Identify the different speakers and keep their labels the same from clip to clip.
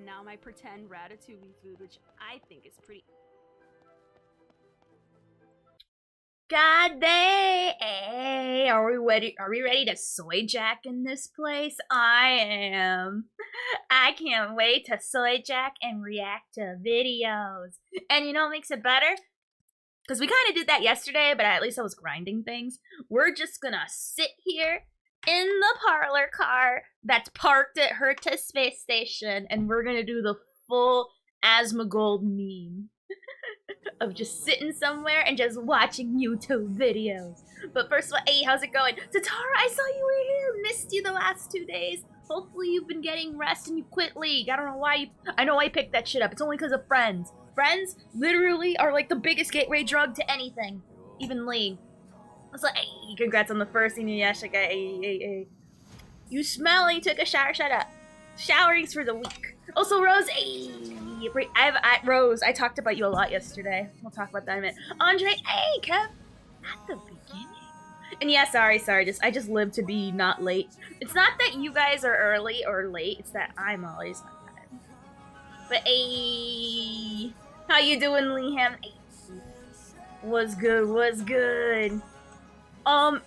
Speaker 1: and now my pretend ratatouille food, which I think is pretty... God dang! Hey, are we ready? Are we ready to soy jack in this place? I am. I can't wait to soy jack and react to videos. And you know what makes it better? Because we kind of did that yesterday, but at least I was grinding things. We're just gonna sit here in the parlor car that's parked at Herta Space Station, and we're gonna do the full Asmongold meme of just sitting somewhere and just watching YouTube videos. But first of all, hey, how's it going? Tatara, I saw you were here. Missed you the last 2 days. Hopefully you've been getting rest and you quit League. I don't know why you... I know I picked that shit up. It's only because of friends. Friends literally are like the biggest gateway drug to anything. Even League. I was like, hey, congrats on the first Inuyasha guy. Hey. You smell and you took a shower. Shut up. Showering's for the week. Also, Rose, hey. Rose, I talked about you a lot yesterday. We'll talk about that in a minute. Andre, hey, Kev. At the beginning. And yeah, sorry. I just live to be not late. It's not that you guys are early or late. It's that I'm always on time. But hey, how you doing, Liam? Hey. Was good.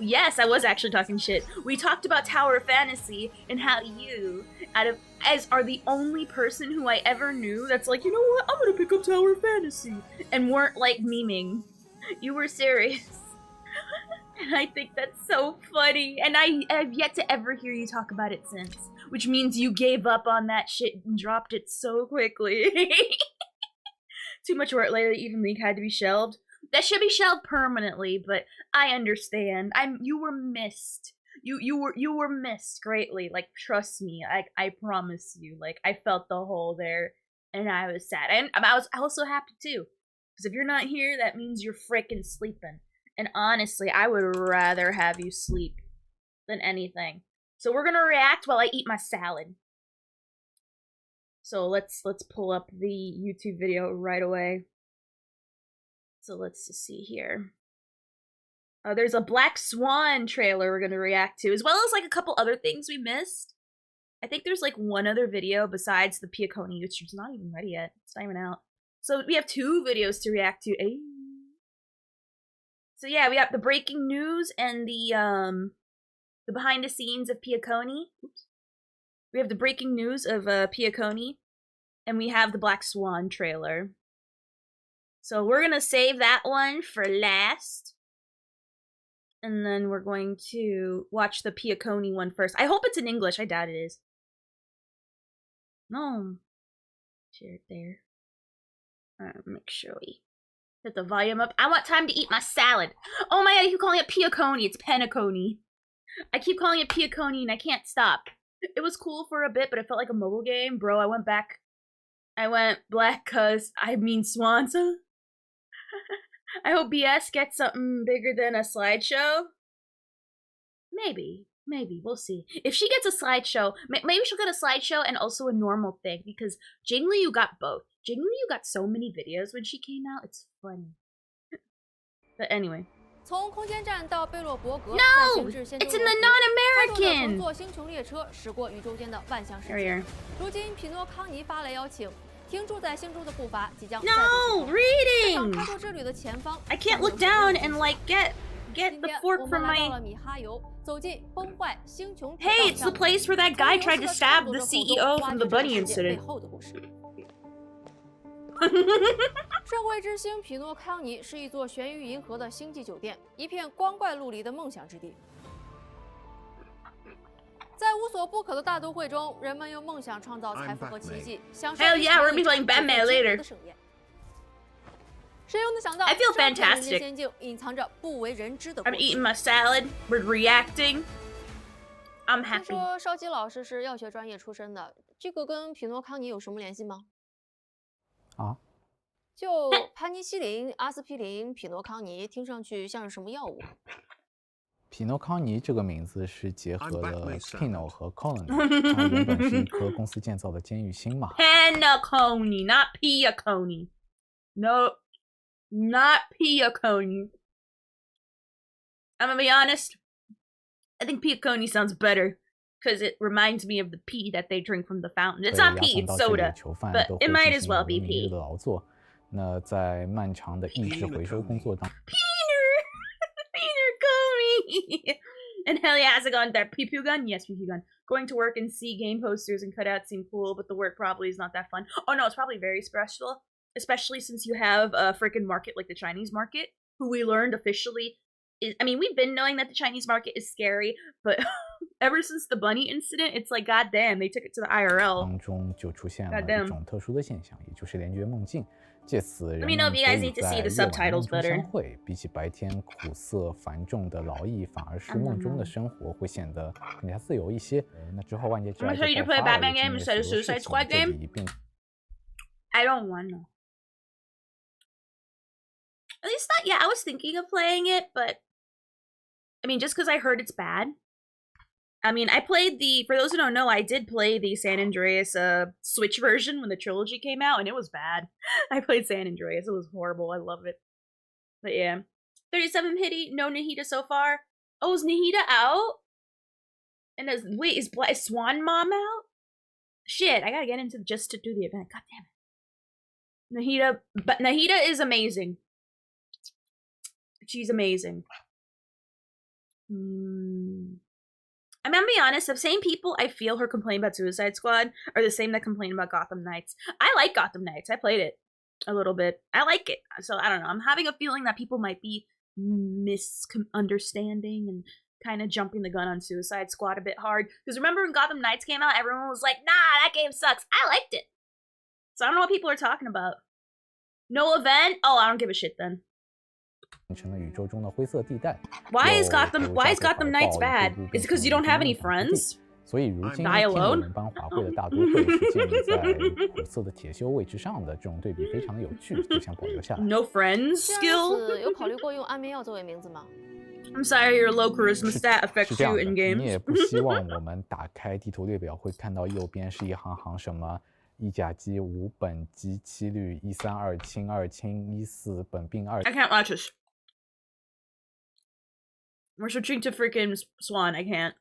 Speaker 1: Yes, I was actually talking shit. We talked about Tower Fantasy and how you, are the only person who I ever knew that's like, you know what, I'm gonna pick up Tower Fantasy, and weren't like memeing. You were serious. And I think that's so funny, and I've yet to ever hear you talk about it since, which means you gave up on that shit and dropped it so quickly. Too much work lately, even League had to be shelved. That should be shelved permanently, but I understand. You were missed. You were missed greatly. Like, trust me. I promise you. Like, I felt the hole there, and I was sad. And I was also happy too, because if you're not here, that means you're frickin' sleeping. And honestly, I would rather have you sleep than anything. So we're gonna react while I eat my salad. So let's pull up the YouTube video right away. So let's just see here. There's a Black Swan trailer we're gonna react to, as well as like a couple other things we missed. I think there's like one other video besides the Piaconi, which is not even ready yet. It's not even out. So we have 2 videos to react to. Ay. So yeah, we have the breaking news and the behind the scenes of Piaconi. Oops. We have the breaking news of Piaconi, and we have the Black Swan trailer. So we're gonna save that one for last. And then we're going to watch the Piaconi one first. I hope it's in English. I doubt it is. No. Share it there. Alright, make sure we get the volume up. I want time to eat my salad. Oh my god, I keep calling it Piaconi. It's Penaconi. I keep calling it Piaconi and I can't stop. It was cool for a bit, but it felt like a mobile game. Bro, I went back. I went black cause I mean Swanza. I hope BS gets something bigger than a slideshow. Maybe, we'll see. If she gets a slideshow, maybe she'll get a slideshow and also a normal thing, because Jingli got both. Jingli got so many videos when she came out, it's funny. But anyway. No! It's in the non-American! Here No! Reading! I can't look down and like get the fork from my... Hey, it's the place where that guy tried to stab the CEO from the bunny incident.
Speaker 2: 社会之星匹诺康尼是一座悬于银河的星际酒店，一片光怪陆离的梦想之地。在无所不可的大都会中，人们用梦想创造财富和奇迹，享受的盛宴。谁又能想到，
Speaker 1: I feel fantastic.
Speaker 2: 人间仙境隐藏着不为人知的故事。
Speaker 1: I'm eating my salad. We're reacting. I'm happy.
Speaker 2: 听说烧鸡老师是药学专业出身的，这个跟匹诺康尼有什么联系吗？
Speaker 3: 啊？
Speaker 2: 就盘尼西林、阿司匹林、匹诺康尼，听上去像是什么药物？
Speaker 3: 匹诺康尼这个名字是结合了 Pino 和 Colony， 它原本是一颗公司建造的监狱星嘛。
Speaker 1: Penaconi, not Piaconi. No, not Piaconi. I'm gonna be honest. I think Piaconi sounds better. because it reminds me of the pee that they drink from the fountain. It's not pee, it's soda, but it might as well be pee.
Speaker 3: 那在漫长的意识回收工作当
Speaker 1: Peter Comey! And hell yeah, has it gone that pee-poo gun? Yes, pee-poo gun. Going to work and see game posters and cutouts seem cool, but the work probably is not that fun. Oh no, it's probably very stressful, especially since you have a freaking market like the Chinese market, who we learned officially is, I mean, we've been knowing that the Chinese market is scary, but ever since the bunny incident, it's like, goddamn, they took it to the IRL.
Speaker 3: 当中就出现了一种特殊的现象，也就是联觉梦境。借此，人们可以在夜晚梦中相会。比起白天苦涩繁重的劳役，反而是梦中的生活会显得更加自由一些。那之后，万劫之爱就爆发了，经历了许多事情，这里并
Speaker 1: I don't wanna. At least not yet. I was thinking of playing it, but I mean, just because I heard it's bad. I mean, I played for those who don't know, I did play the San Andreas Switch version when the trilogy came out, and it was bad. I played San Andreas. It was horrible. I love it. But yeah. 37 Hitty, no Nahida so far. Oh, is Nahida out? And wait, is Swan Mom out? Shit, I gotta get into just to do the event. God damn it. Nahida, but Nahida is amazing. She's amazing. I'm gonna be honest, the same people I feel her complain about Suicide Squad are the same that complain about Gotham Knights. I like Gotham Knights. I played it a little bit. I like it. So, I don't know. I'm having a feeling that people might be misunderstanding and kind of jumping the gun on Suicide Squad a bit hard. Because remember when Gotham Knights came out, everyone was like, nah, that game sucks. I liked it. So I don't know what people are talking about. No event? Oh, I don't give a shit then. Why is Gotham Knights bad? Is it because you don't have any friends?
Speaker 3: 所以如今天我们班华贵的大多会是建立在古色的铁锈位之上的，这种对比非常的有趣，就想保留下来。
Speaker 1: No friends skill?
Speaker 2: 有考虑过用安眠药作为名字吗？
Speaker 1: I'm sorry, your low charisma stat affects you in games.
Speaker 3: 你也不希望我们打开地图列表会看到右边是一行行什么1甲基5苯基7氯132氢2氢14苯并2。
Speaker 1: I can't watch this. We're switching to freaking Swan. I can't.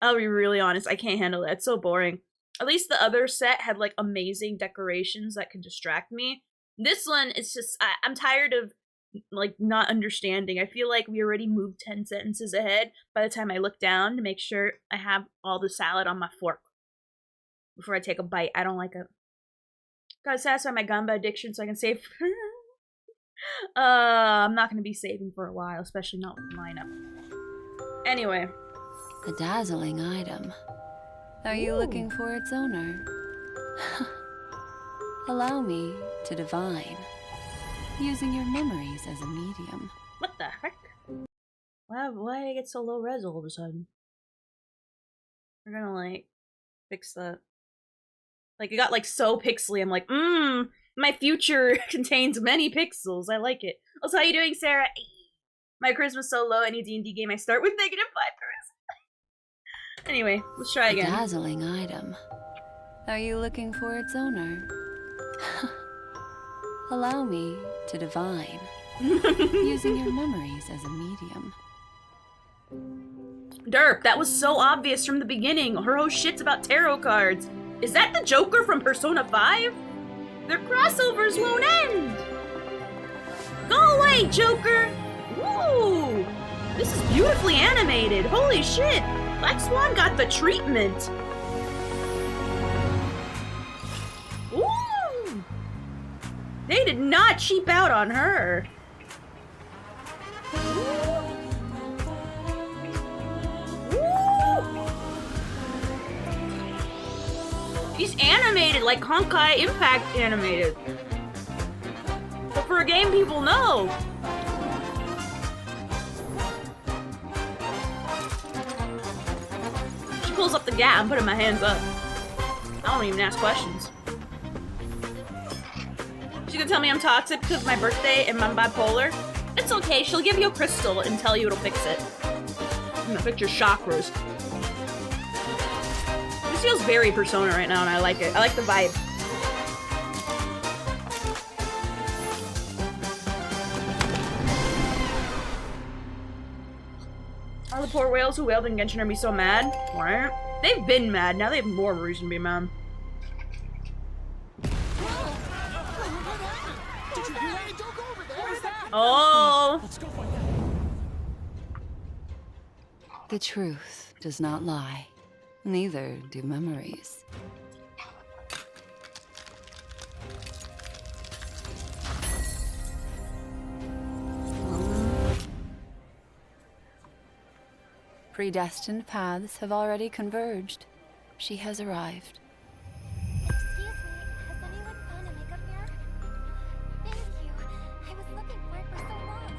Speaker 1: I'll be really honest. I can't handle it. It's so boring. At least the other set had like amazing decorations that could distract me. This one, it's just I'm tired of like not understanding. I feel like we already moved 10 sentences ahead by the time I look down to make sure I have all the salad on my fork before I take a bite. I don't like it. Gotta satisfy my gamba addiction so I can save. I'm not gonna be saving for a while, especially not with the lineup. Anyway.
Speaker 4: A dazzling item. Are you looking for its owner? Allow me to divine, using your memories as a medium.
Speaker 1: What the heck? Why did I get so low res all of a sudden? We're gonna like fix that. Like it got like so pixely. I'm like, my future contains many pixels. I like it. Also, how you doing, Sarah? My charisma's so low, any D&D game I start with -5 charisma. Anyway, let's try again.
Speaker 4: A dazzling item. Are you looking for its owner? Allow me to divine, using your memories as a medium.
Speaker 1: Derp, that was so obvious from the beginning. Her whole shit's about tarot cards. Is that the Joker from Persona 5? Their crossovers won't end! Go away, Joker! Woo! This is beautifully animated. Holy shit! Black Swan got the treatment. Ooh! They did not cheap out on her. Ooh. He's animated like Honkai Impact animated. But for a game people know. She pulls up the gap, I'm putting my hands up. I don't even ask questions. She's gonna tell me I'm toxic because of my birthday and I'm bipolar. It's okay, she'll give you a crystal and tell you it'll fix it. I'm gonna fix your chakras. This feels very Persona right now and I like it. I like the vibe. All the poor whales who wailed in Genshin are be so mad. Right? They've been mad. Now they have more reason to be mad. Oh.
Speaker 4: The truth does not lie. Neither do memories. Predestined paths have already converged. She has arrived.
Speaker 5: Excuse me, has anyone found a makeup mirror? Thank you. I was looking for it for so long.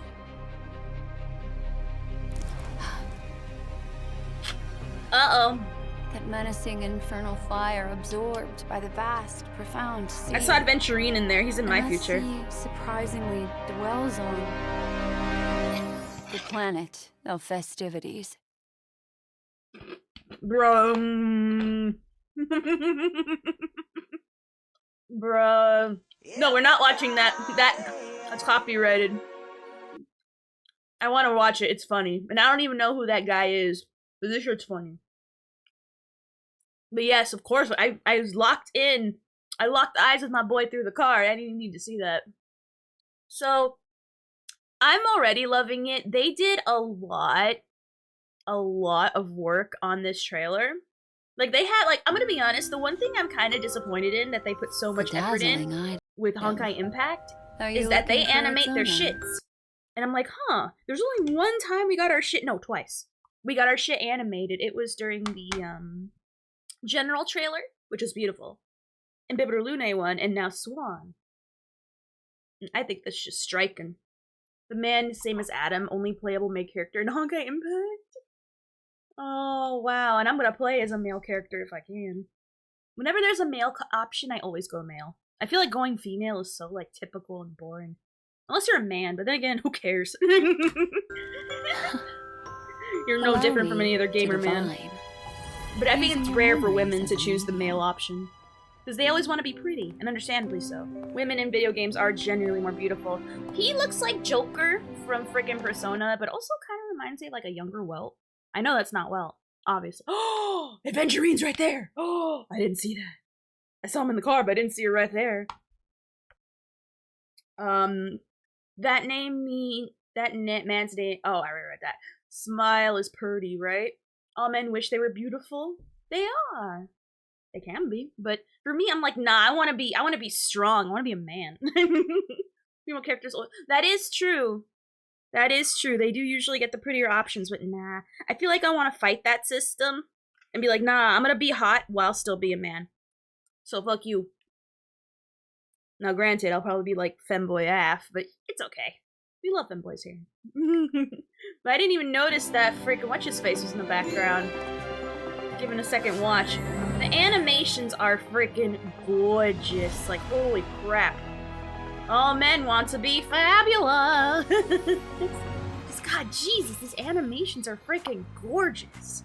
Speaker 1: Uh-oh.
Speaker 4: That menacing infernal fire absorbed by the vast, profound sea.
Speaker 1: I saw Adventurine in there. He's in my future.
Speaker 4: Sea surprisingly dwells on the planet of festivities.
Speaker 1: Bro. Bruh. No, we're not watching that. That's copyrighted. I want to watch it. It's funny. And I don't even know who that guy is. But this shit's funny. But yes, of course, I was locked in. I locked eyes with my boy through the car. I didn't even need to see that. So, I'm already loving it. They did a lot of work on this trailer. Like, they had, like, I'm gonna be honest, the one thing I'm kind of disappointed in that they put so much effort in with Honkai Impact is that they animate their shits. And I'm like, huh, there's only one time we got our shit, no, twice. We got our shit animated. It was during the, General trailer, which was beautiful. And Bibber Lune one, and now Swan. And I think that's just striking. The man, same as Adam, only playable male character in Honkai Impact. Oh, wow. And I'm gonna play as a male character if I can. Whenever there's a male option, I always go male. I feel like going female is so, like, typical and boring. Unless you're a man, but then again, who cares? You're no different from any other gamer man. But I think it's rare for women to choose the male option. Because they always want to be pretty, and understandably so. Women in video games are generally more beautiful. He looks like Joker from frickin' Persona, but also kind of reminds me of like a younger Welt. I know that's not Welt, obviously. Oh, Adventurine's right there! Oh, I didn't see that. I saw him in the car, but I didn't see her right there. That man's name, oh, I already read that. Smile is purty, right? All men wish they were beautiful. They are. They can be, but for me, I'm like, nah. I want to be strong. I want to be a man. Female characters. That is true. That is true. They do usually get the prettier options, but nah. I feel like I want to fight that system and be like, nah. I'm gonna be hot while still be a man. So fuck you. Now, granted, I'll probably be like femboy AF, but it's okay. We love femboys here. But I didn't even notice that freaking what's-his-face was in the background. Give it a second watch. The animations are freaking gorgeous. Like, holy crap. All men want to be fabulous. God, Jesus, these animations are freaking gorgeous.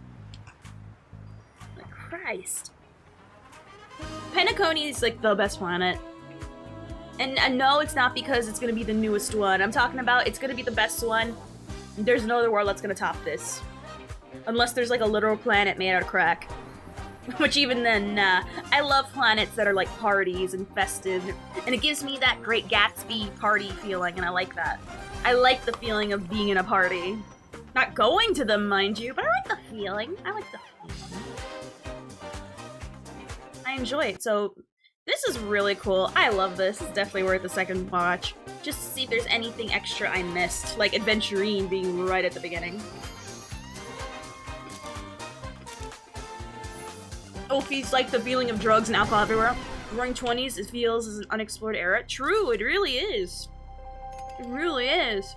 Speaker 1: Like, Christ. Penacony is like the best planet. And no, it's not because it's gonna be the newest one. I'm talking about it's gonna be the best one. There's no other world that's gonna top this. Unless there's like a literal planet made out of crack. Which even then, nah. I love planets that are like parties and festive. And it gives me that Great Gatsby party feeling, and I like that. I like the feeling of being in a party. Not going to them, mind you, but I like the feeling. I like the feeling. I enjoy it, so this is really cool. I love this. It's definitely worth a second watch. Just to see if there's anything extra I missed, like Adventurine being right at the beginning. Oh, feels like the feeling of drugs and alcohol everywhere. Roaring 20s, it feels as an unexplored era. True, it really is. It really is.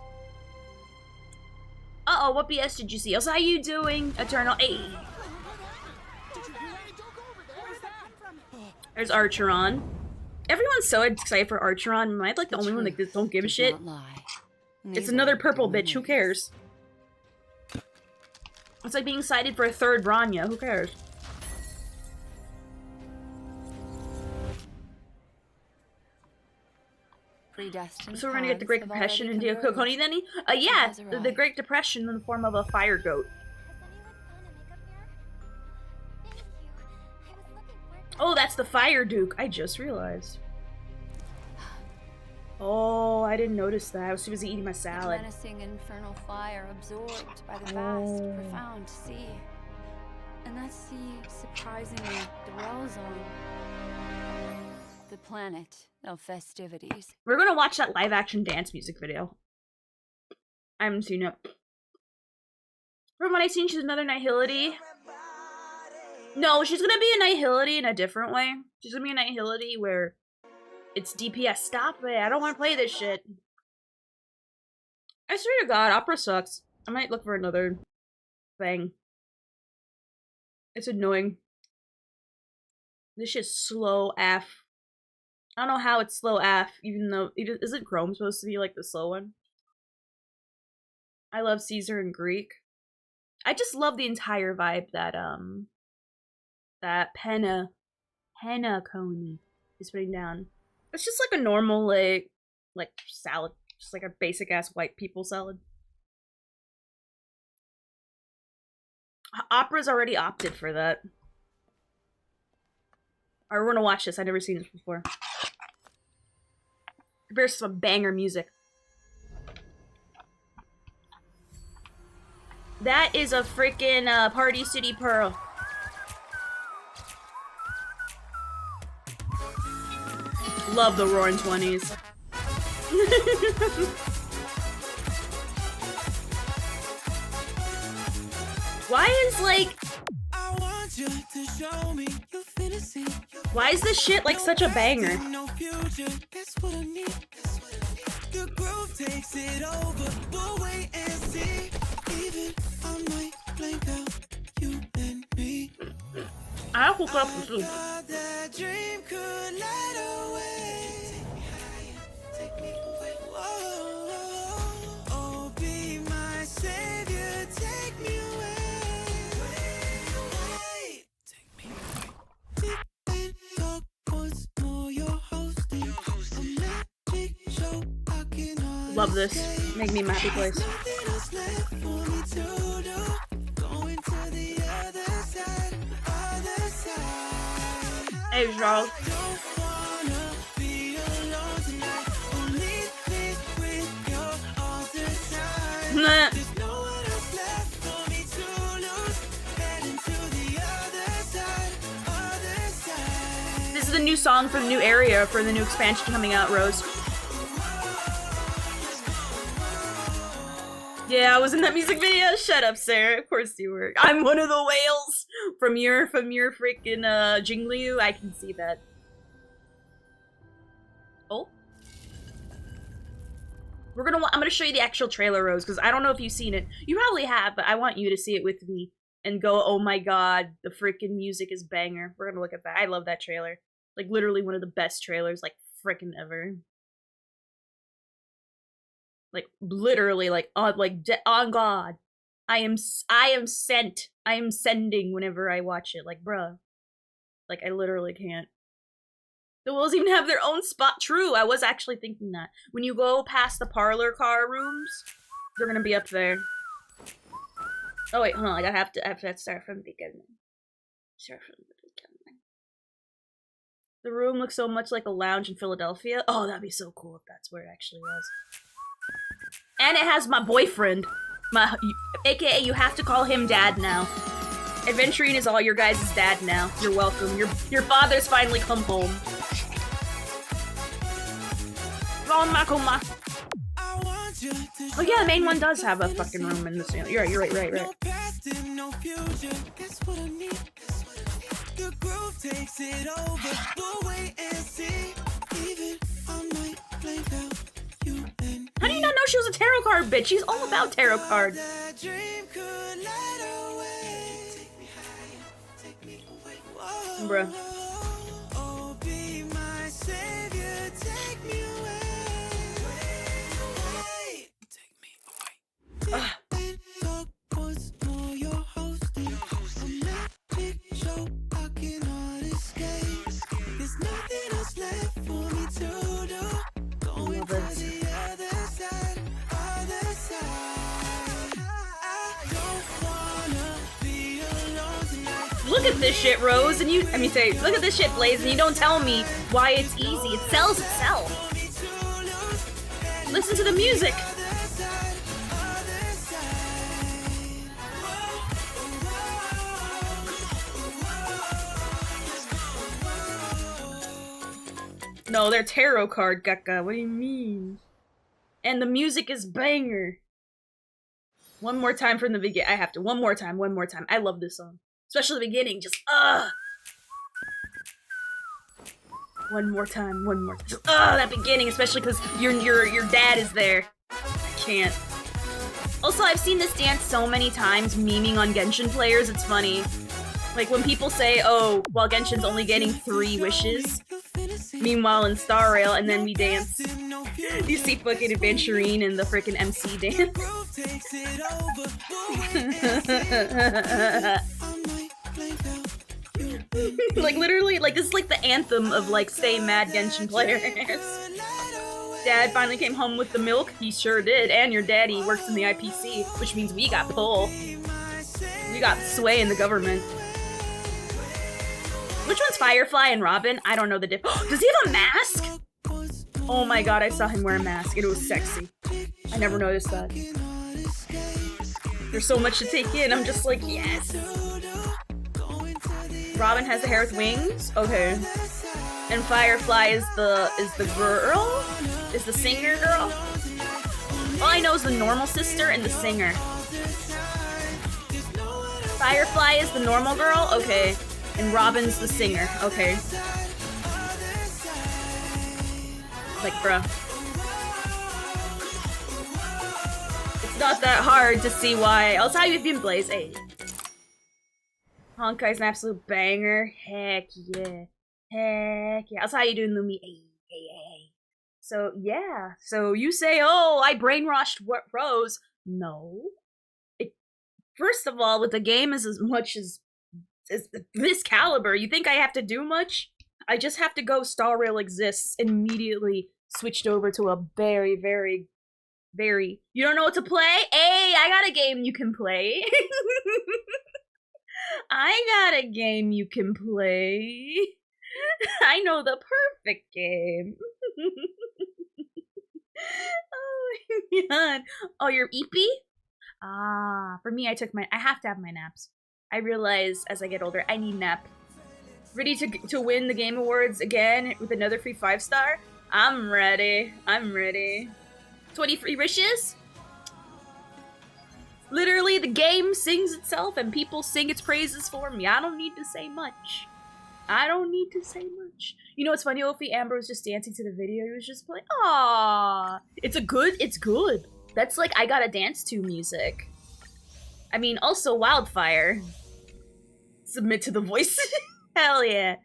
Speaker 1: Uh-oh, what BS did you see? Also, how you doing, Eternal? Hey. There's Archeron. Everyone's so excited for Archeron. Am I like the only one that don't give a shit? It's another purple bitch. Who cares? It's like being excited for a third Bronya. Who cares? So we're gonna get the Great Depression and Diokokoni then? Yeah, the Great Depression in the form of a fire goat. Oh, that's the Fire Duke. I just realized. Oh, I didn't notice that. I was too busy eating my salad.
Speaker 4: A menacing infernal fire absorbed by the vast, profound sea. And that sea surprisingly dwells on the planet of festivities.
Speaker 1: We're gonna watch that live-action dance music video. I haven't seen it. From what I've seen, she's another Nihility. No, she's gonna be a Nihility in a different way. She's gonna be a Nihility where it's DPS. Stop it. I don't want to play this shit. I swear to God, Opera sucks. I might look for another thing. It's annoying. This shit's slow AF. I don't know how it's slow AF, even though isn't Chrome supposed to be like the slow one? I love Caesar and Greek. I just love the entire vibe that Penna Coney is putting down. It's just like a normal like salad, just like a basic ass white people salad. Opera's already opted for that. Alright, we're gonna watch this. I've never seen this before. There's some banger music. That is a freaking Party City Pearl. Love the Roaring 20s. Why is like... Why is this shit like such a banger? I'll hook up the soup. Love this. Make me a happy place. Hey, Charles. Nah. This is a new song for the new area, for the new expansion coming out, Rose. Yeah, I was in that music video. Shut up, Sarah. Of course you were. I'm one of the whales from your freaking Jingliu. I can see that. Oh, I'm gonna show you the actual trailer, Rose, because I don't know if you've seen it. You probably have, but I want you to see it with me and go, oh my god, the freaking music is banger. We're gonna look at that. I love that trailer. Like literally one of the best trailers, like freaking ever. Like literally, like on God, I am sent. I am sending whenever I watch it. Like, bruh, like I literally can't. The Wills even have their own spot. True, I was actually thinking that when you go past the parlor car rooms, they're gonna be up there. Oh wait, hold on. Like I have to start from the beginning. Start from the beginning. The room looks so much like a lounge in Philadelphia. Oh, that'd be so cool if that's where it actually was. And it has my boyfriend. AKA, you have to call him dad now. Adventuring is all your guys' dad now. You're welcome. Your father's finally come home. Oh yeah, the main one does have a fucking room in this. You're right. How do you not know she was a tarot card bitch? She's all about tarot cards. Bruh. look at this shit, Rose, and look at this shit, Blaze, and you don't tell me why it's easy. It sells itself. Listen to the music. No, they're tarot card, Gakka. What do you mean? And the music is banger. One more time from the beginning. I have to. One more time. I love this song. Especially the beginning. Just, One more time. Just, that beginning, especially because your dad is there. I can't. Also, I've seen this dance so many times, memeing on Genshin players. It's funny. Like, when people say, oh, well, Genshin's only getting 3 wishes. Meanwhile, in Star Rail, and then we dance. You see fucking Adventurine in the freaking MC dance. Like, literally, like, this is like the anthem of, like, stay mad Genshin players. Dad finally came home with the milk. He sure did. And your daddy works in the IPC, which means we got pull. We got sway in the government. Which one's Firefly and Robin? I don't know the difference. Does he have a mask? Oh my god, I saw him wear a mask. It was sexy. I never noticed that. There's so much to take in. I'm just like, yes. Robin has the hair with wings? Okay. And Firefly is the girl? Is the singer girl? All I know is the normal sister and the singer. Firefly is the normal girl? Okay. And Robin's the singer. Okay. Like, bruh. It's not that hard to see why. Also, how you been, Blaze? Hey. Honkai's an absolute banger. Heck yeah. Heck yeah. Also, how you doing, Lumi? Hey. So, yeah. So, you say, oh, I brainwashed Rose. No. First of all, with the game is as much as this caliber, you think I have to do much? I just have to go Star Rail exists and immediately switched over to a very, very, very... You don't know what to play? Hey, I got a game you can play. I got a game you can play. I know the perfect game. Oh my god. Oh, you're eepy? Ah, for me, I have to have my naps. I realize as I get older, I need nap. Ready to win the Game Awards again with another free 5-star? I'm ready. 20 free wishes? Literally, the game sings itself and people sing its praises for me. I don't need to say much. You know what's funny, Ophi? Amber was just dancing to the video. He was just playing. Aww. It's good. That's like I gotta dance to music. I mean, also Wildfire. Submit to the voices. Hell yeah.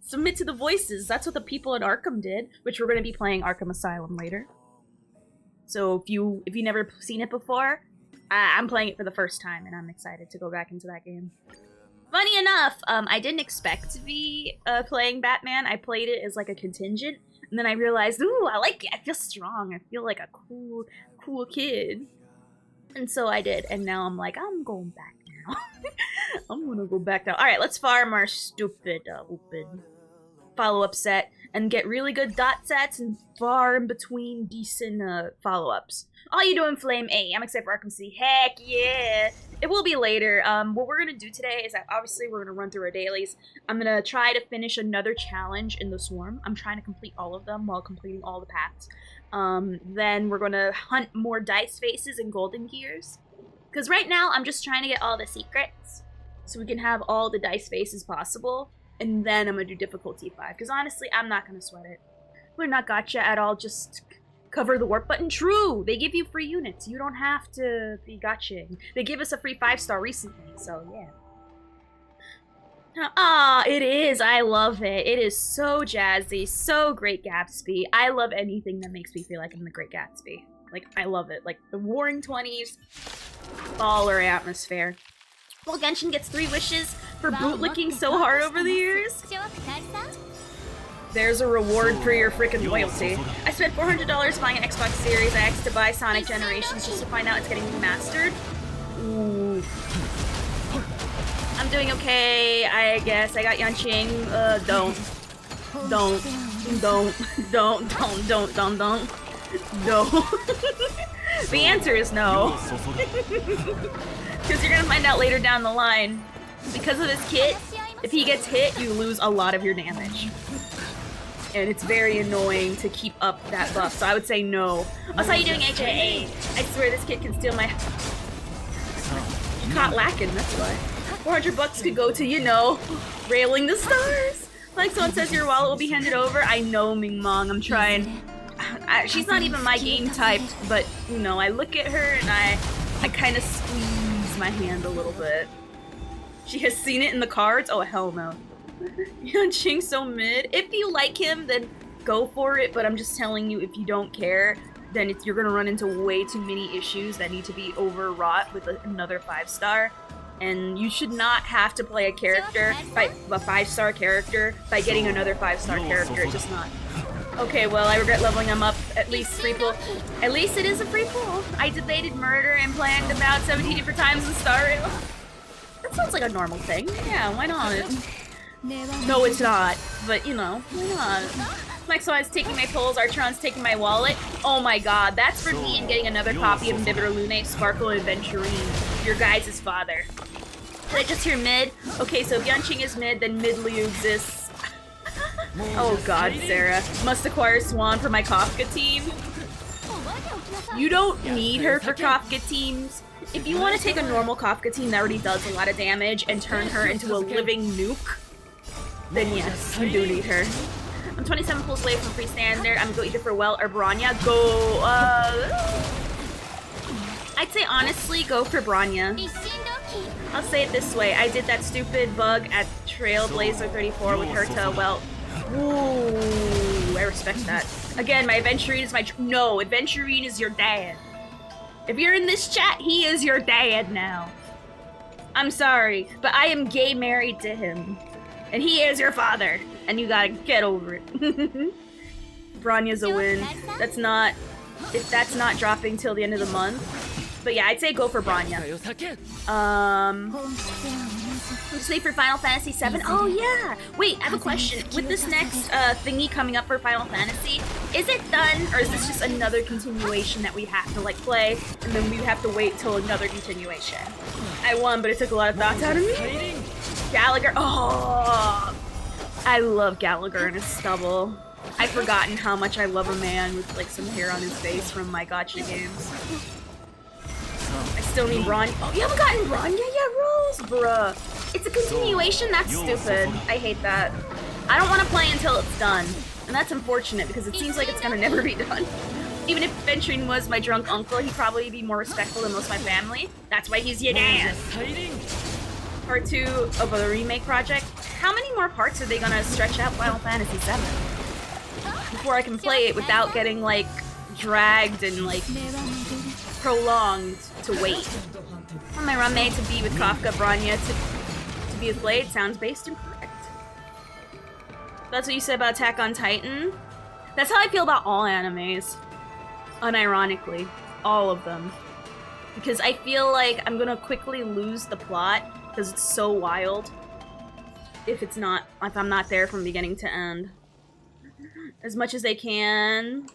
Speaker 1: Submit to the voices. That's what the people in Arkham did, which we're going to be playing Arkham Asylum later. So if you never seen it before, I'm playing it for the first time, and I'm excited to go back into that game. Funny enough, I didn't expect to be playing Batman. I played it as like a contingent, and then I realized, ooh, I like it. I feel strong. I feel like a cool kid. And so I did, and now I'm like, I'm going back now. I'm gonna go back now. Alright, let's farm our stupid follow-up set and get really good dot sets and farm between decent follow-ups. All you doing, Flame A? I'm excited for Arkham City. Heck yeah! It will be later. What we're gonna do today is that obviously we're gonna run through our dailies. I'm gonna try to finish another challenge in the Swarm. I'm trying to complete all of them while completing all the paths. Then we're gonna hunt more dice faces and golden gears. Because right now, I'm just trying to get all the secrets, so we can have all the dice faces possible, and then I'm gonna do difficulty 5, because honestly, I'm not gonna sweat it. We're not gotcha at all, just cover the warp button. True! They give you free units, you don't have to be gotchaing. They gave us a free 5-star recently, so yeah. Ah, it is. I love it. It is so jazzy, so Great Gatsby. I love anything that makes me feel like I'm the Great Gatsby. Like, I love it. Like, the Warring 20s, baller atmosphere. Well, Genshin gets 3 wishes for bootlicking so hard over the years. There's a reward for your freaking loyalty. I spent $400 buying an Xbox Series X to buy Sonic Generations just to find out it's getting remastered. Ooh. I'm doing okay, I guess. I got Yanqing. Don't. No. The answer is no. Because you're gonna find out later down the line. Because of this kit, if he gets hit, you lose a lot of your damage. And it's very annoying to keep up that buff, so I would say no. Also, how you doing, HAA? I swear this kid can steal my... You caught lacking, that's why. 400 bucks could go to, you know, railing the stars. Like someone says your wallet will be handed over. I know, Ming Mong, I'm trying. She's not even my game type, but, you know, I look at her and I kind of squeeze my hand a little bit. She has seen it in the cards? Oh, hell no. Yanqing's so mid. If you like him, then go for it, but I'm just telling you, if you don't care, then you're gonna run into way too many issues that need to be overwrought with another 5-star. And you should not have to play a character, a 5-star character, by getting another 5-star character. It's just not. Okay, well, I regret leveling him up. At least free pull. At least it is a free pull. I debated murder and planned about 17 different times in Star Rail. That sounds like a normal thing. Yeah, why not? No, it's not. But, you know, why not? Maxwell's taking my pulls, Archeron's taking my wallet. Oh my god, that's for me and getting another copy of Inhibitor Lune, Sparkle, and Aventurine, your guys' father. Did I just hear mid? Okay, so if Yanqing is mid, then mid Liu exists. Oh god, Sarah. Must acquire Swan for my Kafka team. You don't need her for Kafka teams. If you want to take a normal Kafka team that already does a lot of damage and turn her into a living nuke, then yes, you do need her. I'm 27 pulls away from free standard. I'm gonna go either for Well or Bronya. Go, I'd say honestly, go for Bronya. I'll say it this way. I did that stupid bug at Trailblazer 34 with her to Well. Ooh, I respect that. Again, my Aventurine is my... No, Aventurine is your dad. If you're in this chat, he is your dad now. I'm sorry, but I am gay married to him. And he is your father. And you gotta get over it. Bronya's a win. That's not... If that's not dropping till the end of the month. But yeah, I'd say go for Bronya. Let's wait for Final Fantasy VII. Oh yeah! Wait, I have a question. With this next thingy coming up for Final Fantasy, is it done, or is this just another continuation that we have to like play, and then we have to wait till another continuation? I won, but it took a lot of thoughts out of me. Gallagher. Oh, I love Gallagher and his stubble. I've forgotten how much I love a man with like some hair on his face from my gacha games. I still need Bronya. Oh, you haven't gotten Bronya yet, Rose? Bruh. It's a continuation? That's stupid. I hate that. I don't want to play until it's done. And that's unfortunate because it seems like it's gonna never be done. Even if Venturing was my drunk uncle, he'd probably be more respectful than most of my family. That's why he's your dad. Part 2 of a remake project. How many more parts are they gonna stretch out Final Fantasy VII? Before I can play it without getting, like, dragged and, like, prolonged to wait. For my roommate to be with Kafka, Bronya to be with Blade sounds based and correct. That's what you said about Attack on Titan? That's how I feel about all animes. Unironically. All of them. Because I feel like I'm gonna quickly lose the plot because it's so wild if I'm not there from beginning to end. As much as they can.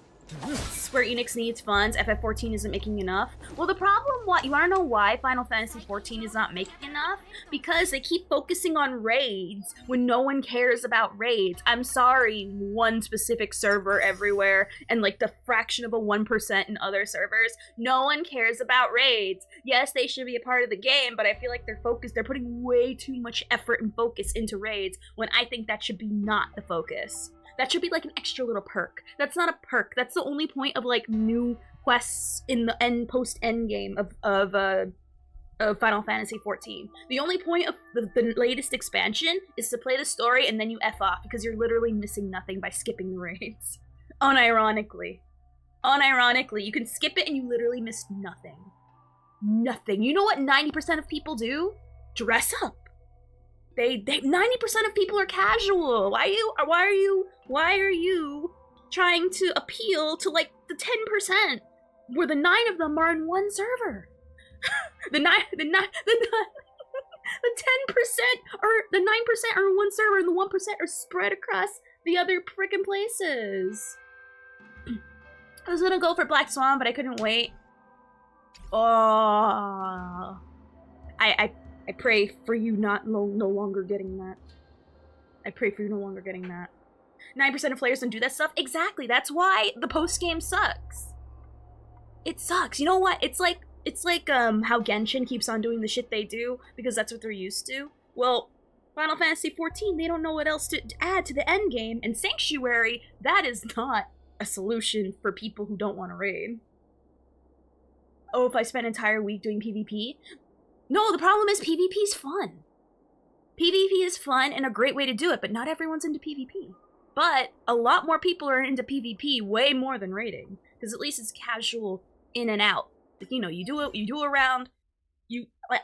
Speaker 1: Square Enix needs funds. FF14 isn't making enough. Well, the problem, you wanna know why Final Fantasy 14 is not making enough? Because they keep focusing on raids when no one cares about raids. I'm sorry, one specific server everywhere and like the fraction of a 1% in other servers. No one cares about raids. Yes, they should be a part of the game, but I feel like they're putting way too much effort and focus into raids when I think that should be not the focus. That should be like an extra little perk. That's not a perk. That's the only point of like new quests in the post-end game of Final Fantasy 14. The only point of the latest expansion is to play the story and then you F off because you're literally missing nothing by skipping the raids. Unironically. Unironically, you can skip it and you literally miss nothing. Nothing. You know what 90% of people do? Dress up. 90% of people are casual. Why are you trying to appeal to like the 10% where the 9 of them are in one server? the 9 The 10% or the 9% are in one server and the 1% are spread across the other freaking places. I was gonna go for Black Swan, but I couldn't wait. Oh, I pray for you no longer getting that. I pray for you no longer getting that. 9% of players don't do that stuff. Exactly. That's why the post game sucks. It sucks. You know what? It's like how Genshin keeps on doing the shit they do because that's what they're used to. Well, Final Fantasy XIV, they don't know what else to add to the end game, and Sanctuary, that is not a solution for people who don't want to raid. Oh, if I spent an entire week doing PvP? No, the problem is PvP is fun. PvP is fun and a great way to do it, but not everyone's into PvP. But a lot more people are into PvP way more than raiding, because at least it's casual in and out. You know, you do a round.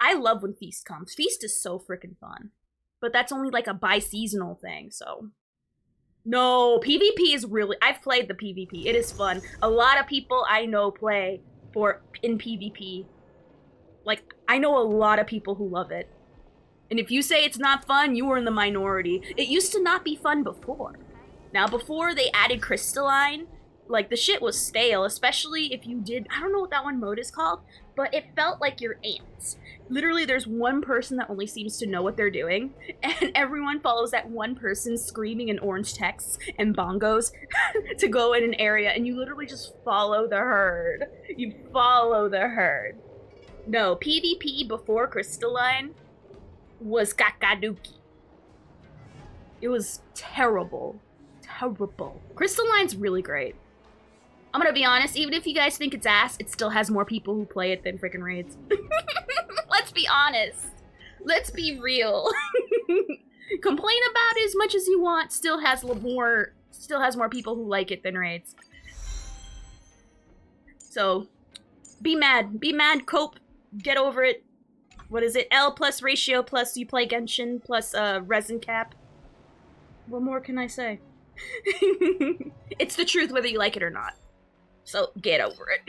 Speaker 1: I love when Feast comes. Feast is so freaking fun, but that's only like a bi-seasonal thing. So, no, PvP is really. I've played the PvP. It is fun. A lot of people I know play in PvP. Like, I know a lot of people who love it. And if you say it's not fun, you are in the minority. It used to not be fun before. Now, before they added Crystalline, like, the shit was stale, especially if you did, I don't know what that one mode is called, but it felt like your ants. Literally, there's one person that only seems to know what they're doing, and everyone follows that one person screaming in orange texts and bongos to go in an area, and you literally just follow the herd. You follow the herd. No, PvP before Crystalline was kakaduki. It was terrible. Terrible. Crystalline's really great. I'm gonna be honest, even if you guys think it's ass, it still has more people who play it than freaking raids. Let's be honest. Let's be real. Complain about it as much as you want, still has more people who like it than raids. So, be mad, cope, get over it. What is it? L plus ratio plus you play Genshin plus resin cap. What more can I say? It's the truth whether you like it or not. So get over it.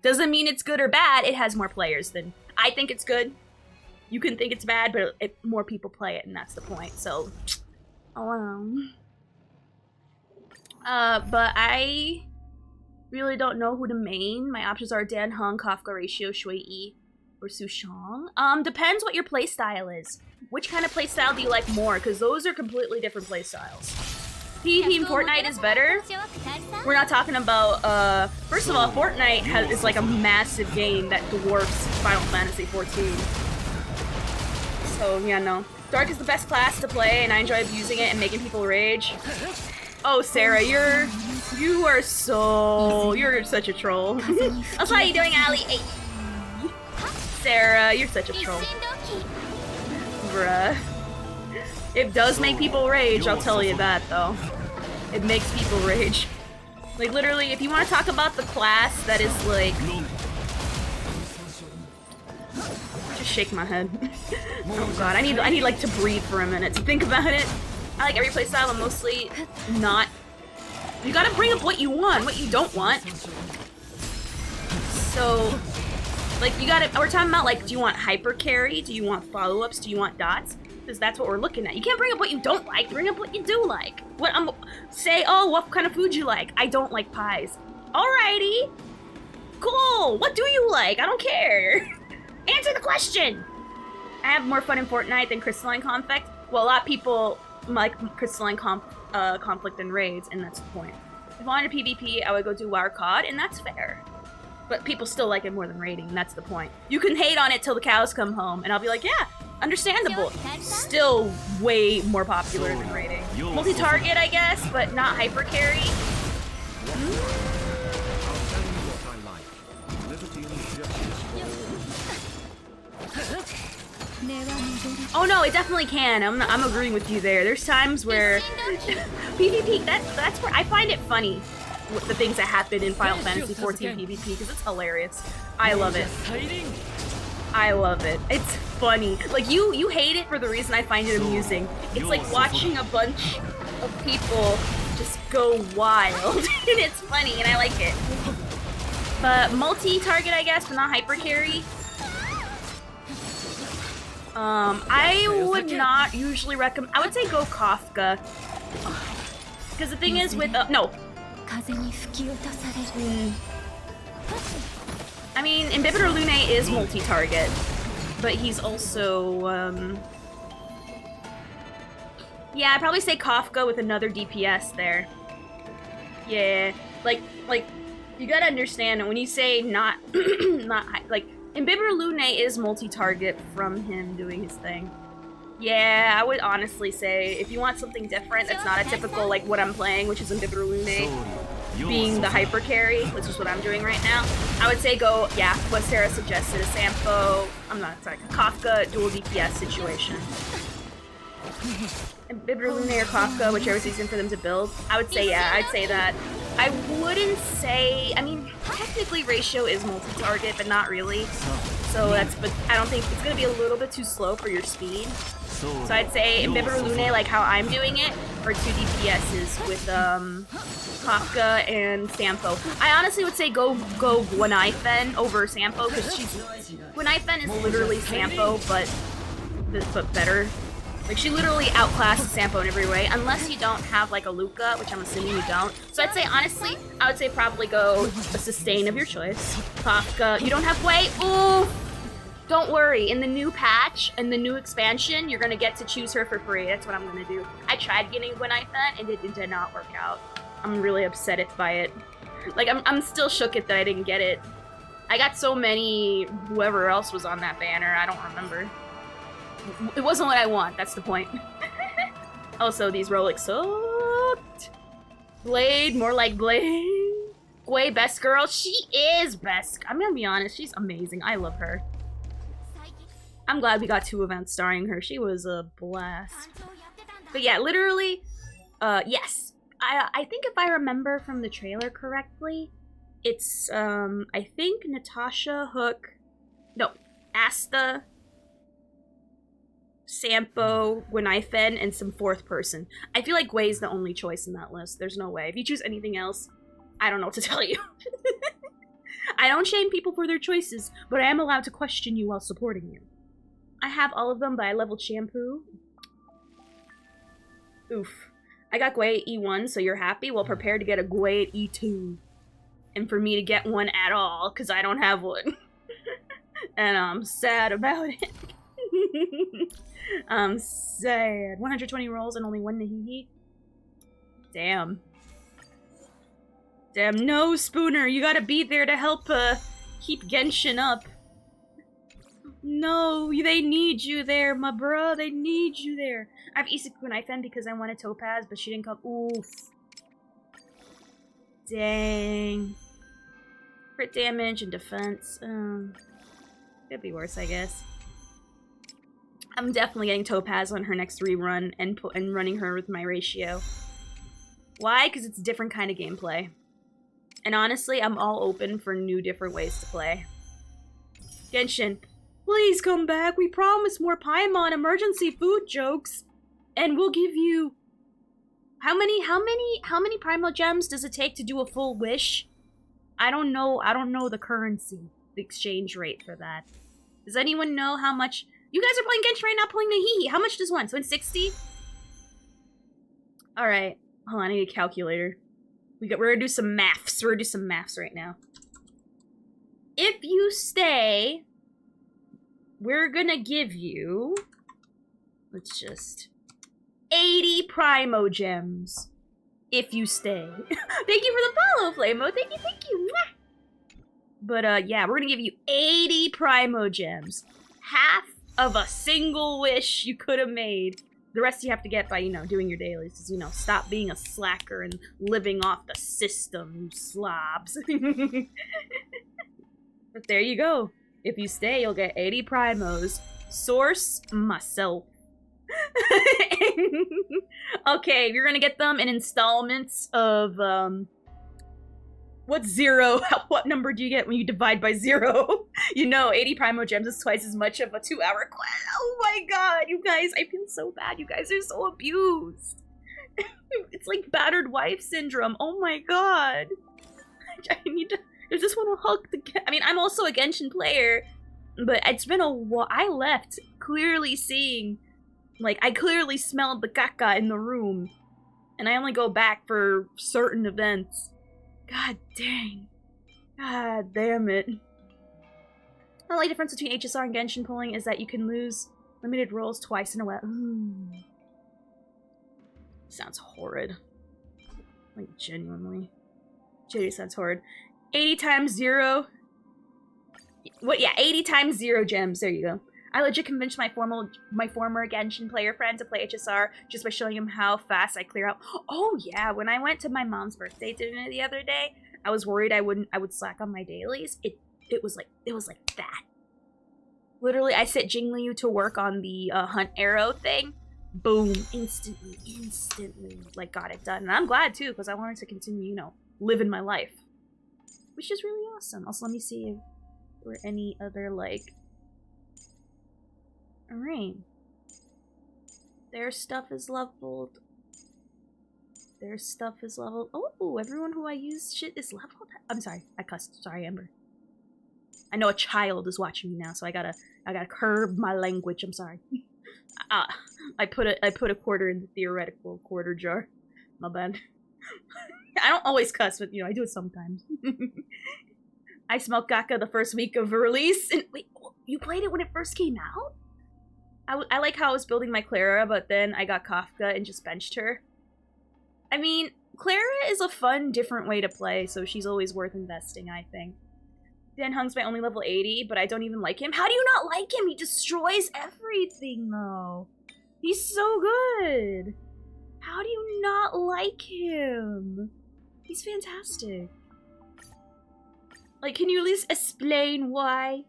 Speaker 1: Doesn't mean it's good or bad. It has more players than I think it's good. You can think it's bad, but more people play it, and that's the point. So, but I really don't know who to main. My options are Dan Heng, Kafka Ratio, Shui Yi, or Su Shang. Depends what your playstyle is. Which kind of playstyle do you like more? Because those are completely different playstyles. PvP in Fortnite is better. We're not talking about, first of all, Fortnite is like a massive game that dwarfs Final Fantasy XIV. So, yeah, no. Dark is the best class to play, and I enjoy abusing it and making people rage. Oh, Sarah, you're such a troll. That's how you doing, Ali? Hey. Sarah, you're such a troll. Bruh. It does make people rage, I'll tell you that, though. It makes people rage. Like, literally, if you want to talk about the class that is, like... Just shake my head. Oh god, I need, like, to breathe for a minute to think about it. I like every playstyle, but mostly not... You gotta bring up what you want, what you don't want. So... Like, we're talking about, like, do you want hyper carry? Do you want follow-ups? Do you want dots? Because that's what we're looking at. You can't bring up what you don't like, bring up what you do like. Say, oh, what kind of food you like? I don't like pies. Alrighty. Cool, what do you like? I don't care. Answer the question. I have more fun in Fortnite than Crystalline Conflict. Well, a lot of people like Crystalline Conflict and raids, and that's the point. If I wanted PvP, I would go do WoW-COD, and that's fair. But people still like it more than raiding, and that's the point. You can hate on it till the cows come home, and I'll be like, yeah, understandable. Still way more popular than raiding. Multi-target, I guess, but not hyper carry. Oh no, it definitely can. I'm agreeing with you there. There's times where PvP, that's where I find it funny. The things that happen in Final Fantasy XIV PvP, because it's hilarious. I love it. I love it. It's funny. Like, you hate it for the reason I find it amusing. It's like watching a bunch of people just go wild, and it's funny, and I like it. But multi-target, I guess, but not hyper carry. I would not usually recommend. I would say go Kafka. Because the thing is with no. I mean, Imbibitor Lune is multi-target, but he's also yeah, I'd probably say Kafka with another DPS there. Yeah, like you gotta understand when you say not like Imbibitor Lune is multi-target from him doing his thing. Yeah, I would honestly say if you want something different that's not a typical like what I'm playing, which is Imbibitor Lune being the hyper carry, which is what I'm doing right now, I would say go, yeah, what Sarah suggested, a Sampo, Kafka dual DPS situation. Imbibitor Lune or Kafka, whichever's easier for them to build. I would say, yeah, I'd say that. I wouldn't say, I mean, technically Ratio is multi-target, but not really. So but I don't think, it's gonna be a little bit too slow for your speed. So I'd say Imbibitor Lune, like how I'm doing it, or 2 DPSs with Kafka and Sampo. I honestly would say go Gwenaifen over Sampo, because Gwenaifen is literally Sampo, but better. Like, she literally outclasses Sampo in every way, unless you don't have, like, a Luca, which I'm assuming you don't. So I'd say, honestly, I would say probably go a sustain of your choice. Kafka. You don't have Gwei? Ooh! Don't worry. In the new patch, in the new expansion, you're gonna get to choose her for free. That's what I'm gonna do. I tried getting Gwenaifen, and it did not work out. I'm really upset by it. Like, I'm still shook that I didn't get it. I got so many whoever else was on that banner, I don't remember. It wasn't what I want, that's the point. Also, these relics sucked. Blade, more like Blade. Gwei, best girl. She is best. I'm gonna be honest, she's amazing. I love her. I'm glad we got 2 events starring her. She was a blast. But yeah, literally, yes. I think if I remember from the trailer correctly, it's, I think Natasha, Hook, no, Asta, Sampo, Gwenaifen, and some 4th person. I feel like Gwei's the only choice in that list. There's no way. If you choose anything else, I don't know what to tell you. I don't shame people for their choices, but I am allowed to question you while supporting you. I have all of them, but I leveled Shampoo. Oof. I got Gwei at E1, so you're happy? Well, prepare to get a Gwei at E2. And for me to get one at all, because I don't have one. And I'm sad about it. I'm sad. 120 rolls and only 1 Nahihi? Damn. Damn, no, Spooner! You gotta be there to help, keep Genshin up. No, they need you there, my bro. They need you there. I have Isak Gwenaifen because I wanted Topaz, but she didn't come. Oof. Dang. Crit damage and defense. Could be worse, I guess. I'm definitely getting Topaz on her next rerun and running her with my Ratio. Why? Because it's a different kind of gameplay. And honestly, I'm all open for new different ways to play. Genshin, please come back. We promise more Paimon emergency food jokes. And we'll give you... How many Primal Gems does it take to do a full wish? I don't know the currency, the exchange rate for that. Does anyone know how much... You guys are playing Genshin right now, playing Nahihi. How much does one? So it's 60? Alright. Hold on, I need a calculator. We're gonna do some maths. We're gonna do some maths right now. If you stay, we're gonna give you... Let's just... 80 Primo Gems. If you stay. Thank you for the follow, Flamo. Thank you. Mwah. But, yeah, we're gonna give you 80 Primo Gems. Half of a single wish you could have made. The rest you have to get by, doing your dailies. Stop being a slacker and living off the system, you slobs. But there you go. If you stay, you'll get 80 Primos. Source, myself. Okay, you're gonna get them in installments of, what's 0? What number do you get when you divide by 0? 80 Primo Gems is twice as much of a 2-hour quest. Oh my god, you guys, I feel so bad. You guys are so abused. It's like battered wife syndrome. Oh my god. I just want to hug the... I'm also a Genshin player, but it's been a while. I left clearly seeing, like, I clearly smelled the caca in the room. And I only go back for certain events. God dang. God damn it. The only difference between HSR and Genshin pulling is that you can lose limited rolls twice in a while. Sounds horrid. Like, genuinely. Genuinely sounds horrid. 80 times 0. What? Yeah, 80 times 0 gems. There you go. I legit convinced my former Genshin player friend to play HSR just by showing him how fast I clear out. Oh yeah, when I went to my mom's birthday dinner the other day, I was worried I would slack on my dailies. It was like that. Literally, I set Jingliu to work on the hunt arrow thing. Boom, instantly, like, got it done. And I'm glad too, because I wanted to continue, you know, living my life, which is really awesome. Also, let me see if there were any other, like, alright. Their stuff is leveled. Their stuff is leveled. Oh, everyone who I use shit is leveled. I'm sorry, I cussed. Sorry, Amber. I know a child is watching me now, so I gotta curb my language. I'm sorry. I put a quarter in the theoretical quarter jar. My bad. I don't always cuss, but you know, I do it sometimes. I smelled caca the first week of release. And wait, you played it when it first came out? I like how I was building my Clara, but then I got Kafka and just benched her. I mean, Clara is a fun, different way to play, so she's always worth investing, I think. Dan Hung's my only level 80, but I don't even like him. How do you not like him? He destroys everything, though. He's so good. How do you not like him? He's fantastic. Like, can you at least explain why?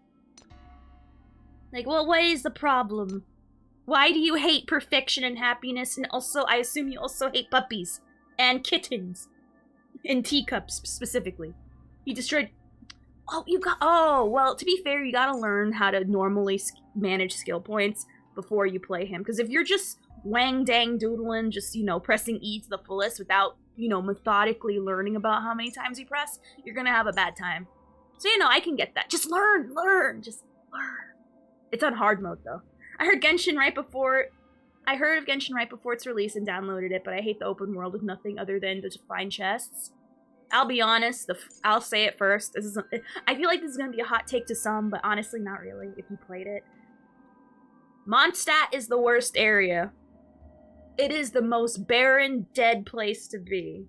Speaker 1: Like, well, what is the problem? Why do you hate perfection and happiness? And also, I assume you also hate puppies. And kittens. And teacups, specifically. You destroyed... Oh, you got... Oh, well, to be fair, you gotta learn how to normally manage skill points before you play him. Because if you're just wang-dang doodling, just, you know, pressing E to the fullest without, you know, methodically learning about how many times you press, you're gonna have a bad time. So, you know, I can get that. Just learn! Just learn. It's on hard mode, though. I heard of Genshin right before its release and downloaded it, but I hate the open world with nothing other than to find chests. I'll be honest, I'll say it first. I feel like this is going to be a hot take to some, but honestly, not really, if you played it. Mondstadt is the worst area. It is the most barren, dead place to be.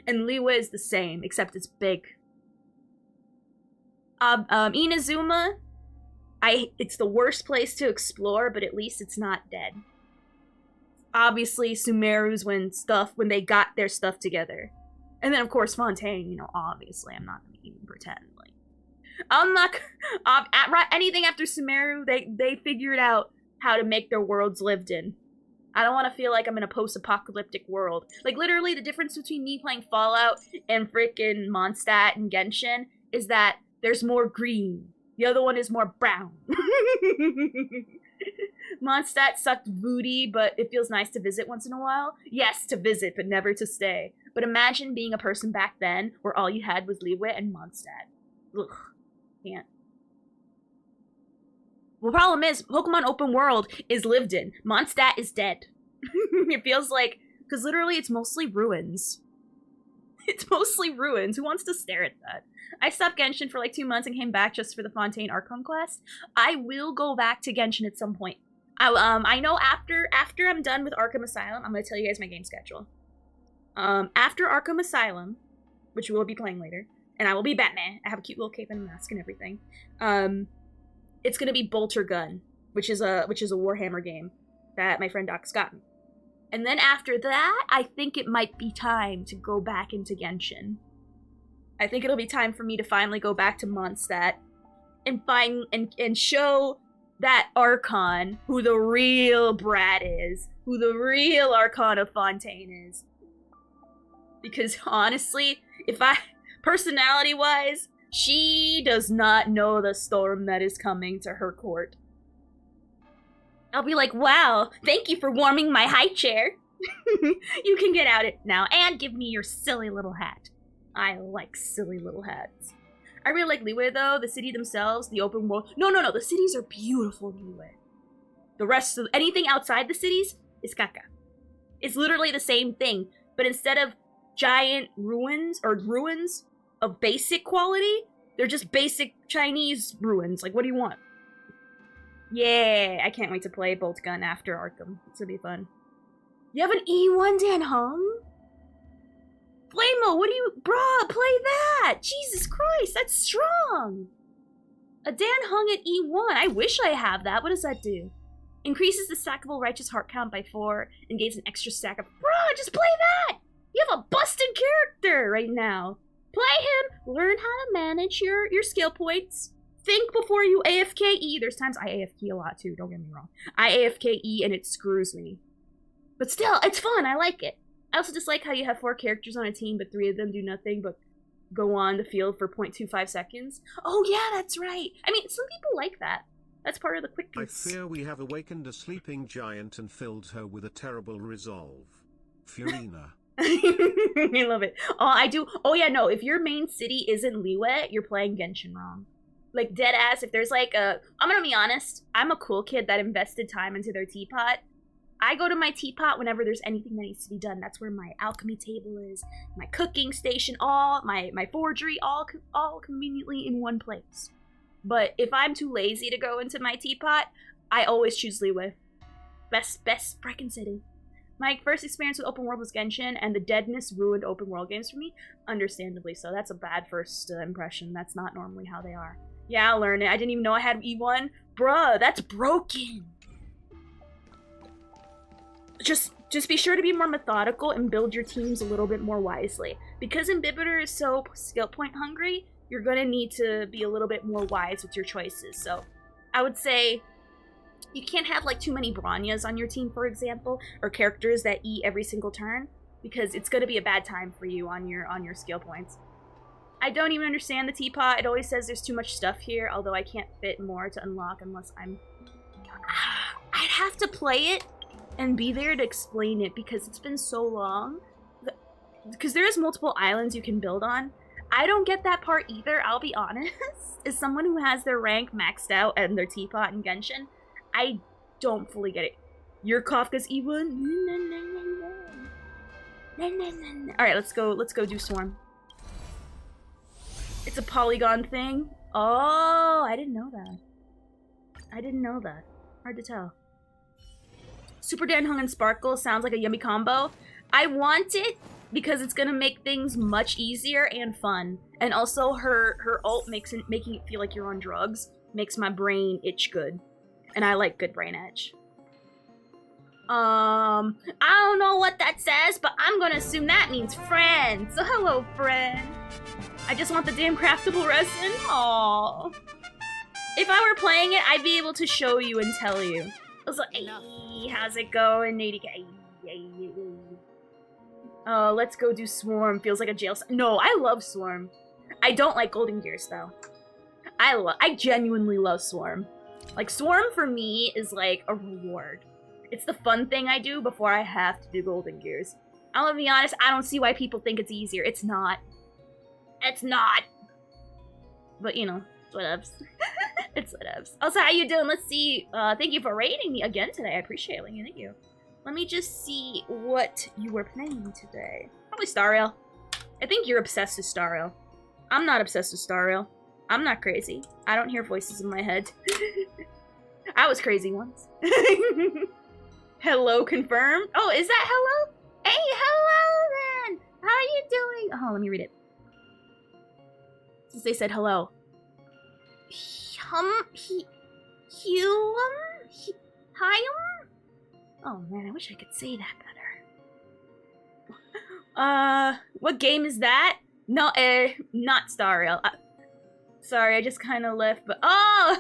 Speaker 1: And Liyue is the same, except it's big. Inazuma, it's the worst place to explore, but at least it's not dead. Obviously, Sumeru's when they got their stuff together. And then, of course, Fontaine, you know, obviously, I'm not gonna even pretend, like... anything after Sumeru, they figured out how to make their worlds lived in. I don't want to feel like I'm in a post-apocalyptic world. Like, literally, the difference between me playing Fallout and frickin' Mondstadt and Genshin is that there's more green. The other one is more brown. Mondstadt sucked booty, but it feels nice to visit once in a while. Yes, to visit, but never to stay. But imagine being a person back then where all you had was Liyue and Mondstadt. Ugh. Can't. Well, the problem is, Pokemon Open World is lived in. Mondstadt is dead. It feels like... Because literally, it's mostly ruins. It's mostly ruins. Who wants to stare at that? I stopped Genshin for like 2 months and came back just for the Fontaine Archon quest. I will go back to Genshin at some point. I know after I'm done with Arkham Asylum, I'm going to tell you guys my game schedule. After Arkham Asylum, which we will be playing later, and I will be Batman. I have a cute little cape and a mask and everything. It's going to be Bolter Gun, which is a Warhammer game that my friend Doc's gotten. And then after that, I think it might be time to go back into Genshin. I think it'll be time for me to finally go back to Mondstadt and show that Archon who the real Brad is, who the real Archon of Fontaine is. Because honestly, personality-wise, she does not know the storm that is coming to her court. I'll be like, wow, thank you for warming my high chair. You can get out it now and give me your silly little hat. I like silly little hats. I really like Liyue, though. The city themselves, the open world. No, the cities are beautiful, Liyue. The rest of anything outside the cities is caca. It's literally the same thing, but instead of giant ruins or ruins of basic quality, they're just basic Chinese ruins. Like, what do you want? Yeah, I can't wait to play Bolt Gun after Arkham. It's gonna be fun. You have an E1 Dan Hung? Flamo, what do you... Bruh, play that! Jesus Christ, that's strong! A Dan Hung at E1. I wish I have that. What does that do? Increases the stackable Righteous Heart count by 4 and gains an extra stack of... Bruh, just play that! You have a busted character right now. Play him, learn how to manage your skill points. Think before you AFKE. There's times I AFK a lot too, don't get me wrong. I AFKE and it screws me. But still, it's fun, I like it. I also just like how you have 4 characters on a team, but 3 of them do nothing but go on the field for 0.25 seconds. Oh yeah, that's right. I mean, some people like that. That's part of the quickness.
Speaker 6: I fear we have awakened a sleeping giant and filled her with a terrible resolve. Furina.
Speaker 1: I love it. Oh, I do. Oh yeah, no, if your main city isn't Liyue, you're playing Genshin wrong. Like, dead ass, if there's like a... I'm gonna be honest, I'm a cool kid that invested time into their teapot. I go to my teapot whenever there's anything that needs to be done. That's where my alchemy table is, my cooking station, all my forgery, all conveniently in one place. But if I'm too lazy to go into my teapot, I always choose Liyue. Best frickin' city. My first experience with open world was Genshin, and the deadness ruined open world games for me. Understandably so. That's a bad first impression. That's not normally how they are. Yeah, I'll learn it. I didn't even know I had E1. Bruh, that's broken. Just be sure to be more methodical and build your teams a little bit more wisely. Because Imbibitor is so skill point hungry, you're gonna need to be a little bit more wise with your choices. So I would say you can't have like too many Branyas on your team, for example, or characters that eat every single turn, because it's gonna be a bad time for you on your skill points. I don't even understand the teapot. It always says there's too much stuff here, although I can't fit more to unlock unless I'm... I'd have to play it and be there to explain it, because it's been so long. Because there's multiple islands you can build on. I don't get that part either, I'll be honest. As someone who has their rank maxed out and their teapot in Genshin, I don't fully get it. Your Kafka's E1? Alright, let's go do Swarm. It's a polygon thing. Oh, I didn't know that. I didn't know that. Hard to tell. Super Dan Hung and Sparkle sounds like a yummy combo. I want it because it's gonna make things much easier and fun. And also her ult making it feel like you're on drugs makes my brain itch good. And I like good brain edge. I don't know what that says, but I'm gonna assume that means friend. So hello, friend. I just want the damn craftable resin. Aww. If I were playing it, I'd be able to show you and tell you. I was like, hey, how's it going? Oh, let's go do Swarm. Feels like a jail cell. No, I love Swarm. I don't like Golden Gears, though. I genuinely love Swarm. Like, Swarm for me is like a reward. It's the fun thing I do before I have to do Golden Gears. I'm gonna be honest, I don't see why people think it's easier. It's not. It's not. But, you know, it's whatevs. It's whatevs. Also, how you doing? Let's see. Thank you for raiding me again today. I appreciate it. Thank you. Let me just see what you were playing today. Probably Stariel. I think you're obsessed with Stariel. I'm not obsessed with Stariel. I'm not crazy. I don't hear voices in my head. I was crazy once. Hello, confirmed. Oh, is that hello? Hey, hello then. How are you doing? Oh, let me read it. Since they said hello. Oh man, I wish I could say that better. What game is that? No, not Stariel. Sorry, I just kind of left, but oh!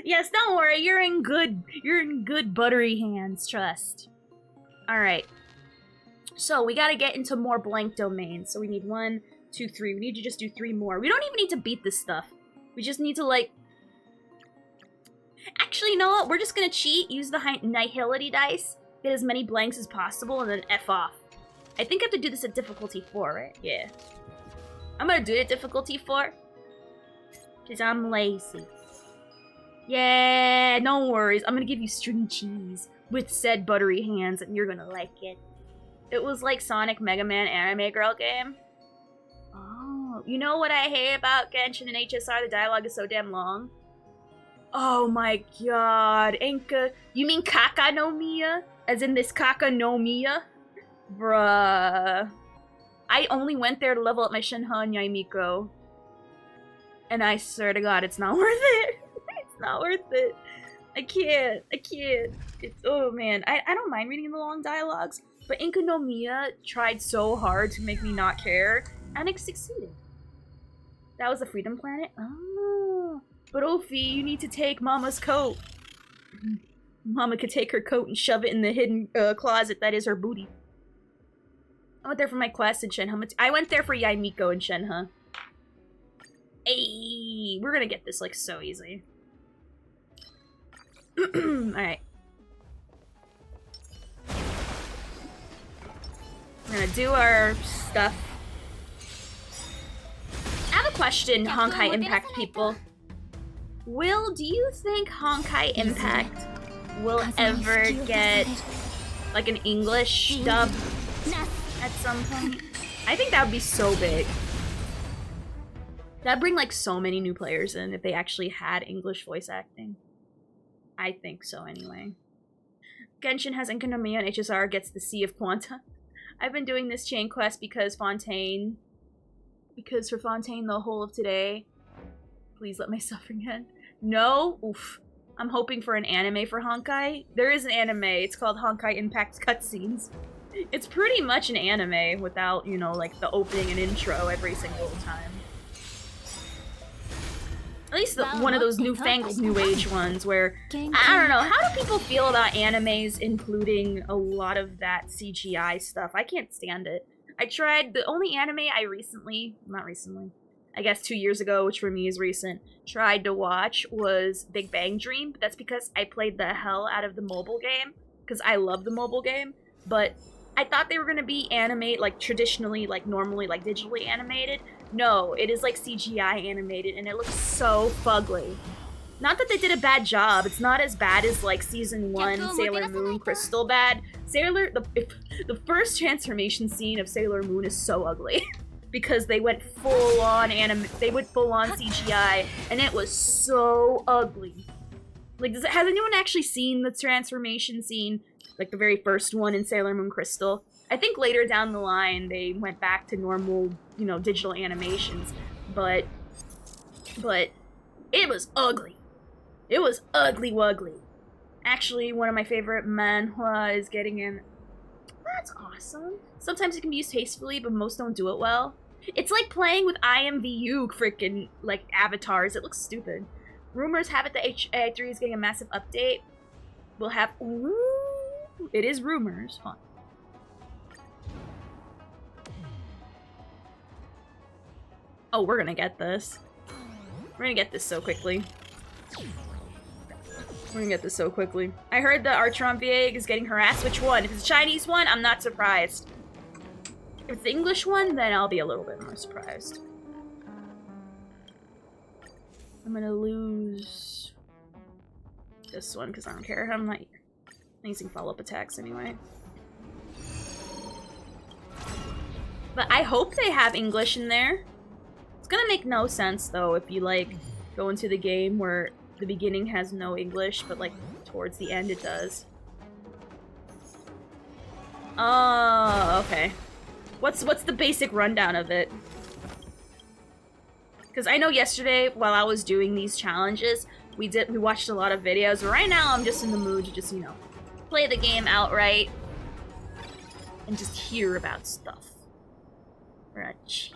Speaker 1: Yes, don't worry, you're in good buttery hands, trust. Alright. So, we gotta get into more blank domains. So we need 1, 2, 3. We need to just do 3 more. We don't even need to beat this stuff. We just need to, like... Actually, you know what? We're just gonna cheat, use the Nihility dice, get as many blanks as possible, and then F off. I think I have to do this at difficulty 4, right? Yeah. I'm gonna do it at difficulty 4. Because I'm lazy. Yeah, no worries. I'm gonna give you string cheese with said buttery hands, and you're gonna like it. It was like Sonic Mega Man Anime Girl game. Oh, you know what I hate about Genshin and HSR? The dialogue is so damn long. Oh my god, Enka. You mean Kaka no Miya? As in this Kaka no Miya? Bruh. I only went there to level up my Shinha and Yaimiko. And I swear to god, it's not worth it. It's not worth it. I can't. It's, oh man. I don't mind reading the long dialogues, but Enka no Miya tried so hard to make me not care, and it succeeded. That was the Freedom Planet? Oh. But Ophi, you need to take Mama's coat. Mama could take her coat and shove it in the hidden closet that is her booty. I went there for my quest in Shenhe. I went there for Yaimiko and Shenhe. Hey, we're gonna get this like so easy. Alright. We're gonna do our stuff. I have a question, Honkai Impact people. Do you think Honkai Impact will ever get like an English dub at some point? I think that would be so big. That'd bring like so many new players in if they actually had English voice acting. I think so anyway. Genshin has Enka no Miya and HSR gets the Sea of Quanta. I've been doing this chain quest because for Fontaine the whole of today. Please let my suffering end. No? Oof. I'm hoping for an anime for Honkai. There is an anime. It's called Honkai Impact Cutscenes. It's pretty much an anime without, you know, like the opening and intro every single time. At least one of those newfangled new age ones where, I don't know, how do people feel about animes including a lot of that CGI stuff? I can't stand it. I tried, the only anime I I guess 2 years ago, which for me is recent, tried to watch was Big Bang Dream, but that's because I played the hell out of the mobile game, because I love the mobile game, but I thought they were going to be animate, like traditionally, like normally, like digitally animated. No, it is like CGI animated, and it looks so fugly. Not that they did a bad job, it's not as bad as like season 1 Sailor Moon Crystal bad. The first transformation scene of Sailor Moon is so ugly. Because they went full on CGI, and it was so ugly. Like, has anyone actually seen the transformation scene, like the very first one in Sailor Moon Crystal? I think later down the line they went back to normal, you know, digital animations, but it was ugly. It was ugly-wuggly. Actually, one of my favorite manhwa is getting in. That's awesome. Sometimes it can be used tastefully, but most don't do it well. It's like playing with IMVU freaking, like, avatars. It looks stupid. Rumors have it that HA3 is getting a massive update. We'll have... Ooh, it is rumors. Hold on. Oh, we're gonna get this. We're gonna get this so quickly. I heard the Archeron VA is getting harassed. Which one? If it's a Chinese one, I'm not surprised. If it's the English one, then I'll be a little bit more surprised. I'm gonna lose this one because I don't care. I'm not using follow-up attacks anyway. But I hope they have English in there. It's gonna make no sense though if you like go into the game where the beginning has no English, but like towards the end it does. Oh, okay. What's the basic rundown of it? Because I know yesterday while I was doing these challenges, we watched a lot of videos, but right now I'm just in the mood to just, you know, play the game outright and just hear about stuff. We're gonna cheat.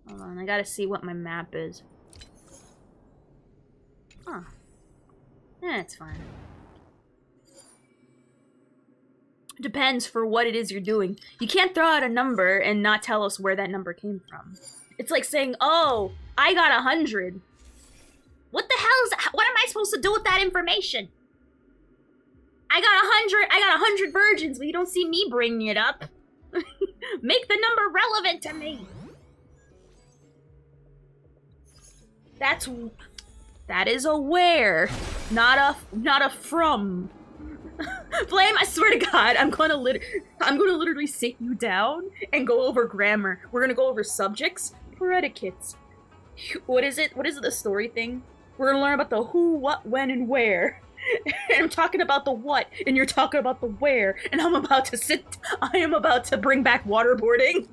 Speaker 1: Hold on, I gotta see what my map is. Huh. Yeah, it's fine. Depends for what it is you're doing. You can't throw out a number and not tell us where that number came from. It's like saying, oh, I got 100. What the hell is that? What am I supposed to do with that information? I got 100 virgins, but you don't see me bringing it up. Make the number relevant to me. That is a where, not a from. Flame, I swear to God, I'm gonna literally sit you down and go over grammar. We're gonna go over subjects, predicates. What is it? What is it? The story thing? We're gonna learn about the who, what, when, and where. And I'm talking about the what, and you're talking about the where, and I am about to bring back waterboarding.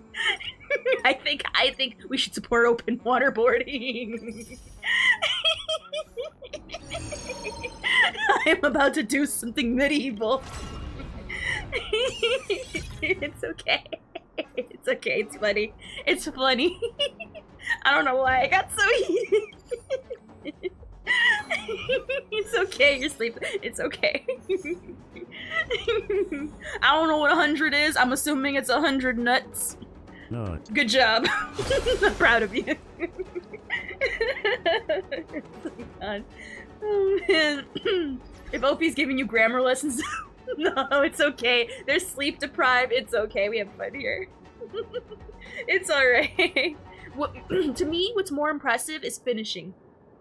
Speaker 1: I think we should support open waterboarding. I am about to do something medieval. It's okay. It's okay, it's funny. It's funny. I don't know why I got so heated. It's okay, you're sleeping. It's okay. I don't know what 100 is. I'm assuming it's 100 nuts.
Speaker 7: No.
Speaker 1: Good job. I'm proud of you. Oh man. If Opie's giving you grammar lessons, no, it's okay. They're sleep deprived. It's okay. We have fun here. It's alright. To me, what's more impressive is finishing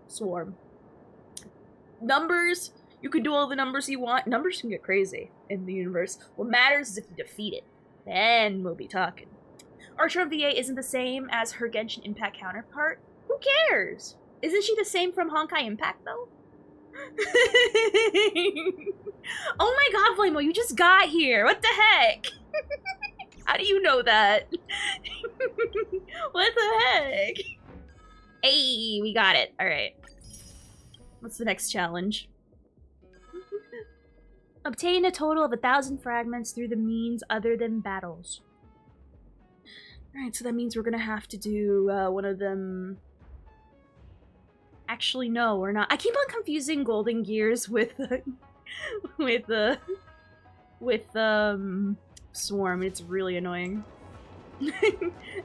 Speaker 1: Swarm. Numbers, you can do all the numbers you want. Numbers can get crazy in the universe. What matters is if you defeat it. Then we'll be talking. Archer VA isn't the same as her Genshin Impact counterpart. Who cares? Isn't she the same from Honkai Impact, though? Oh my god, Flamo, you just got here. What the heck? How do you know that? What the heck? Hey, we got it. Alright. What's the next challenge? Obtain a total of 1,000 fragments through the means other than battles. Alright, so that means we're gonna have to do one of them. Actually, no, we're not. I keep on confusing Golden Gears with Swarm. It's really annoying.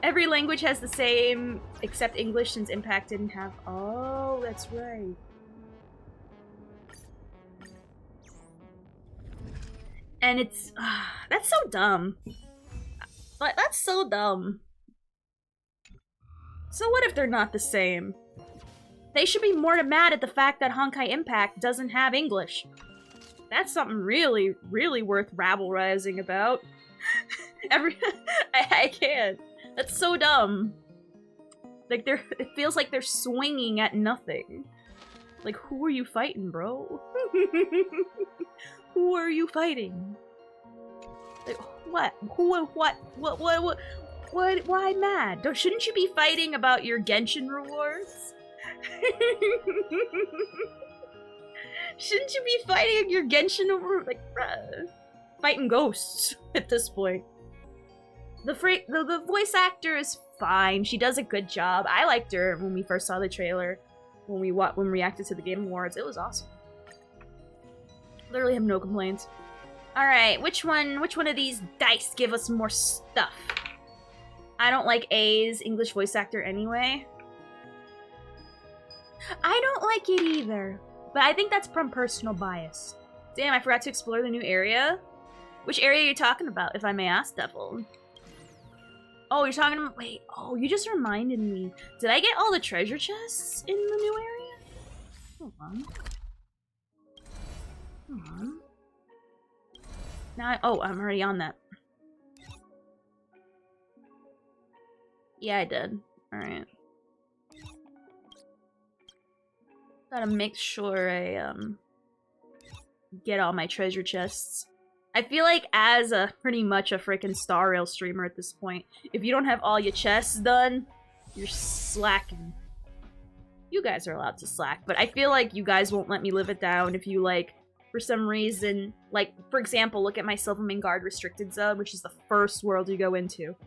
Speaker 1: Every language has the same, except English, since Impact didn't have. Oh, that's right. And it's that's so dumb. But that's so dumb. So what if they're not the same? They should be more mad at the fact that Honkai Impact doesn't have English. That's something really, really worth rabble-rising about. I can't. That's so dumb. Like, it feels like they're swinging at nothing. Like, who are you fighting, bro? Who are you fighting? Like, what? What? Why mad? Shouldn't you be fighting about your Genshin rewards? Shouldn't you be fighting your Genshin over, like, bruh, fighting ghosts at this point? The voice actor is fine. She does a good job. I liked her when we first saw the trailer. When we reacted to the Game Awards, it was awesome. Literally have no complaints. All right, which one of these dice give us more stuff? I don't like A's English voice actor anyway. I don't like it either, but I think that's from personal bias. Damn, I forgot to explore the new area. Which area are you talking about, if I may ask, Devil? Oh, you're talking about— wait, oh, you just reminded me. Did I get all the treasure chests in the new area? Hold on. Hold on. Now oh, I'm already on that. Yeah, I did. Alright. Gotta make sure I, get all my treasure chests. I feel like as pretty much a freaking Star Rail streamer at this point, if you don't have all your chests done, you're slacking. You guys are allowed to slack, but I feel like you guys won't let me live it down if you, like, for some reason, like, for example, look at my Silvermane Guard restricted zone, which is the first world you go into,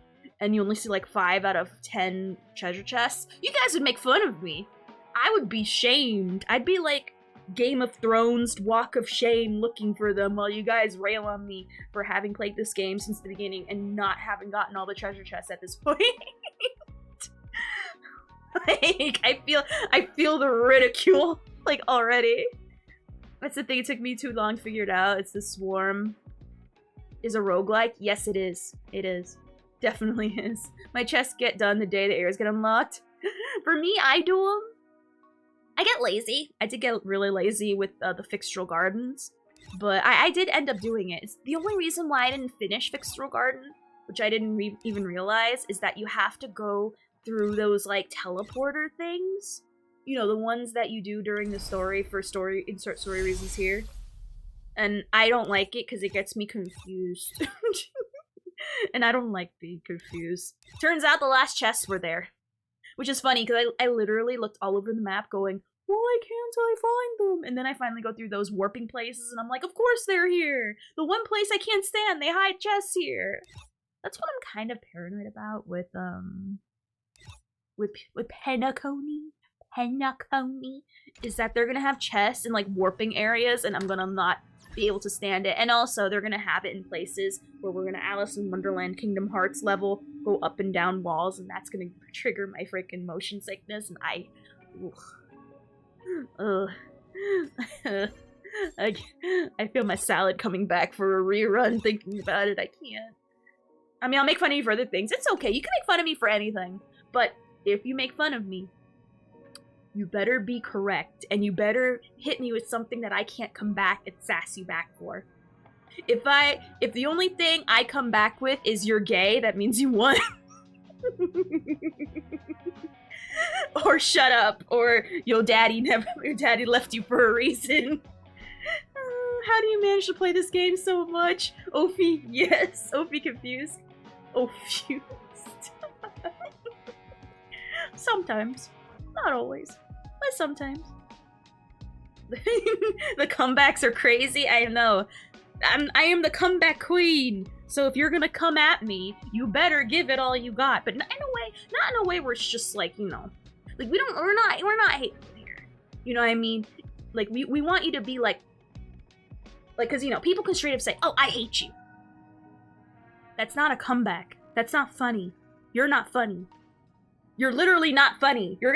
Speaker 1: and you only see, like, 5 out of 10 treasure chests. You guys would make fun of me. I would be shamed. I'd be like Game of Thrones walk of shame looking for them while you guys rail on me for having played this game since the beginning and not having gotten all the treasure chests at this point. Like, I feel the ridicule, like, already. That's the thing, it took me too long to figure it out. It's the Swarm is a roguelike. Yes, it is. It is. Definitely is. My chests get done the day the areas get unlocked. For me, I do them. I get lazy. I did get really lazy with the Fixtural Gardens. But I did end up doing it. It's the only reason why I didn't finish Fixtural Garden, which I didn't even realize, is that you have to go through those, like, teleporter things. You know, the ones that you do during the story for insert story reasons here. And I don't like it because it gets me confused. And I don't like being confused. Turns out the last chests were there. Which is funny because I literally looked all over the map going, why can't I find them? And then I finally go through those warping places and I'm like, of course they're here! The one place I can't stand, they hide chests here! That's what I'm kind of paranoid about with Penacony, is that they're gonna have chests in, like, warping areas and I'm gonna not be able to stand it. And also, they're gonna have it in places where we're gonna Alice in Wonderland Kingdom Hearts level, go up and down walls, and that's gonna trigger my freaking motion sickness, and I feel my salad coming back for a rerun thinking about it. I can't. I mean, I'll make fun of you for other things. It's okay. You can make fun of me for anything. But if you make fun of me, you better be correct. And you better hit me with something that I can't come back and sass you back for. If the only thing I come back with is you're gay, that means you won. Or shut up, or your daddy left you for a reason. How do you manage to play this game so much? Ophi, yes. Ophi confused. Ophi. Sometimes. Not always. But sometimes. The comebacks are crazy, I know. I am the comeback queen. So if you're gonna come at me, you better give it all you got. But not in a way where it's just like, you know, like we're not hateful here. You know what I mean? Like we want you to be like, cause you know, people can straight up say, oh, I hate you. That's not a comeback. That's not funny. You're not funny. You're literally not funny. You're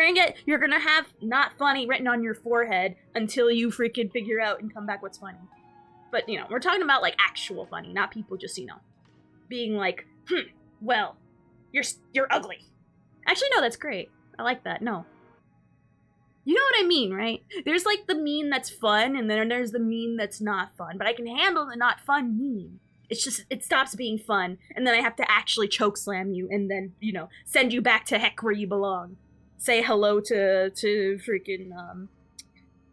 Speaker 1: gonna have not funny written on your forehead until you freaking figure out and come back what's funny. But, you know, we're talking about, like, actual funny, not people just, you know, being like, well, you're ugly. Actually, no, that's great. I like that. No. You know what I mean, right? There's, like, the meme that's fun, and then there's the meme that's not fun. But I can handle the not fun meme. It's just, it stops being fun, and then I have to actually chokeslam you, and then, you know, send you back to heck where you belong. Say hello to freaking,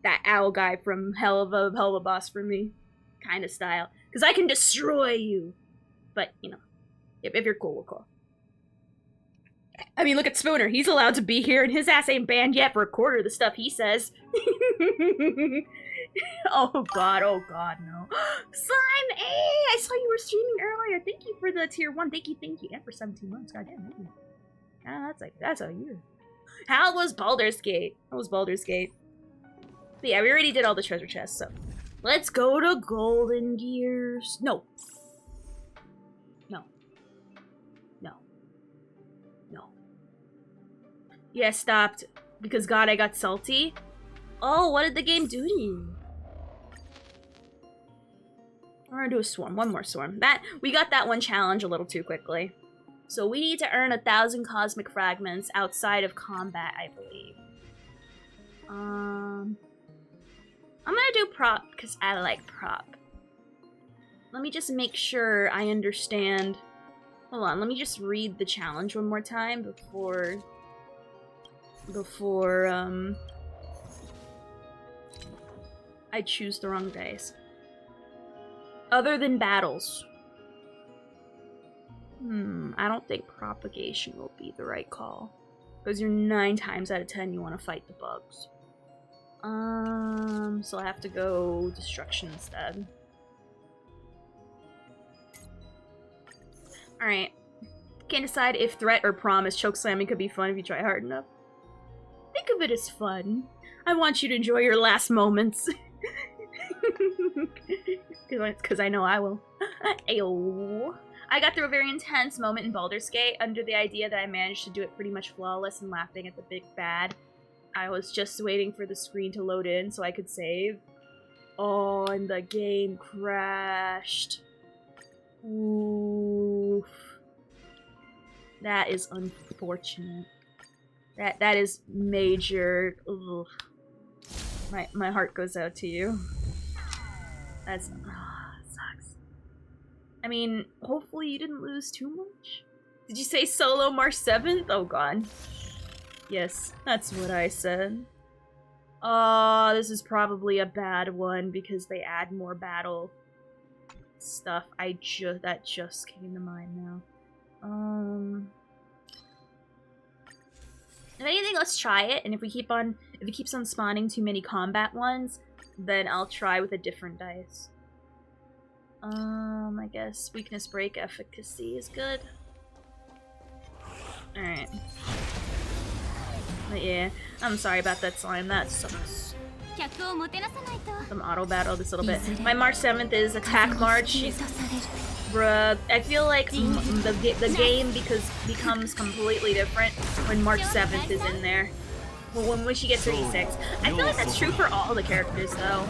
Speaker 1: that owl guy from Hell of a Boss for me. Kind of style. Because I can destroy you. But, you know, if you're cool, we're cool. I mean, look at Spooner. He's allowed to be here, and his ass ain't banned yet for a quarter of the stuff he says. Oh god, no. Slime A! I saw you were streaming earlier. Thank you for the tier 1. Thank you. And for 17 months. Goddamn, thank you. Ah, that's a year. How was Baldur's Gate? But yeah, we already did all the treasure chests, so. Let's go to Golden Gears. No. Yeah, stopped. Because God, I got salty. Oh, what did the game do to you? We're gonna do a swarm. One more swarm. We got that one challenge a little too quickly. So we need to earn 1,000 cosmic fragments outside of combat, I believe. I'm gonna do prop because I like prop. Let me just make sure I understand. Hold on, let me just read the challenge one more time before I choose the wrong days. Other than battles. I don't think propagation will be the right call. Because you're 9 times out of 10 you want to fight the bugs. So I have to go destruction instead. Alright. Can't decide if threat or promise. Chokeslamming could be fun if you try hard enough. Think of it as fun. I want you to enjoy your last moments. Because I know I will. Ayo. I got through a very intense moment in Baldur's Gate under the idea that I managed to do it pretty much flawless and laughing at the big bad. I was just waiting for the screen to load in so I could save. Oh, and the game crashed. Oof. That is unfortunate. That is major. Ugh. My heart goes out to you. That's sucks. I mean, hopefully you didn't lose too much. Did you say solo March 7th? Oh god. Yes, that's what I said. Oh, this is probably a bad one because they add more battle stuff. That just came to mind now. If anything, let's try it, and if it keeps on spawning too many combat ones, then I'll try with a different dice. I guess weakness break efficacy is good. Alright. But yeah, I'm sorry about that slime, that sucks. Some auto battle this little bit. My March 7th is attack March. Bruh, I feel like the game becomes completely different when March 7th is in there. Well, when she gets to E6. I feel like that's true for all the characters though.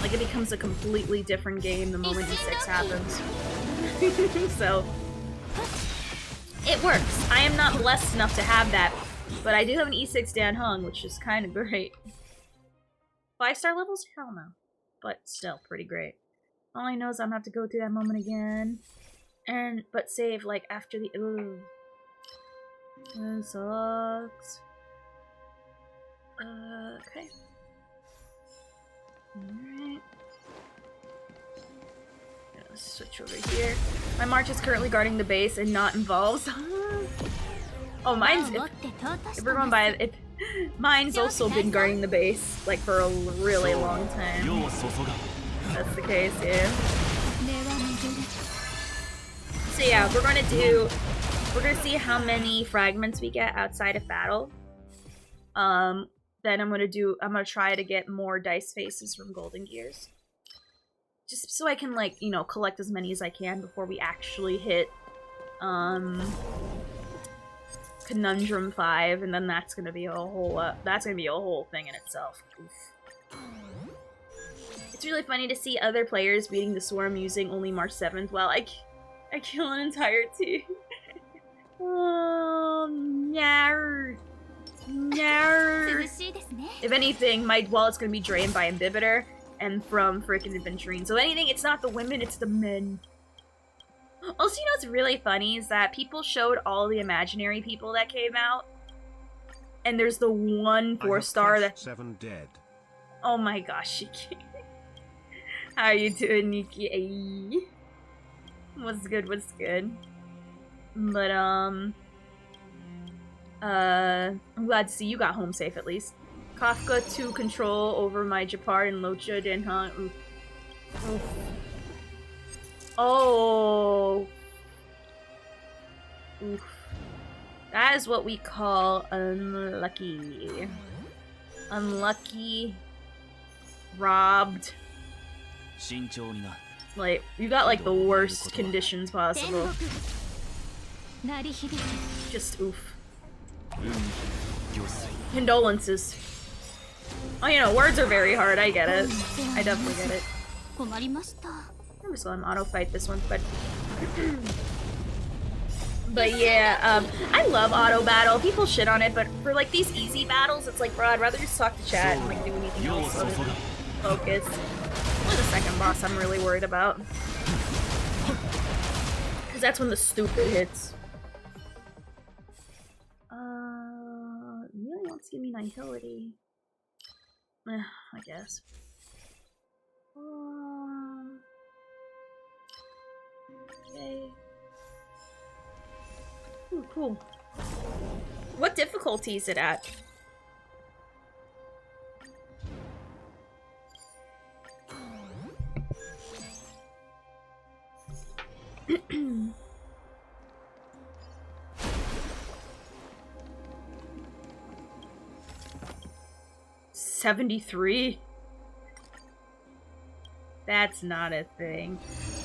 Speaker 1: Like it becomes a completely different game the moment E6 happens. So it works. I am not blessed enough to have that, but I do have an E6 Dan Hung, which is kind of great. 5-star levels? Hell no. But still, pretty great. All I know is I'm gonna have to go through that moment again. But save, like, after the... Ooh. That sucks. Okay. Alright. Let's switch over here. My March is currently guarding the base and not involved. Oh, mine's... If we're going by it... Mine's also been guarding the base, like, for a really long time. That's the case, yeah. So yeah, we're gonna see how many fragments we get outside of battle. Then I'm gonna try to get more dice faces from Golden Gears. Just so I can, like, you know, collect as many as I can before we actually hit, Conundrum 5, and then that's gonna be a whole thing in itself. Oof. It's really funny to see other players beating the Swarm using only March 7th while I kill an entire team. Oh, no. No. If anything, my wallet's gonna be drained by Imbibitor and from frickin' Adventurine. So anything, it's not the women, it's the men. Also, you know what's really funny is that people showed all the imaginary people that came out, and there's the one 4-star that...
Speaker 6: 7 dead.
Speaker 1: Oh my gosh, Shiki. How you doing, Nikki? What's good, what's good? But, I'm glad to see you got home safe, at least. Kafka 2 control over my Japar and Locha Denha. Oof. Oof. Oh. Oof. That is what we call unlucky. Unlucky. Robbed. Like, you got like the worst conditions possible. Just oof. Condolences. Oh, you know, words are very hard, I get it. I definitely get it. I'm just gonna auto fight this one, but yeah, I love auto battle. People shit on it, but for like these easy battles, it's like, bro, I'd rather just talk to chat and like do anything else other than focus. Only the second boss I'm really worried about, because that's when the stupid hits. Really wants to give me Nihility. I guess. Okay. Ooh, cool. What difficulty is it at? $73? That's not a thing.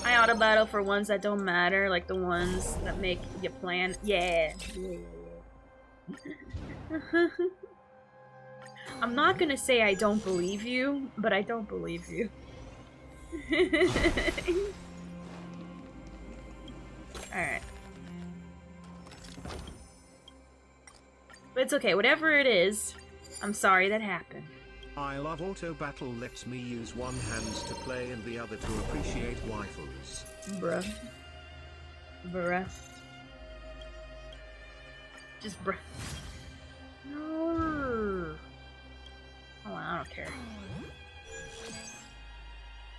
Speaker 1: I auto battle for ones that don't matter, like the ones that make you plan. Yeah. I'm not gonna say I don't believe you, but I don't believe you. Alright. But it's okay, whatever it is, I'm sorry that happened.
Speaker 6: I love auto battle, lets me use one hand to play and the other to appreciate waifus.
Speaker 1: Bruh. Bruh. Just bruh. No. Oh, I don't care.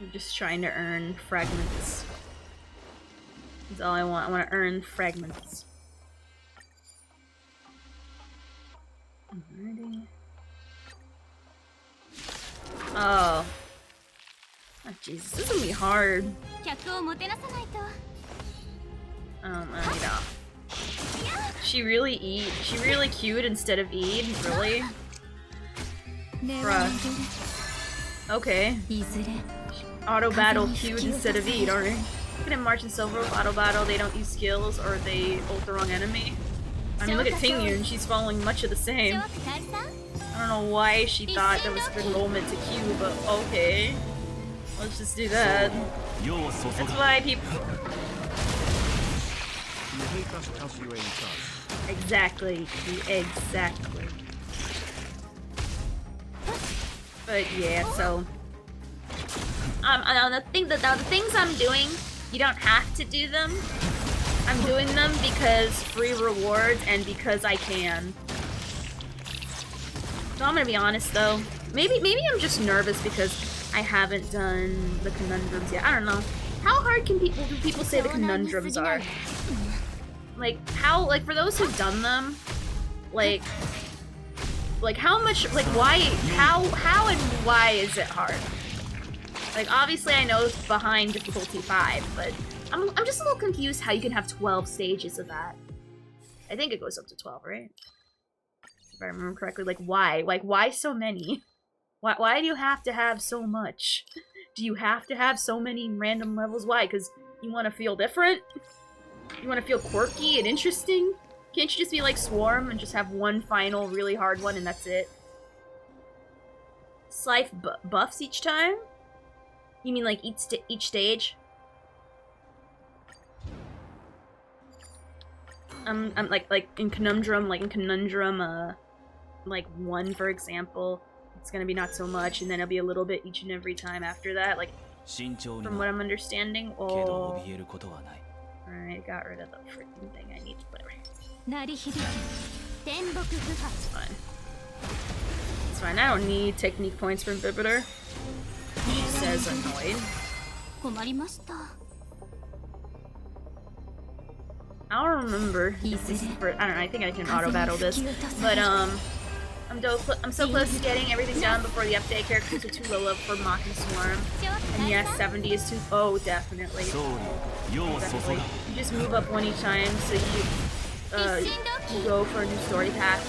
Speaker 1: I'm just trying to earn fragments. That's all I want. I want to earn fragments. Alrighty. Oh. Oh, Jesus. This is gonna be hard. She really eat. She really cute instead of eat. Really? Bruh. Okay. Auto battle cute instead of eat, alright. Look at him March and Silver with auto battle, they don't use skills or they ult the wrong enemy. I mean, look at Tingyu and she's following much of the same. I don't know why she thought that was a good moment to Q, but okay. Let's just do that. That's why people...
Speaker 6: You hate us 'cause you ain't us.
Speaker 1: Exactly. Exactly. But yeah, so... the things I'm doing, you don't have to do them. I'm doing them because free rewards and because I can. So I'm gonna be honest though. Maybe I'm just nervous because I haven't done the conundrums yet. I don't know. How hard do people say the conundrums are? Like for those who've done them, like how much, like why, how and why is it hard? Like obviously I know it's behind difficulty 5, but I'm just a little confused how you can have 12 stages of that. I think it goes up to 12, right? If I remember correctly, like why? Like why so many? Why do you have to have so much? Do you have to have so many random levels? Why? Because you want to feel different? You want to feel quirky and interesting? Can't you just be like Swarm and just have one final really hard one and that's it? Slife buffs each time? You mean like each stage? I'm like in Conundrum, like 1 for example, it's gonna be not so much, and then it'll be a little bit each and every time after that, like from what I'm understanding. Oh, alright, got rid of the freaking thing I need. Whatever. It's fine. It's fine. I don't need technique points from Bibiter. She says annoyed. I don't remember. I don't know. I think I can auto battle this, but I'm so close to getting everything done before the update. Characters are too low level for Mock and Swarm, and yes, 70 is too. Oh, definitely. Definitely. You just move up one each time, so you go for a new story path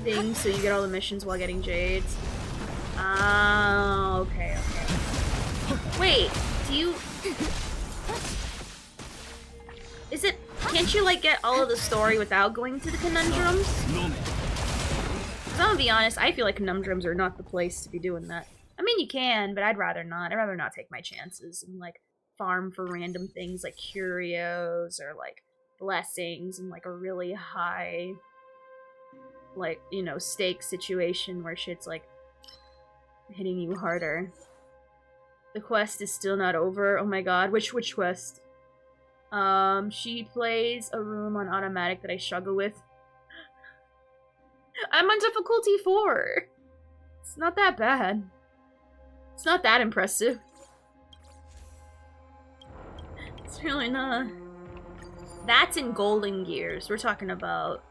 Speaker 1: thing, so you get all the missions while getting Jades. Okay. Wait, do you? Is it? Can't you like get all of the story without going to the conundrums? I'm gonna be honest, I feel like conundrums are not the place to be doing that. I mean, you can, but I'd rather not. I'd rather not take my chances and like farm for random things like curios or like blessings and like a really high, like, you know, stake situation where shit's like hitting you harder. The quest is still not over. Oh my god, which quest? She plays a room on automatic that I struggle with. I'm on difficulty 4. It's not that bad. It's not that impressive. It's really not. That's in Golden Gears. We're talking about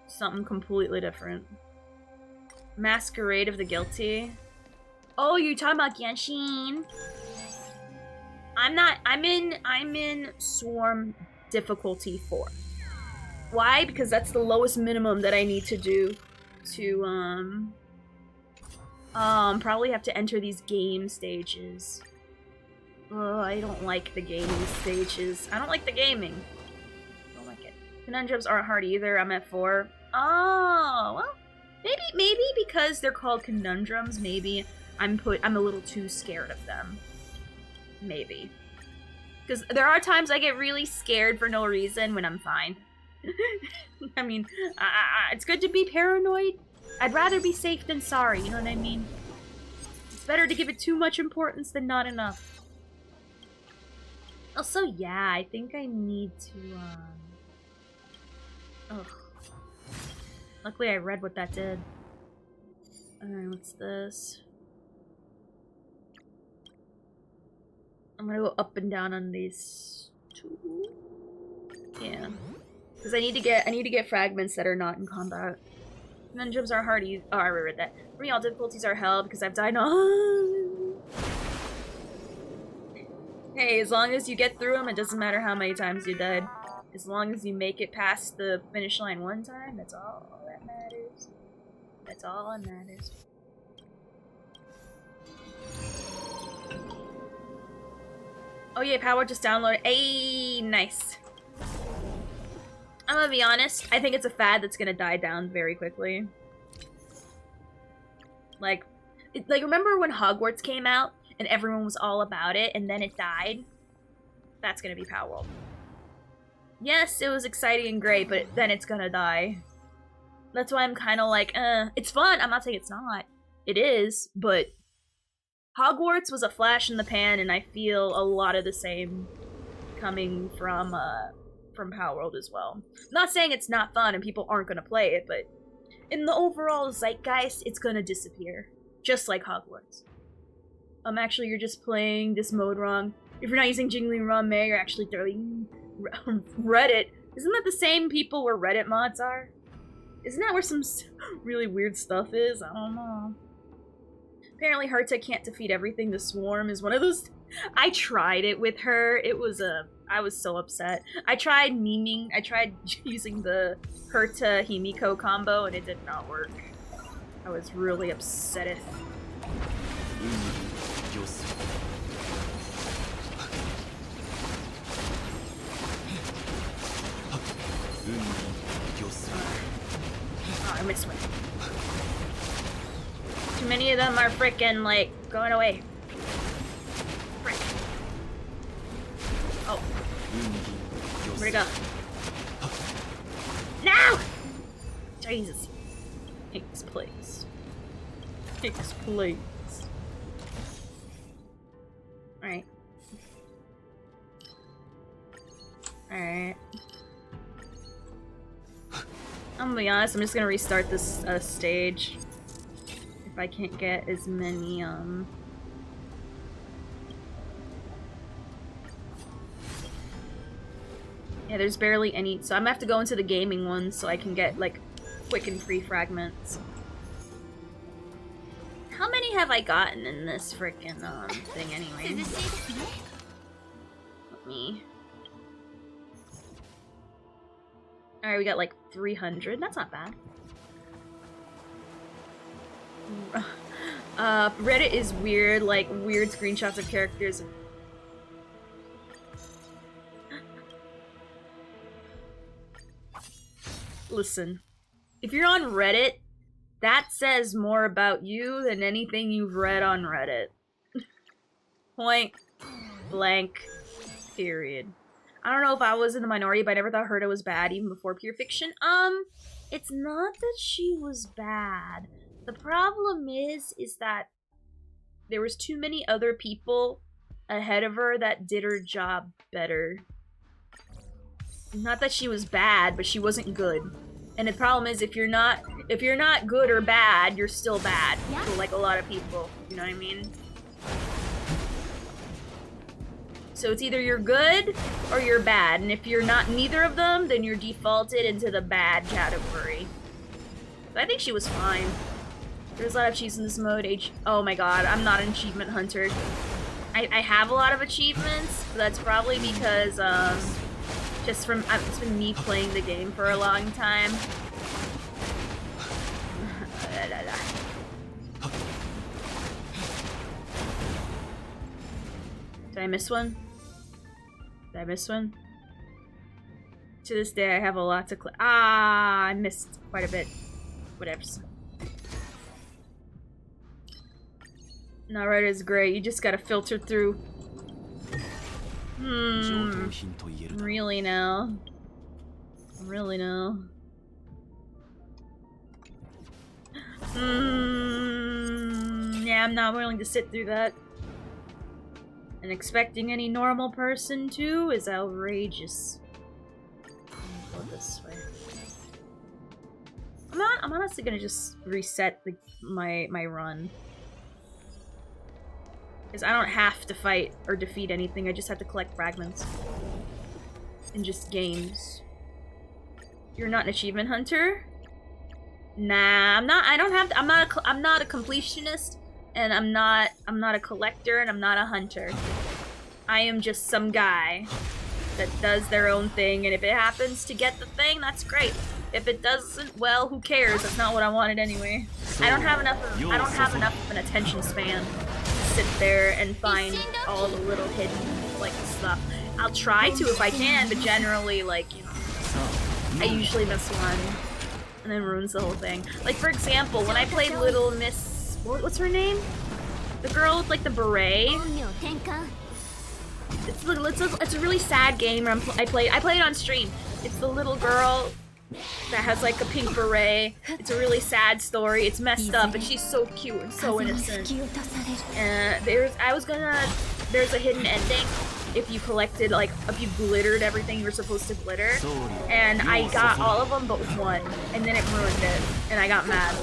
Speaker 1: something completely different. Masquerade of the Guilty. Oh, you're talking about Genshin? I'm in Swarm difficulty 4. Why? Because that's the lowest minimum that I need to do to probably have to enter these game stages. Oh, I don't like the gaming stages. I don't like the gaming. I don't like it. Conundrums aren't hard either. I'm at 4. Oh, well. Maybe because they're called conundrums, maybe I'm a little too scared of them. Maybe. Because there are times I get really scared for no reason when I'm fine. I mean, it's good to be paranoid. I'd rather be safe than sorry, you know what I mean? It's better to give it too much importance than not enough. Also, yeah, I think I need to, Ugh. Luckily I read what that did. Alright, what's this? I'm gonna go up and down on these two. Yeah. Because I need to get fragments that are not in combat. Conundrums are hard to use. Oh, I read that. For me, all difficulties are hell because I've died. No. Hey, as long as you get through them, it doesn't matter how many times you died. As long as you make it past the finish line one time, that's all that matters. That's all that matters. Oh yeah, Power just downloaded. Hey, nice. I'm gonna be honest, I think it's a fad that's gonna die down very quickly. Like remember when Hogwarts came out and everyone was all about it and then it died? That's gonna be Palworld. Yes, it was exciting and great, but then it's gonna die. That's why I'm kind of like, it's fun. I'm not saying it's not. It is, but Hogwarts was a flash in the pan, and I feel a lot of the same coming from Palworld as well. Not saying it's not fun and people aren't gonna play it, but in the overall zeitgeist, it's gonna disappear. Just like Hogwarts. Actually, you're just playing this mode wrong. If you're not using Jingling Rame, you're actually throwing Reddit. Isn't that the same people where Reddit mods are? Isn't that where some really weird stuff is? I don't know. Apparently Herta can't defeat everything. The Swarm is one of those... I tried it with her. It was I was so upset. I tried memeing. I tried using the Herta Himiko combo and it did not work. I was really upset. Oh, I missed one. Too many of them are frickin' like going away. Frick. Oh. Where'd it go? No! Jesus. Take this place. Take this place. Alright. Alright. I'm gonna be honest, I'm just gonna restart this stage. If I can't get as many, yeah, there's barely any, so I'm gonna have to go into the gaming one so I can get, like, quick and free fragments. How many have I gotten in this frickin', thing anyway? Let me... Alright, we got like 300. That's not bad. Reddit is weird, like weird screenshots of characters. Listen, if you're on Reddit, that says more about you than anything you've read on Reddit. Point blank, period. I don't know if I was in the minority, but I never thought Herta was bad, even before Pure Fiction. It's not that she was bad. The problem is that there was too many other people ahead of her that did her job better. Not that she was bad, but she wasn't good. And the problem is, if you're not good or bad, you're still bad. Yeah. For like a lot of people, you know what I mean? So it's either you're good or you're bad, and if you're not neither of them, then you're defaulted into the bad category. But I think she was fine. There's a lot of cheese in this mode. Oh my god, I'm not an achievement hunter. I have a lot of achievements, but that's probably because it's been me playing the game for a long time. Did I miss one? Did I miss one? To this day, I have a lot to I missed quite a bit. Whatevs. No, red is great. You just gotta filter through. Really now? Really now? Yeah, I'm not willing to sit through that. And expecting any normal person to is outrageous. Go this way. I'm honestly gonna just reset my run. Because I don't have to fight or defeat anything, I just have to collect fragments. In just games. You're not an achievement hunter? Nah, I'm not. I don't have. I'm not a completionist, and I'm not a collector, and I'm not a hunter. I am just some guy that does their own thing, and if it happens to get the thing, that's great. If it doesn't, well, who cares? That's not what I wanted anyway. I don't have enough of an attention span to sit there and find all the little hidden like stuff. I'll try to if I can, but generally, like, you know, I usually miss one. And then ruins the whole thing. Like, for example, when I played Little Miss... What's her name? The girl with, like, the beret. It's a really sad game. Where I play it on stream. It's the little girl that has, like, a pink beret. It's a really sad story. It's messed up, but she's so cute and so innocent. There's a hidden ending. If you collected, like, if you glittered everything you were supposed to glitter. And I got all of them but one. And then it ruined it. And I got mad.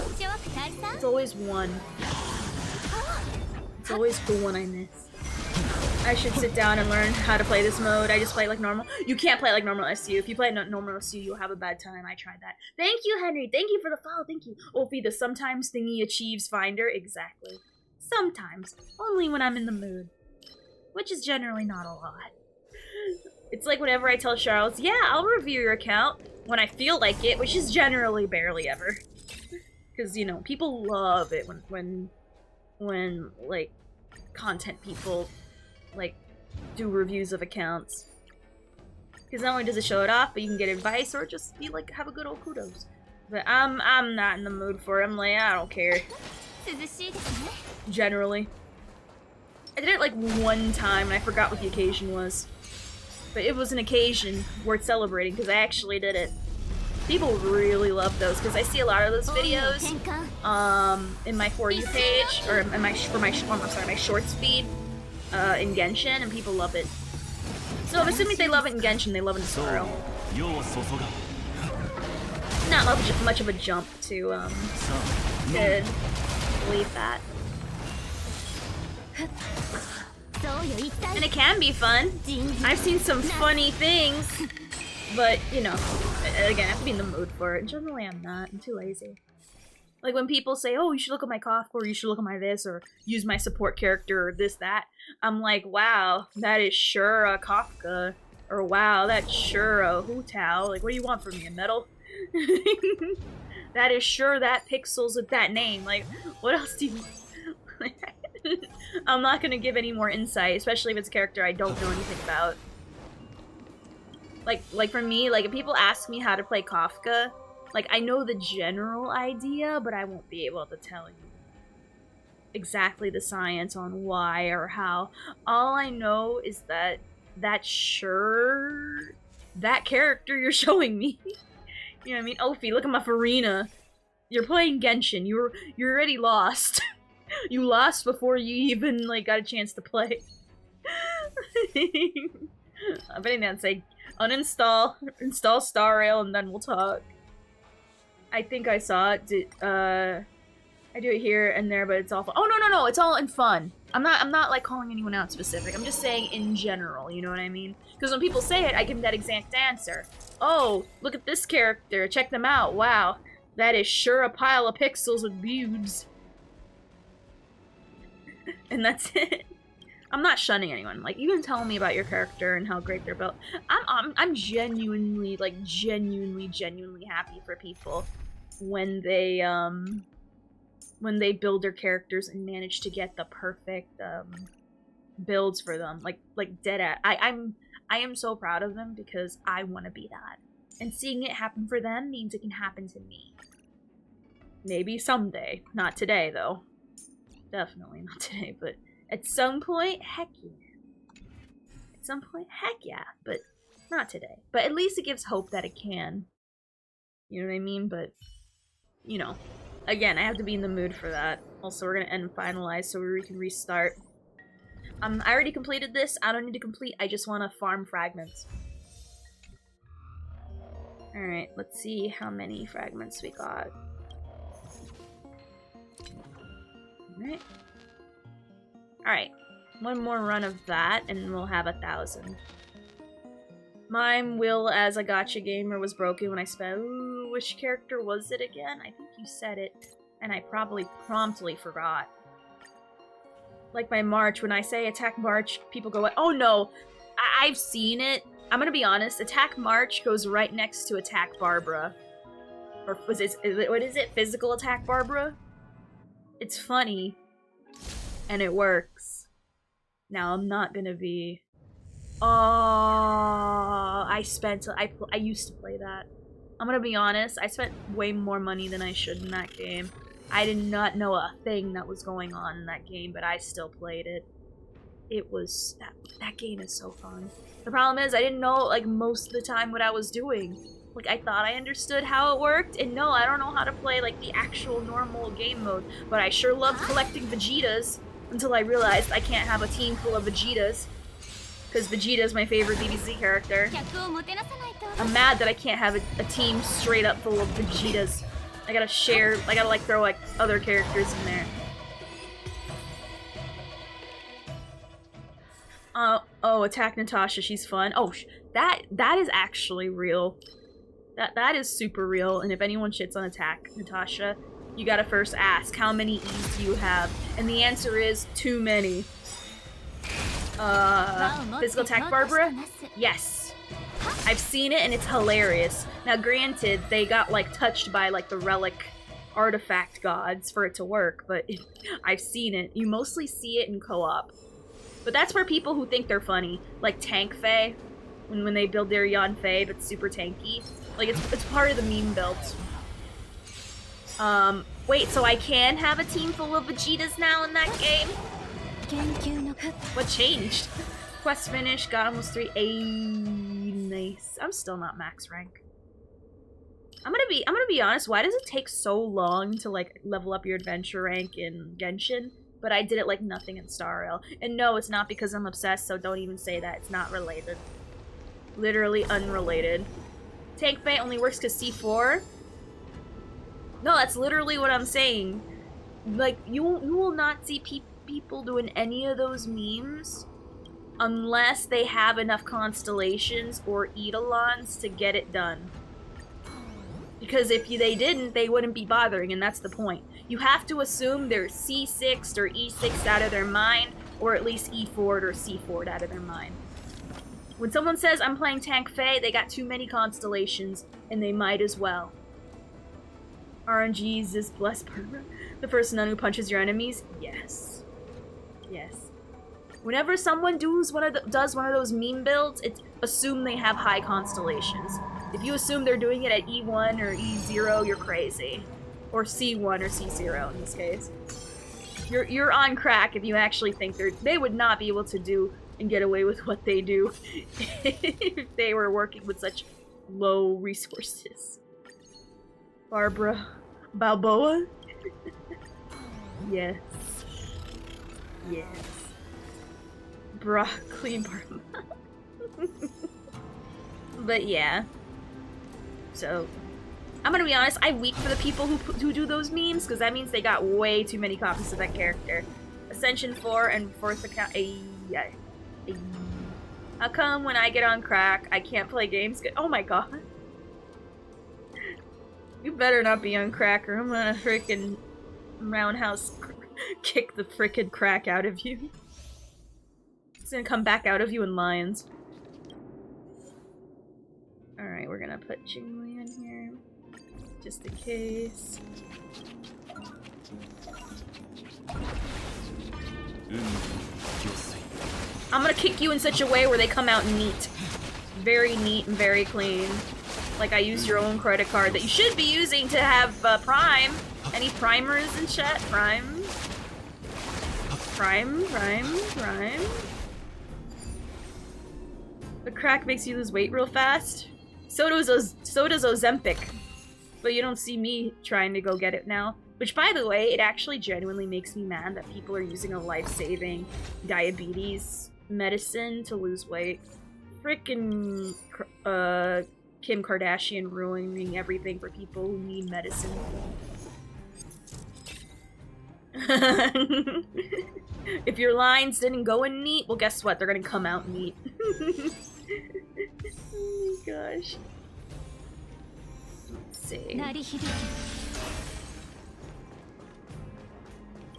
Speaker 1: It's always one. It's always the one I miss. I should sit down and learn how to play this mode. I just play it like normal. You can't play it like normal SU. If you play normal SU, you'll have a bad time. I tried that. Thank you, Henry. Thank you for the follow. Thank you. Opie, the sometimes thingy achieves finder. Exactly. Sometimes. Only when I'm in the mood. Which is generally not a lot. It's like whenever I tell Charles, yeah, I'll review your account when I feel like it, which is generally barely ever. Because, you know, people love it when like, content people, like, do reviews of accounts. Because not only does it show it off, but you can get advice or just be like, have a good old kudos. But I'm not in the mood for it. I'm like, I don't care. Generally. I did it like one time and I forgot what the occasion was. But it was an occasion worth celebrating because I actually did it. People really love those because I see a lot of those videos in my For You page or in my shorts feed in Genshin, and people love it. So I'm assuming they love it in Genshin, they love it in Sorrow. Not much of a jump to believe that. And it can be fun. I've seen some funny things, but, you know, again, I have to be in the mood for it. Generally, I'm not. I'm too lazy. Like, when people say, oh, you should look at my Kafka, or you should look at my this, or use my support character, or this, that, I'm like, wow, that is sure a Kafka. Or, wow, that's sure a Hu-Tao. Like, what do you want from me, a medal? That is sure that pixels with that name. Like, what else do you want? I'm not gonna give any more insight, especially if it's a character I don't know anything about. Like for me, like if people ask me how to play Kafka, like I know the general idea, but I won't be able to tell you exactly the science on why or how. All I know is that that character you're showing me. You know what I mean? Ophi, look at my Farina. You're playing Genshin. You're already lost. You lost before you even, like, got a chance to play. I'm betting that say, uninstall, install Star Rail, and then we'll talk. I think I saw it. I do it here and there, but it's awful. Oh, no, it's all in fun. I'm not, like, calling anyone out specific. I'm just saying in general, you know what I mean? Because when people say it, I give them that exact answer. Oh, look at this character. Check them out. Wow. That is sure a pile of pixels with boobs. And that's it. I'm not shunning anyone. Like, you can tell me about your character and how great they're built. I'm genuinely, like, genuinely happy for people when they build their characters and manage to get the perfect builds for them. Like deadass. I am so proud of them because I want to be that. And seeing it happen for them means it can happen to me. Maybe someday. Not today, though. Definitely not today, but at some point, heck yeah. At some point, heck yeah, but not today. But at least it gives hope that it can. You know what I mean? But, you know, again, I have to be in the mood for that. Also, we're gonna end finalize so we can restart. I already completed this. I don't need to complete. I just want to farm fragments. Alright, let's see how many fragments we got. Alright. Alright. One more run of that, and we'll have 1,000. Mine will as a gacha gamer was broken when I spent. Ooh, which character was it again? I think you said it, and I probably promptly forgot. Like by March, when I say attack March, people go, oh no, I've seen it. I'm gonna be honest, attack March goes right next to attack Barbara. Or what is it? Physical attack Barbara? It's funny. And it works. Now I'm not gonna be... Oh, I used to play that. I'm gonna be honest, I spent way more money than I should in that game. I did not know a thing that was going on in that game, but I still played it. It was... That game is so fun. The problem is, I didn't know, like, most of the time what I was doing. Like, I thought I understood how it worked, and no, I don't know how to play, like, the actual normal game mode. But I sure loved collecting Vegetas, until I realized I can't have a team full of Vegetas. Because Vegeta's my favorite BBC character. I'm mad that I can't have a team straight up full of Vegetas. I gotta like throw like other characters in there. Oh, attack Natasha, she's fun. Oh, that is actually real. That is super real, and if anyone shits on attack Natasha, you gotta first ask, how many E's do you have? And the answer is, too many. Physical attack Barbara? Yes. I've seen it and it's hilarious. Now granted, they got like touched by like the relic artifact gods for it to work, but I've seen it. You mostly see it in co-op. But that's for people who think they're funny. Like Tank Faye, when they build their Yan Faye but super tanky. Like it's part of the meme build. Wait, so I can have a team full of Vegetas now in that game? What changed? Quest finished, got almost 3. Nice. I'm still not max rank. I'm gonna be honest, why does it take so long to like level up your adventure rank in Genshin? But I did it like nothing in Star Rail. And no, it's not because I'm obsessed, so don't even say that. It's not related. Literally unrelated. Tank Faye only works because C4? No, that's literally what I'm saying. Like, you will not see people doing any of those memes unless they have enough constellations or eidolons to get it done. Because if they didn't, they wouldn't be bothering, and that's the point. You have to assume they're C6'd or E6'd out of their mind, or at least E4'd or C4'd out of their mind. When someone says, I'm playing Tank Faye, they got too many constellations, and they might as well. RNG's is blessed Barbara. The first nun who punches your enemies? Yes. Yes. Whenever someone does one of those meme builds, assume they have high constellations. If you assume they're doing it at E1 or E0, you're crazy. Or C1 or C0 in this case. You're on crack if you actually think they would not be able to do and get away with what they do if they were working with such low resources. Barbara Balboa? Yes. Yes. Broccoli Barbara. But yeah. So, I'm gonna be honest, I weep for the people who do those memes, because that means they got way too many copies of that character. Ascension 4 and 4th account. How come when I get on crack, I can't play games good? Oh my god. You better not be on crack, or I'm gonna freaking roundhouse kick the frickin' crack out of you. It's gonna come back out of you in lions. Alright, we're gonna put Jingli in here. Just in case. I'm gonna kick you in such a way where they come out neat. Very neat and very clean. Like I used your own credit card that you should be using to have Prime. Any primers in chat? Prime? Prime. The crack makes you lose weight real fast. So does Ozempic. But you don't see me trying to go get it now. Which, by the way, it actually genuinely makes me mad that people are using a life-saving diabetes medicine to lose weight. Frickin' Kim Kardashian ruining everything for people who need medicine. If your lines didn't go in neat, well, guess what? They're gonna come out neat. Oh my gosh. Let's see.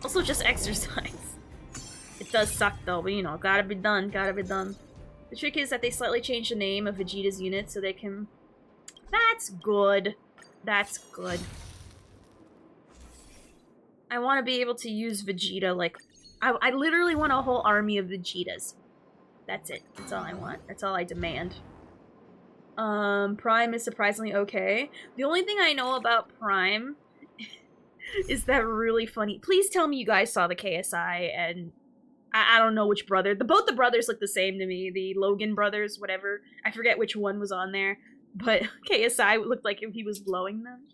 Speaker 1: Also, just exercise. It does suck though, but you know, gotta be done, gotta be done. The trick is that they slightly changed the name of Vegeta's unit so they can... That's good. That's good. I want to be able to use Vegeta, like... I literally want a whole army of Vegetas. That's it. That's all I want. That's all I demand. Prime is surprisingly okay. The only thing I know about Prime is that really funny... Please tell me you guys saw the KSI and... I don't know which brother. Both the brothers look the same to me. The Logan brothers, whatever. I forget which one was on there. But KSI looked like he was blowing them.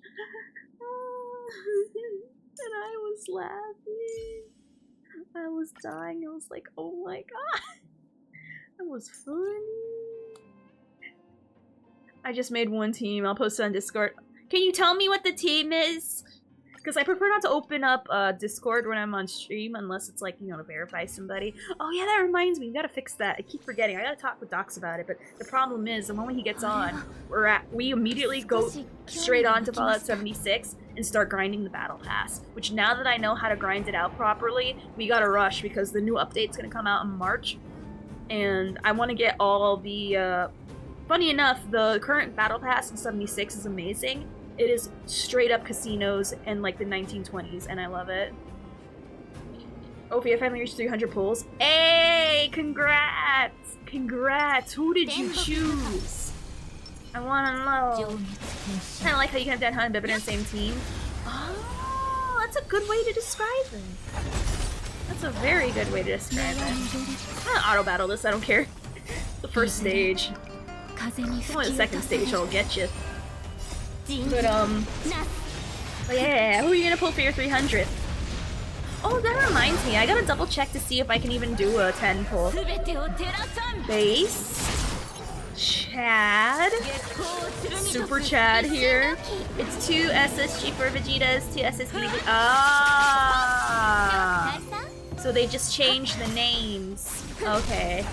Speaker 1: And I was laughing. I was dying. I was like, oh my god. That was funny. I just made one team. I'll post it on Discord. Can you tell me what the team is? Because I prefer not to open up Discord when I'm on stream unless it's like, you know, to verify somebody. Oh yeah, that reminds me. We gotta fix that. I keep forgetting. I gotta talk with Docs about it. But the problem is, the moment he gets on, we immediately go straight on to Fallout 76 and start grinding the Battle Pass. Which now that I know how to grind it out properly, we gotta rush because the new update's gonna come out in March. And I want to get all the... Funny enough, the current Battle Pass in 76 is amazing. It is straight up casinos and like the 1920s, and I love it. Ophi, I finally reached 300 pulls. Hey, congrats! Congrats! Who did you choose? I wanna know. Kinda like how you can have Dan Hunt and Bibbit in the same team. Oh, that's a good way to describe it. That's a very good way to describe it. I'm gonna auto battle this, I don't care. The first stage. Only the second stage I'll get you. But yeah, who are you gonna pull for your 300th? Oh, that reminds me, I gotta double check to see if I can even do a 10 pull. Base. Chad. Super Chad here. It's 2 SSG for Vegetas, 2 SSG. Ah! So they just changed the names. Okay.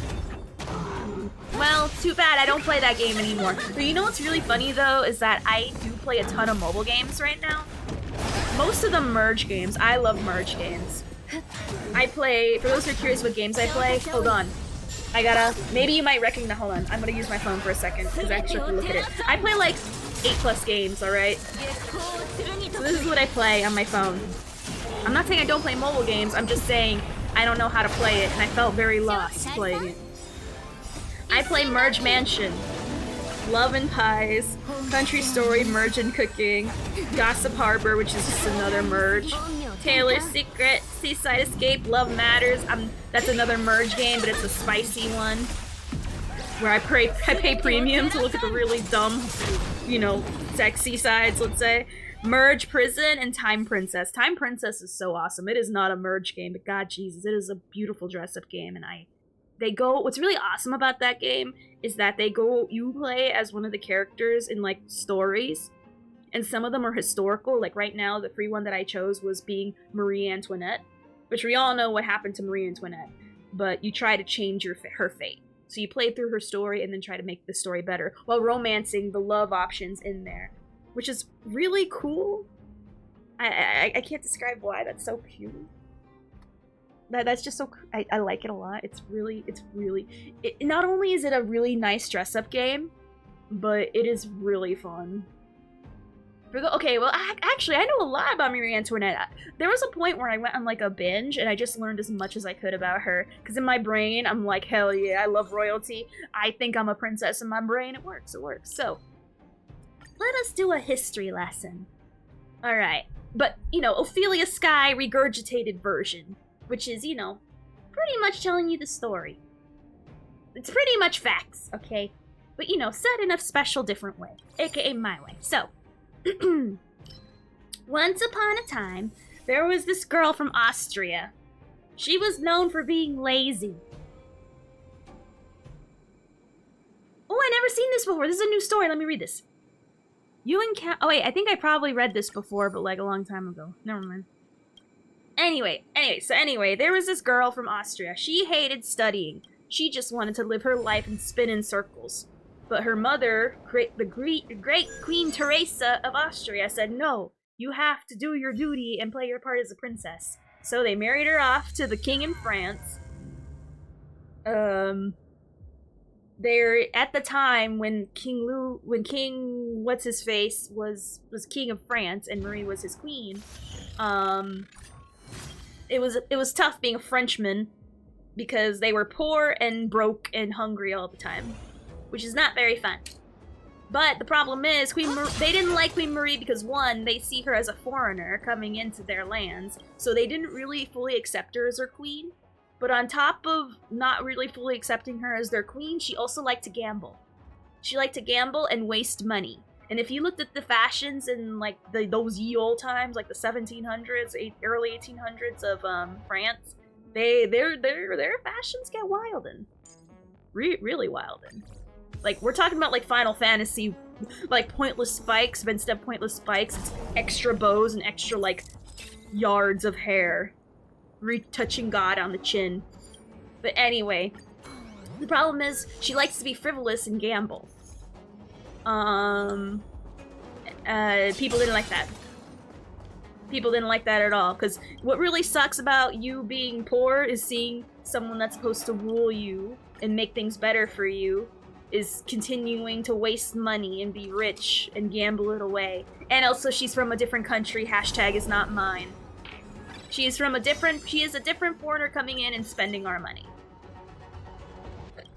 Speaker 1: Well, too bad I don't play that game anymore. But you know what's really funny though is that I do play a ton of mobile games right now. Most of them merge games. I love merge games. I play, for those who are curious what games I play, hold on. I gotta, maybe you might recognize, hold on. I'm gonna use my phone for a second because I actually have to look at it. I play like 8+ games, alright? So this is what I play on my phone. I'm not saying I don't play mobile games, I'm just saying I don't know how to play it and I felt very lost playing it. I play Merge Mansion, Love and Pies, Country Story, Merge and Cooking, Gossip Harbor, which is just another merge, Taylor's Secret, Seaside Escape, Love Matters. That's another merge game, but it's a spicy one, where I pay premium to look at the really dumb, you know, sexy sides, let's say. Merge Prison and Time Princess. Time Princess is so awesome. It is not a merge game, but god Jesus, it is a beautiful dress-up game, and what's really awesome about that game is that you play as one of the characters in like stories, and some of them are historical. Like right now, the free one that I chose was being Marie Antoinette, which we all know what happened to Marie Antoinette, but you try to change her fate. So you play through her story and then try to make the story better while romancing the love options in there, which is really cool. I can't describe why. That's so cute. That's just so, I like it a lot. It's not only is it a really nice dress-up game, but it is really fun. Okay, well, actually, I know a lot about Marie Antoinette. There was a point where I went on like a binge, and I just learned as much as I could about her. Because in my brain, I'm like, hell yeah, I love royalty. I think I'm a princess in my brain. It works, it works. So, let us do a history lesson. Alright, but, you know, Ophelia Sky regurgitated version. Which is, you know, pretty much telling you the story. It's pretty much facts, okay? But, you know, said in a special different way, aka my way. So, once upon a time, there was this girl from Austria. She was known for being lazy. Oh, I never seen this before. This is a new story. Let me read this. Oh wait, I think I probably read this before, but like a long time ago. Never mind. Anyway, there was this girl from Austria. She hated studying. She just wanted to live her life and spin in circles. But her mother, the great Queen Teresa of Austria, said, no, you have to do your duty and play your part as a princess. So they married her off to the king in France. They're at the time when King what's-his-face was king of France and Marie was his queen. It was tough being a Frenchman because they were poor and broke and hungry all the time, which is not very fun. But the problem is, they didn't like Queen Marie because, one, they see her as a foreigner coming into their lands, so they didn't really fully accept her as their queen. But on top of not really fully accepting her as their queen, she also liked to gamble. She liked to gamble and waste money. And if you looked at the fashions in like those ye old times, like the 1700s, early 1800s of France, their fashions get wildin', really wildin'. Like we're talking about like Final Fantasy, like pointless spikes, but instead of pointless spikes, it's extra bows and extra like yards of hair, retouching God on the chin. But anyway, the problem is she likes to be frivolous and gamble. People didn't like that. People didn't like that at all, because what really sucks about you being poor is seeing someone that's supposed to rule you and make things better for you is continuing to waste money and be rich and gamble it away. And also she's from a different country, #is not mine. She is a different foreigner coming in and spending our money.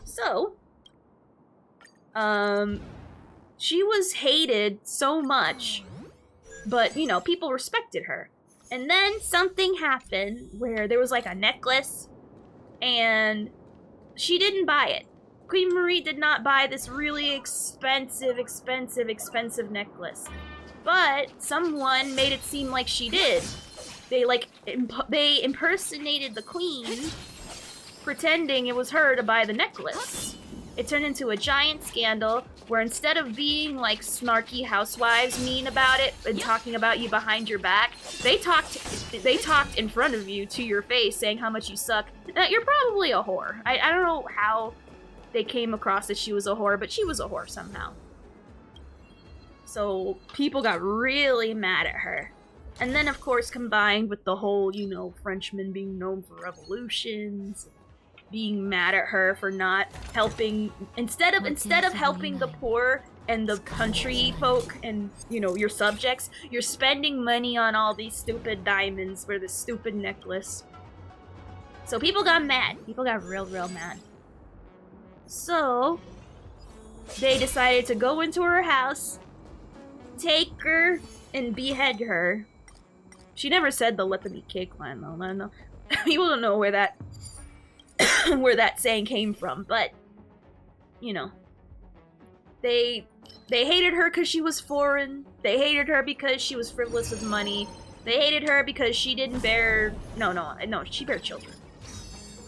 Speaker 1: So, she was hated so much, but, you know, people respected her. And then something happened where there was like a necklace, and she didn't buy it. Queen Marie did not buy this really expensive necklace. But someone made it seem like she did. They impersonated the queen, pretending it was her to buy the necklace. It turned into a giant scandal where instead of being like snarky housewives mean about it and talking about you behind your back, they talked in front of you to your face saying how much you suck. You're probably a whore. I don't know how they came across that she was a whore, but she was a whore somehow. So people got really mad at her. And then, of course, combined with the whole, you know, Frenchmen being known for revolutions, being mad at her for not helping, instead of helping the poor and the country folk and, you know, your subjects, you're spending money on all these stupid diamonds for this stupid necklace. So people got mad. People got real mad. So they decided to go into her house, take her, and behead her. She never said they'll let them eat cake line, though. I don't know. People don't know where that saying came from, but you know, they hated her because she was foreign. They hated her because she was frivolous with money. They hated her because she didn't bear she bare children.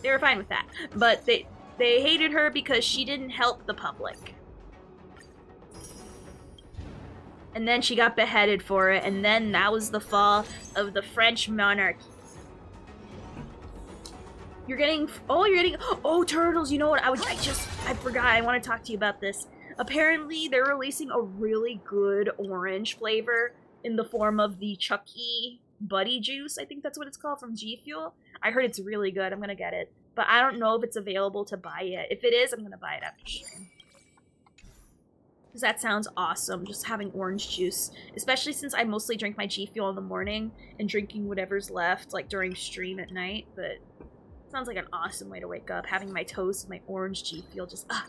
Speaker 1: They were fine with that, but they hated her because she didn't help the public. And then she got beheaded for it, and then that was the fall of the French monarchy. You're getting turtles. You know what? I forgot. I want to talk to you about this. Apparently, they're releasing a really good orange flavor in the form of the Chucky Buddy Juice. I think that's what it's called, from G Fuel. I heard it's really good. I'm gonna get it, but I don't know if it's available to buy yet. If it is, I'm gonna buy it after stream. Because that sounds awesome, just having orange juice. Especially since I mostly drink my G Fuel in the morning and drinking whatever's left, like, during stream at night. But it sounds like an awesome way to wake up, having my toast and my orange G Fuel just, bruh.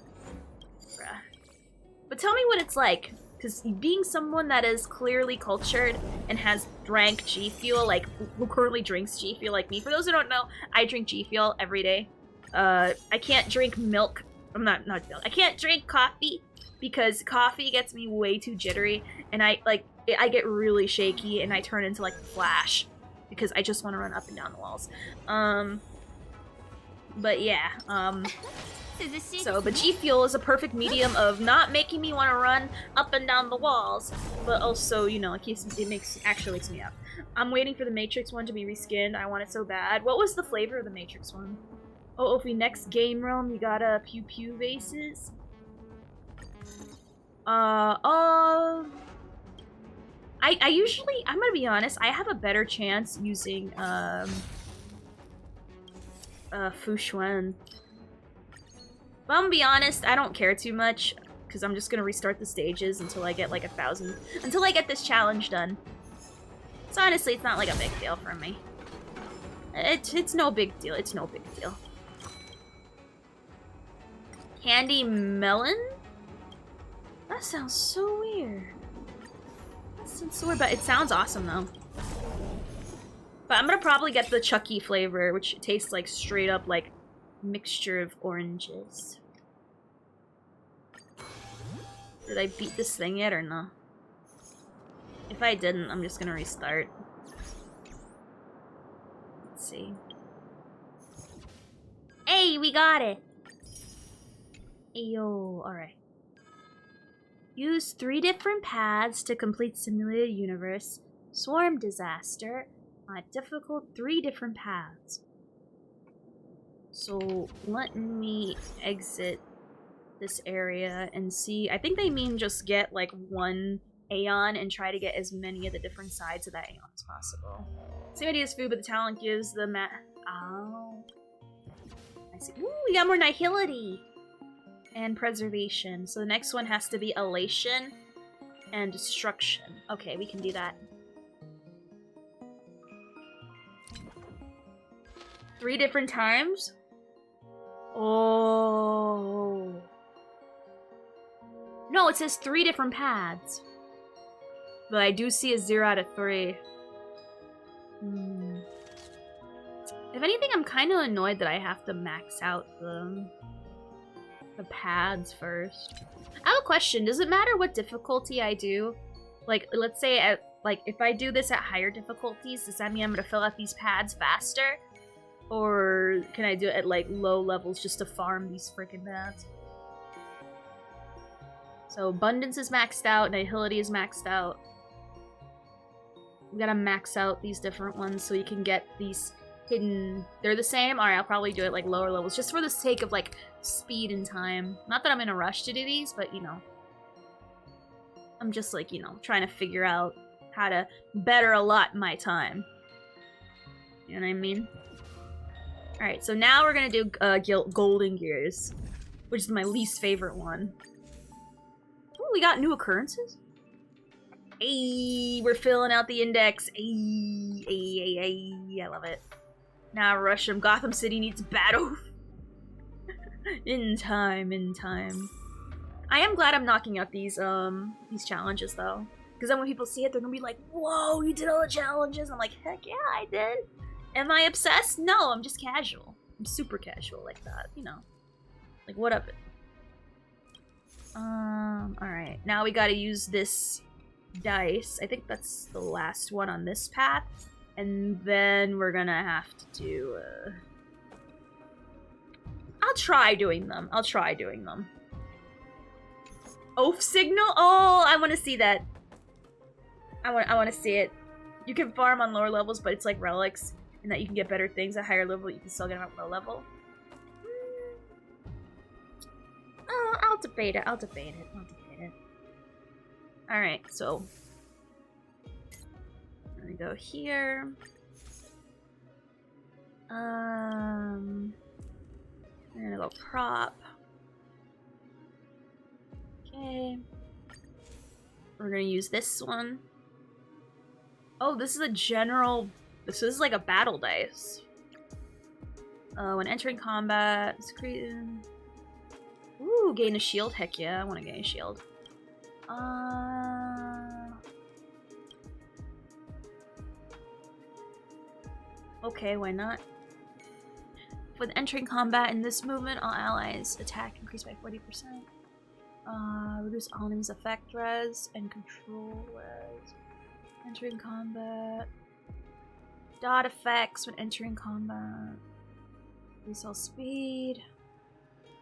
Speaker 1: But tell me what it's like. Because being someone that is clearly cultured and has drank G Fuel, like, who currently drinks G Fuel like me. For those who don't know, I drink G Fuel every day. I can't drink milk. I'm not milk. I can't drink coffee because coffee gets me way too jittery. And I get really shaky and I turn into, like, the Flash. Because I just want to run up and down the walls. But yeah, but G Fuel is a perfect medium of not making me want to run up and down the walls, but also, you know, actually wakes me up. I'm waiting for the Matrix one to be reskinned. I want it so bad. What was the flavor of the Matrix one? Oh, if we next game realm, you gotta pew pew bases. I usually, I'm gonna be honest, I have a better chance using Fu Xuan. But I'm gonna be honest, I don't care too much, because I'm just gonna restart the stages until I get like 1,000, until I get this challenge done. So honestly, it's not like a big deal for me. It's no big deal, it's no big deal. Candy melon? That sounds so weird. That sounds so weird, but it sounds awesome though. But I'm gonna probably get the Chucky flavor, which tastes like straight up like mixture of oranges. Did I beat this thing yet or no? If I didn't, I'm just gonna restart. Let's see. Hey, we got it! Ayo, alright. Use 3 different paths to complete Simulated Universe. Swarm Disaster. Difficult 3 different paths. So let me exit this area and see. I think they mean just get like 1 Aeon and try to get as many of the different sides of that Aeon as possible. Same idea as food, but the talent gives the oh. I see. Ooh, we got more Nihility! And Preservation. So the next one has to be Elation and Destruction. Okay, we can do that. 3 different times? Oh. No, it says 3 different paths. But I do see a 0 out of 3. If anything, I'm kind of annoyed that I have to max out the paths first. I have a question. Does it matter what difficulty I do? Like, let's say if I do this at higher difficulties, does that mean I'm gonna fill out these paths faster? Or can I do it at like low levels just to farm these freaking paths? So Abundance is maxed out, Nihility is maxed out. We gotta max out these different ones so you can get these hidden. They're the same? Alright, I'll probably do it like lower levels just for the sake of like speed and time. Not that I'm in a rush to do these, but you know. I'm just like, you know, trying to figure out how to better allot my time. You know what I mean? Alright, so now we're gonna do Golden Gears, which is my least favorite one. Ooh, we got new occurrences? Ayy, we're filling out the index. Ayy, ayy, ayy, ayy. I love it. Now rush them. Gotham City needs battle. In time, in time. I am glad I'm knocking out these challenges though. Because then when people see it, they're gonna be like, whoa, you did all the challenges. I'm like, heck yeah, I did. Am I obsessed? No, I'm just casual. I'm super casual like that, you know. Like, what of it? Alright. Now we gotta use this dice. I think that's the last one on this path. And then we're gonna have to do, I'll try doing them. I'll try doing them. Oath signal? Oh, I want to see that. I want to see it. You can farm on lower levels, but it's like relics, and that you can get better things at higher level. You can still get them at low level. Oh, I'll debate it. I'll debate it. I'll debate it. All right, so I'm gonna go here. I'm gonna go prop. Okay. We're gonna use this one. Oh, this is a general. This is like a battle dice. When entering combat, ooh, gain a shield. Heck yeah, I want to gain a shield. Okay, why not? With entering combat in this movement, all allies attack increased by 40%. Reduce all enemies effect res and control res. Entering combat. Dot effects when entering combat. Reduce all speed.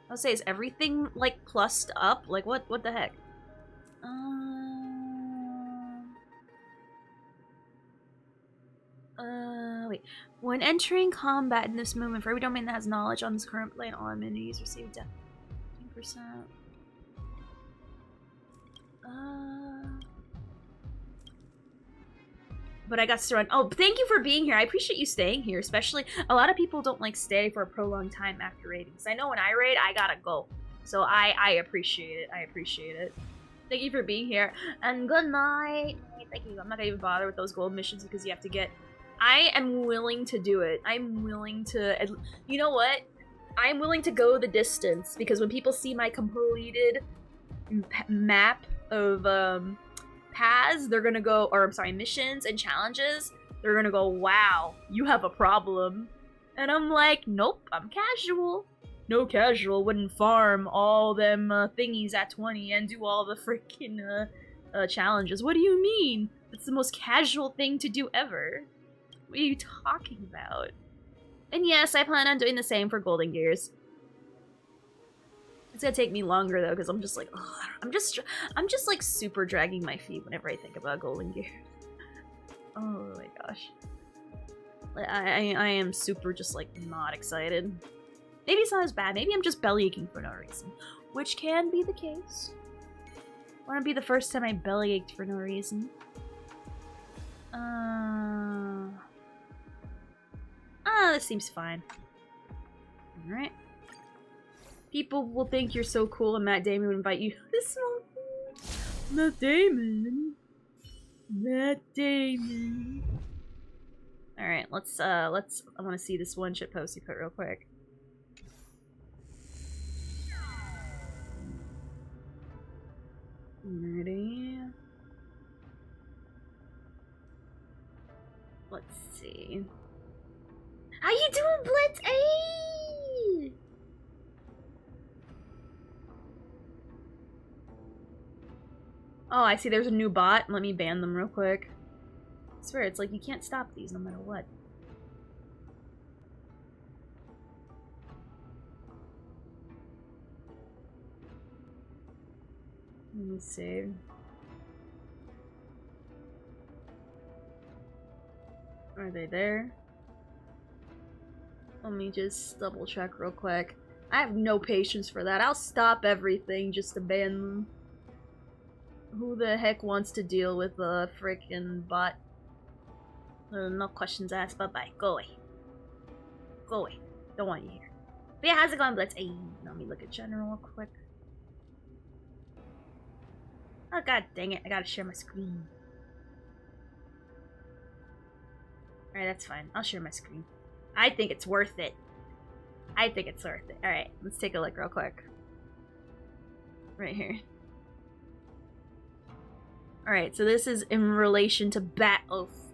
Speaker 1: I'll say, is everything like plussed up? Like what the heck? Wait. When entering combat in this movement, for every domain that has knowledge on this current plane, all amenities receive death 10%. But I got to run. Oh, thank you for being here. I appreciate you staying here, especially a lot of people don't like stay for a prolonged time after raiding. So I know when I raid, I gotta go. So I appreciate it. I appreciate it. Thank you for being here. And good night. Thank you. I'm not gonna even bother with those gold missions because you have to get... I am willing to do it. I'm willing to... You know what? I'm willing to go the distance because when people see my completed map of paths, they're gonna go... Or, I'm sorry, missions and challenges, they're gonna go, wow, you have a problem. And I'm like, nope, I'm casual. No casual wouldn't farm all them thingies at 20 and do all the freaking challenges. What do you mean? It's the most casual thing to do ever. What are you talking about? And yes, I plan on doing the same for Golden Gears. It's gonna take me longer though, because I'm just like, ugh, I'm just like super dragging my feet whenever I think about Golden Gears. Oh my gosh. I am super just like not excited. Maybe it's not as bad. Maybe I'm just bellyaching for no reason, which can be the case. Wouldn't be the first time I bellyached for no reason. This seems fine. Alright. People will think you're so cool and Matt Damon will invite you to this one. Matt Damon. Matt Damon. Alright, let's, I want to see this one shit post you put real quick. Ready? Let's see. How you doing, Blitz? Hey! Oh, I see there's a new bot. Let me ban them real quick. I swear, it's like you can't stop these no matter what. Let me see. Are they there? Let me just double check real quick. I have no patience for that. I'll stop everything just to ban them. Who the heck wants to deal with a freaking bot? No questions asked. Bye-bye. Go away. Go away. Don't want you here. But yeah, how's it going, Blitz? Hey, let me look at general real quick. Oh god dang it, I gotta share my screen. Alright, that's fine. I'll share my screen. I think it's worth it. I think it's worth it. Alright, let's take a look real quick. Right here. Alright, so this is in relation to Bat Oath.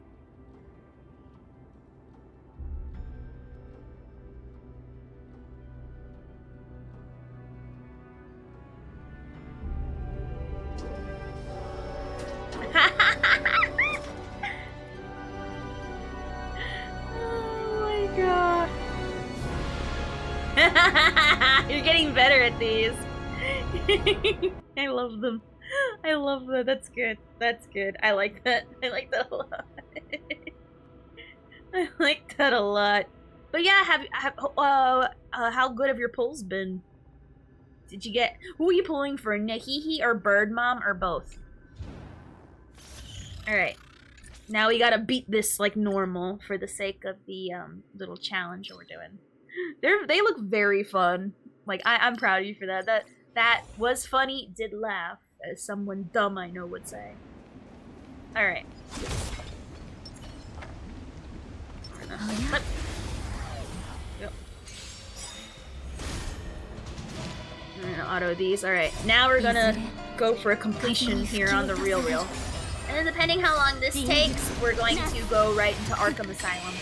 Speaker 1: You're getting better at these. I love them. I love that. That's good. That's good. I like that. I like that a lot. I like that a lot. But yeah, how good have your pulls been? Did you get... Who are you pulling for? Nahihi or Bird Mom or both? Alright. Now we gotta beat this like normal for the sake of the little challenge that we're doing. They look very fun. Like I'm proud of you for that. That was funny. Did laugh, as someone dumb I know would say. All right. Yep. I'm gonna auto these. All right. Now we're gonna go for a completion here on the real. And then depending how long this takes, we're going to go right into Arkham Asylum.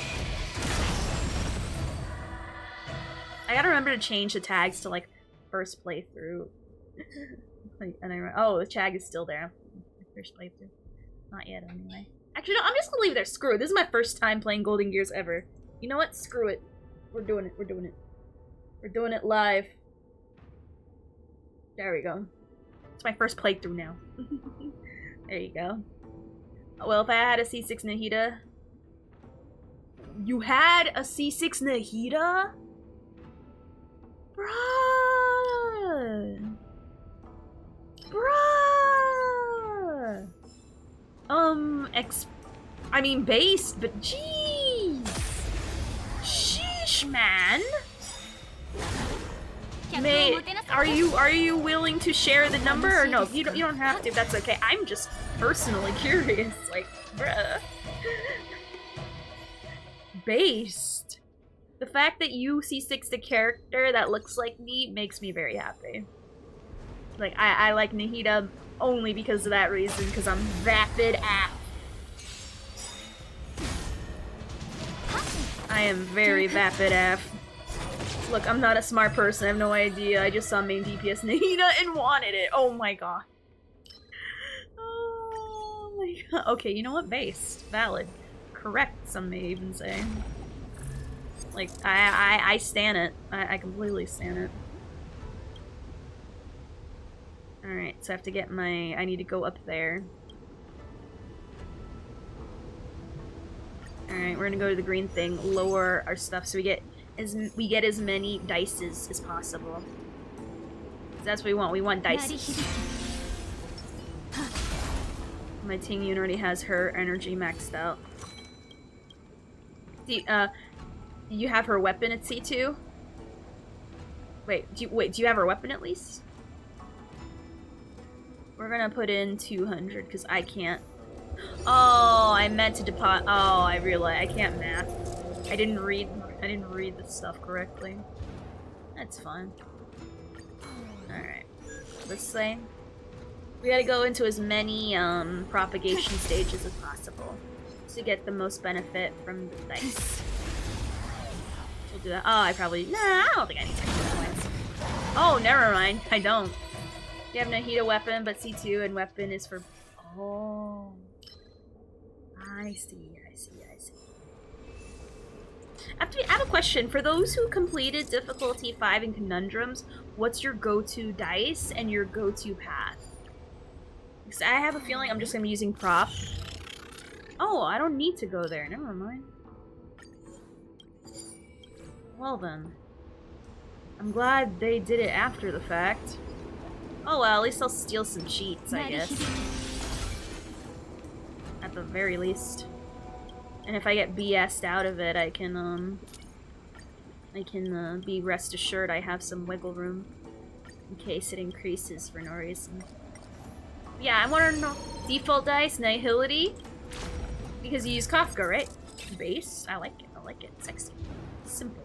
Speaker 1: I gotta remember to change the tags to like first playthrough. Oh, the tag is still there. First playthrough. Not yet, anyway. Actually, no, I'm just gonna leave it there. Screw it. This is my first time playing Golden Gears ever. You know what? Screw it. We're doing it. We're doing it. We're doing it live. There we go. It's my first playthrough now. There you go. Well, if I had a C6 Nahida... You had a C6 Nahida? Bruh! Bruh! I mean based, but jeez! Sheesh, man! Are you willing to share the number or no? You don't have to. That's okay. I'm just personally curious. Like, bruh. Based. The fact that you C6'd a character that looks like me makes me very happy. Like, I like Nahida only because of that reason, because I'm vapid AF. I am very vapid AF. Look, I'm not a smart person, I have no idea. I just saw main DPS Nahida and wanted it. Oh my god. Oh my god. Okay, you know what? Based. Valid. Correct, some may even say. Like, I stan it. I completely stan it. Alright, so I have to get my... I need to go up there. Alright, we're gonna go to the green thing, lower our stuff so we get as many dices as possible. That's what we want. We want dices. My Tingyun already has her energy maxed out. Do you have her weapon at C2? Wait, do you have her weapon at least? We're gonna put in 200 because I can't. Oh, I meant to deposit. Oh, I realized I can't math. I didn't read the stuff correctly. That's fine. Alright. This way. We gotta go into as many propagation stages as possible to get the most benefit from the dice. We'll do that. Oh, I probably... Nah, I don't think I need technical points. Oh, never mind. I don't. You have Nahida weapon, but C2 and weapon is for... Oh. I see. I have a question. For those who completed difficulty 5 in Conundrums, what's your go-to dice and your go-to path? Because I have a feeling I'm just going to be using prop. Oh, I don't need to go there. Never mind. Well then. I'm glad they did it after the fact. Oh well, at least I'll steal some cheats, I guess. At the very least. And if I get BS'd out of it, I can be rest assured I have some wiggle room in case it increases for no reason. Yeah, I want to know default dice, Nihility, because you use Kafka, right? Base, I like it, sexy, simple.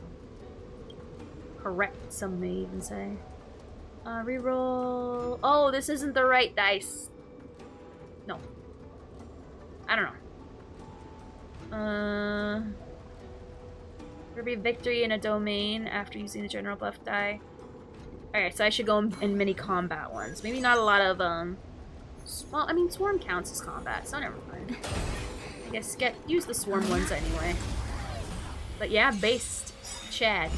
Speaker 1: Correct, some may even say. Reroll. Oh, this isn't the right dice. No. I don't know. There'll be victory in a domain after using the general buff die. Alright, so I should go in many combat ones. Maybe not a lot of, well, I mean, swarm counts as combat, so never mind. I guess use the swarm ones anyway. But yeah, based. Chad.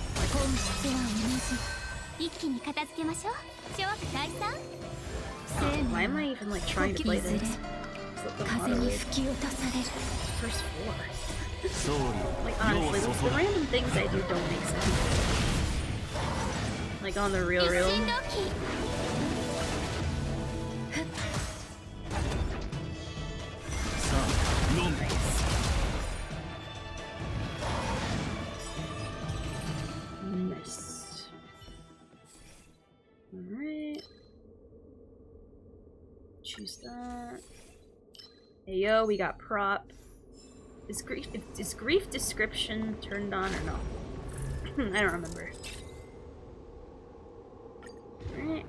Speaker 1: Why am I even, like, trying to play this? First 4. Like, honestly, the random things I do don't make sense. Like, on the real. Nice. Alright. Choose that. Hey yo, we got prop. Is grief description turned on or no? I don't remember. Alright.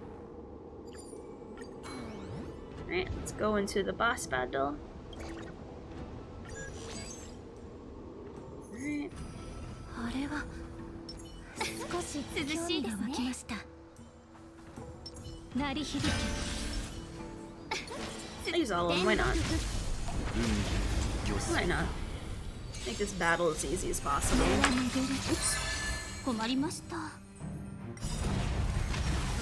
Speaker 1: Alright, let's go into the boss battle. Alright. Use all of them, why not? Why not? Make this battle as easy as possible. Oops. I'm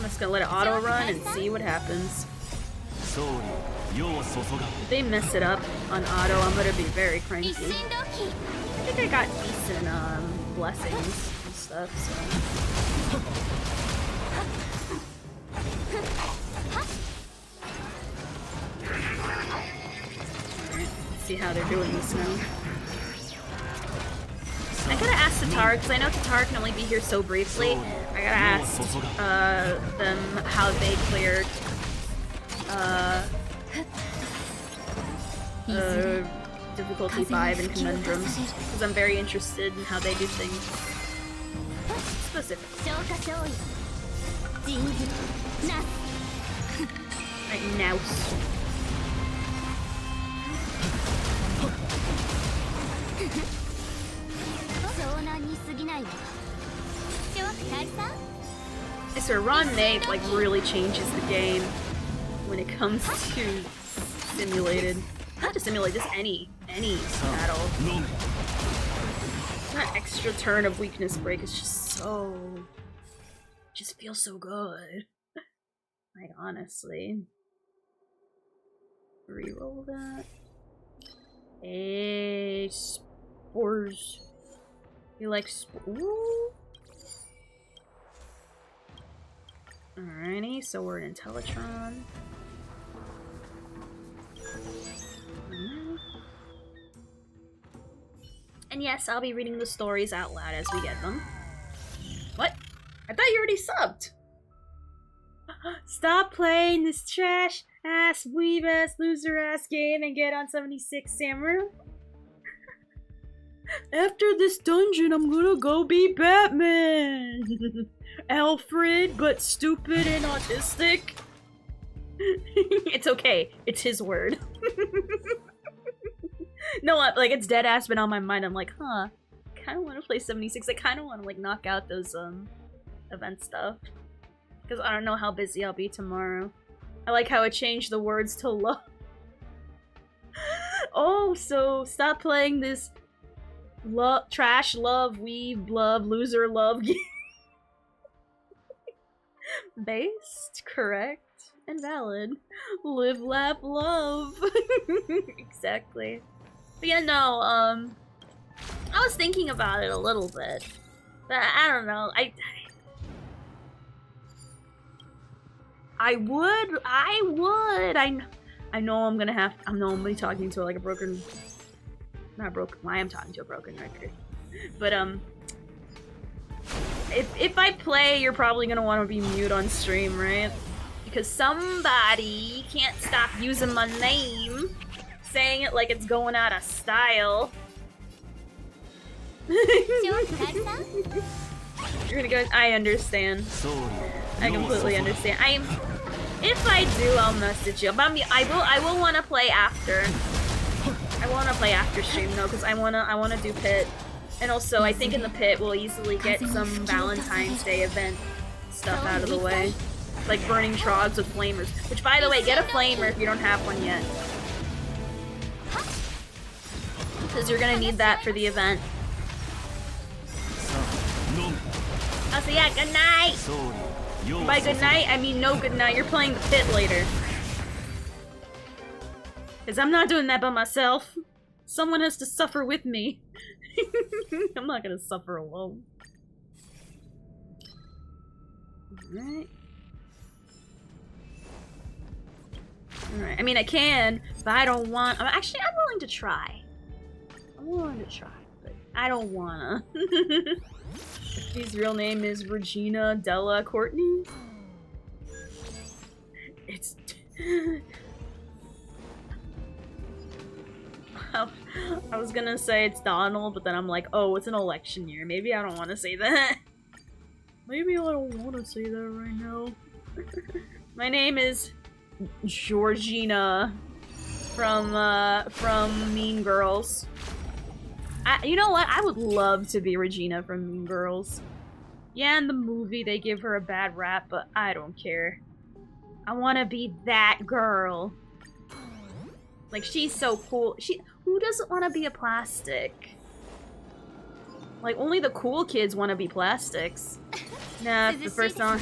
Speaker 1: just gonna let it auto run and see what happens. If they mess it up on auto, I'm gonna be very cranky. I think I got decent blessings and stuff, so. Alright, let's see how they're doing this now. I gotta ask Tatar, because I know Tatar can only be here so briefly. I gotta ask them how they cleared difficulty 5 and conundrums, because I'm very interested in how they do things. Specifically. Right, nouse. I swear, Ron Nate like really changes the game when it comes to simulated. Not just simulated, just any battle. That extra turn of weakness break is just so... just feels so good. Like, honestly. Reroll that. Hey, spores. You like ooh. Alrighty, so we're in Teletron. And yes, I'll be reading the stories out loud as we get them. What? I thought you already subbed! Stop playing this trash ass, weeb ass, loser ass game and get on 76 Samurai. After this dungeon, I'm gonna go be Batman! Alfred, but stupid and autistic. It's okay, it's his word. No, like, it's dead ass been on my mind. I'm like, huh, I kinda wanna play 76. I kinda wanna, like, knock out those, event stuff. Because I don't know how busy I'll be tomorrow. I like how it changed the words to love. Oh, so stop playing this trash, love, weeb, love, loser, love game. Based, correct, and valid. Live, laugh, love. Exactly. But yeah, no, I was thinking about it a little bit. But I don't know, I would. I know I'm gonna have. I know I'm gonna be talking to like a broken. Not broken. I am talking to a broken record. But if I play, you're probably gonna want to be mute on stream, right? Because somebody can't stop using my name, saying it like it's going out of style. You're gonna go. I understand. I completely understand. If I do, I'll message you. But I will want to play after. I want to play after stream though, because I wanna do pit, and also I think in the pit we'll easily get some Valentine's Day event stuff out of the way, like burning trogs with flamers. Which, by the way, get a flamer if you don't have one yet, because you're gonna need that for the event. Oh, so yeah, good night! By good night, I mean no good night. You're playing the pit later. Because I'm not doing that by myself. Someone has to suffer with me. I'm not gonna suffer alone. Alright. Alright, I mean I can, but I don't want... Actually, I'm willing to try. I'm willing to try, but I don't wanna. His real name is Regina Della Courtney. It's... I was gonna say it's Donald, but then I'm like, oh, it's an election year. Maybe I don't want to say that. Maybe I don't want to say that right now. My name is Georgina from Mean Girls. You know what? I would love to be Regina from Mean Girls. Yeah, in the movie they give her a bad rap, but I don't care. I want to be that girl. Like, she's so cool. Who doesn't want to be a plastic? Like, only the cool kids want to be plastics. Nah, the first song.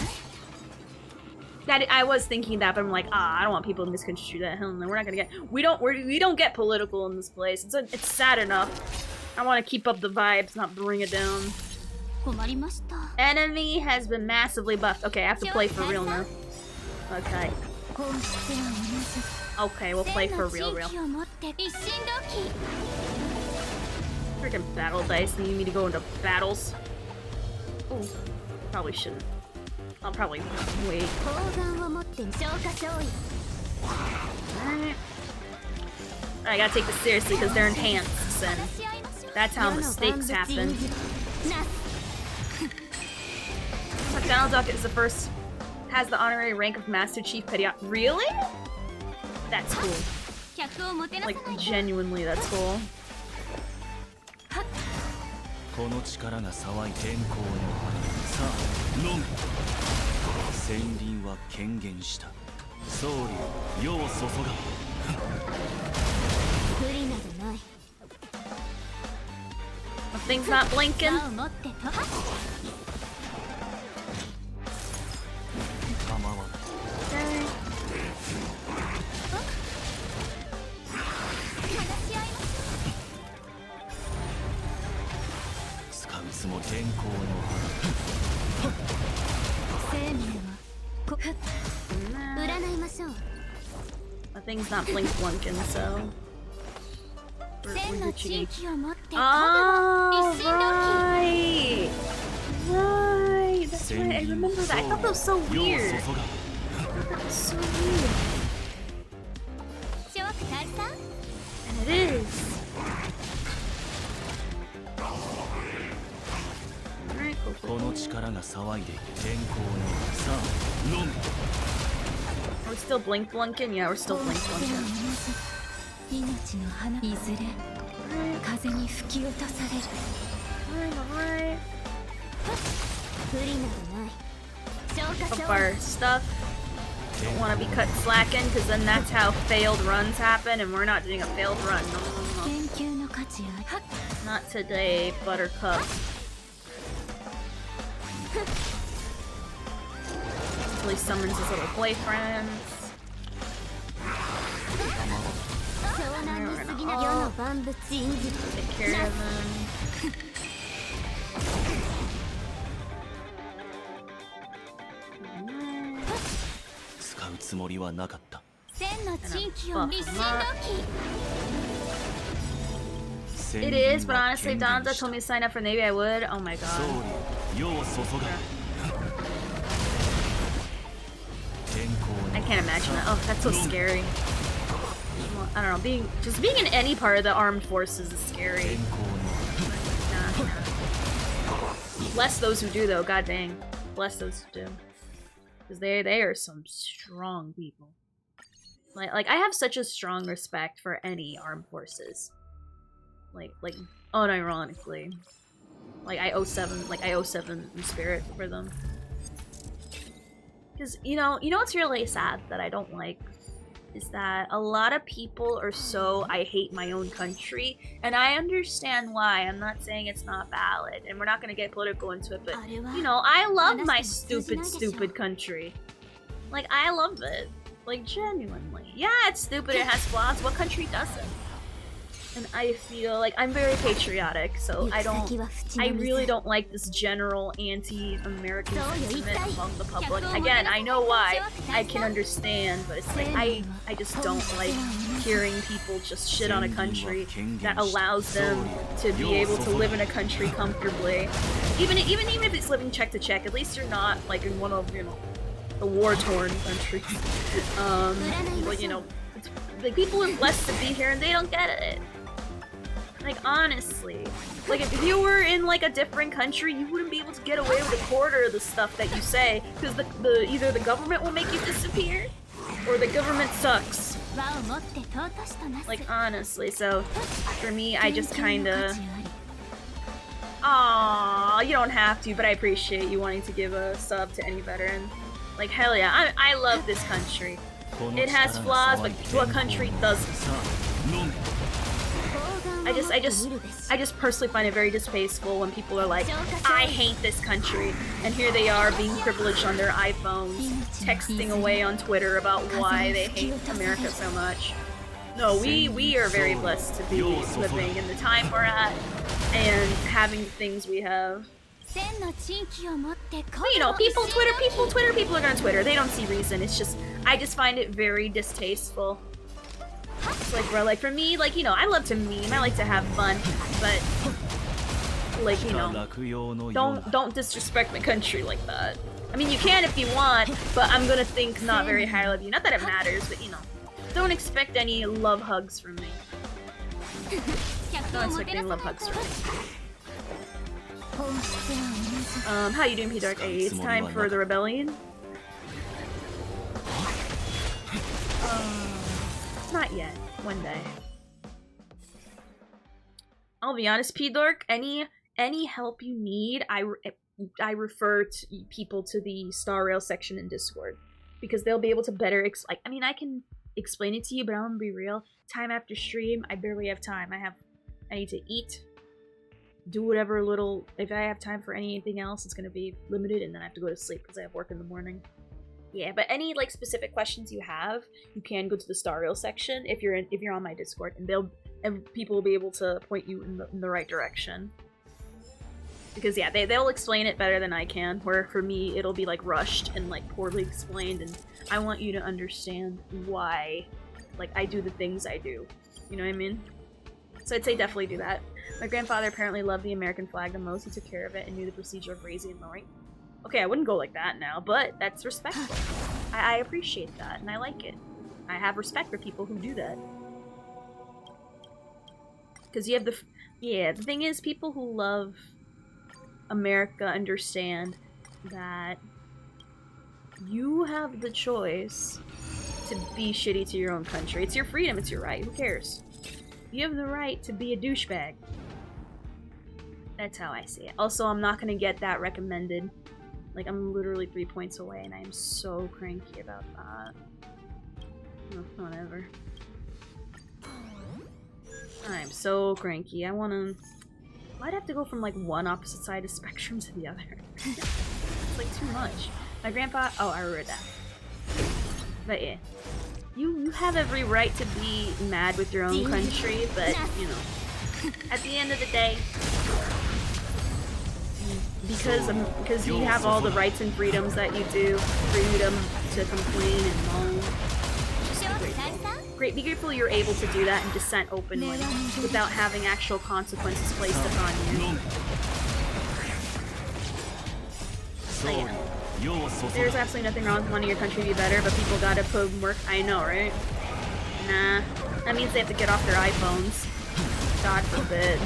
Speaker 1: I was thinking that, but I'm like, I don't want people to misconstrue that. Hell no, we're not gonna get. We don't get political in this place. It's sad enough. I want to keep up the vibes, not bring it down. Enemy has been massively buffed. Okay, I have to play for real now. Okay. Okay, we'll play for real. Freaking battle dice need me to go into battles. Ooh, probably shouldn't. I'll probably wait. Alright. I gotta take this seriously because they're enhanced, and that's how mistakes happen. Donald Duck is the first, has the honorary rank of Master Chief Pediatrician. Really? That's cool. Like, genuinely, that's cool.
Speaker 7: この力が騒い天候のさあ飲め仙人は権限した総理世を注が
Speaker 5: 無理などない
Speaker 1: Thing's not blinking. The thing's not blink-blunking, so... We're cheating. Oh, right! Right! That's right, I remember that. I thought that was so weird. I thought that was so weird. And it is. Alright, cool. Are we still blink-blunking? Yeah, we're still blink-blunking. Alright. Up our stuff. Don't want to be cut slacking, because then that's how failed runs happen, and we're not doing a failed run. No. Not today, Buttercup. Until he summons his little boyfriends. Take care of them. It is, but honestly, if Donda told me to sign up for Navy, I would. Oh my god. I can't imagine that. Oh, that's so scary. Well, I don't know. Being in any part of the armed forces is scary. Nah. Bless those who do, though. God dang. Bless those who do. Because they are some strong people. Like I have such a strong respect for any armed forces. Like unironically. I owe 7 in spirit for them. Because you know what's really sad that I don't like is that a lot of people are so I hate my own country, and I understand why. I'm not saying it's not valid, and we're not gonna get political into it, but you know, I love my stupid country. Like, I love it. Like, genuinely. Yeah, it's stupid, it has flaws. What country doesn't? And I feel like I'm very patriotic, so I really don't like this general anti-American sentiment among the public. Again, I know why. I can understand, but it's like I just don't like hearing people just shit on a country that allows them to be able to live in a country comfortably. Even if it's living check to check, at least you're not like in one of, you know, the war-torn countries. But you know, it's, like, people are blessed to be here and they don't get it. Like, honestly. Like, if you were in, like, a different country, you wouldn't be able to get away with a quarter of the stuff that you say, because either the government will make you disappear, or the government sucks. Like, honestly, so, for me, I just kinda... Aw, you don't have to, but I appreciate you wanting to give a sub to any veteran. Like, hell yeah, I love this country. It has flaws, but what country doesn't? I just personally find it very distasteful when people are like, I hate this country, and here they are being privileged on their iPhones, texting away on Twitter about why they hate America so much. No, we are very blessed to be living in the time we're at and having the things we have. You know, people are gonna Twitter. They don't see reason. It's just, I just find it very distasteful. It's like, bro, like for me, like, you know, I love to meme, I like to have fun, but like, you know, don't disrespect my country like that. I mean, you can if you want, but I'm gonna think not very highly of you. Not that it matters, but you know, don't expect any love hugs from me. Don't expect any love hugs from me. How you doing, P-Dark? Hey, it's time for the rebellion. Not yet. One day. I'll be honest, P-Dark, any help you need, I refer to people to the Star Rail section in Discord. Because they'll be able to better I mean, I can explain it to you, but I'm gonna be real. Time after stream, I barely have time. I need to eat, do whatever little, if I have time for anything else, it's gonna be limited, and then I have to go to sleep because I have work in the morning. Yeah, but any like specific questions you have, you can go to the Star Rail section if you're on my Discord, and people will be able to point you in the right direction. Because yeah, they'll explain it better than I can. Where for me, it'll be like rushed and like poorly explained, and I want you to understand why, like, I do the things I do. You know what I mean? So I'd say definitely do that. My grandfather apparently loved the American flag the most. He took care of it and knew the procedure of raising and lowering. Okay, I wouldn't go like that now, but that's respectful. I appreciate that, and I like it. I have respect for people who do that. Because you have the thing is, people who love America understand that you have the choice to be shitty to your own country. It's your freedom, it's your right, who cares? You have the right to be a douchebag. That's how I see it. Also, I'm not gonna get that recommended. Like, I'm literally 3 points away, and I am so cranky about that. Oh, whatever. I'm so cranky. I'd have to go from, like, one opposite side of the spectrum to the other. It's, like, too much. My grandpa... Oh, I read that. But, yeah. You have every right to be mad with your own country, but, you know, at the end of the day... Because you have all the rights and freedoms that you do, freedom to complain and moan. Be grateful you're able to do that and dissent openly without having actual consequences placed upon you. So yeah, there's absolutely nothing wrong with wanting your country to be better, but people gotta put in work. I know, right? Nah, that means they have to get off their iPhones. God forbid.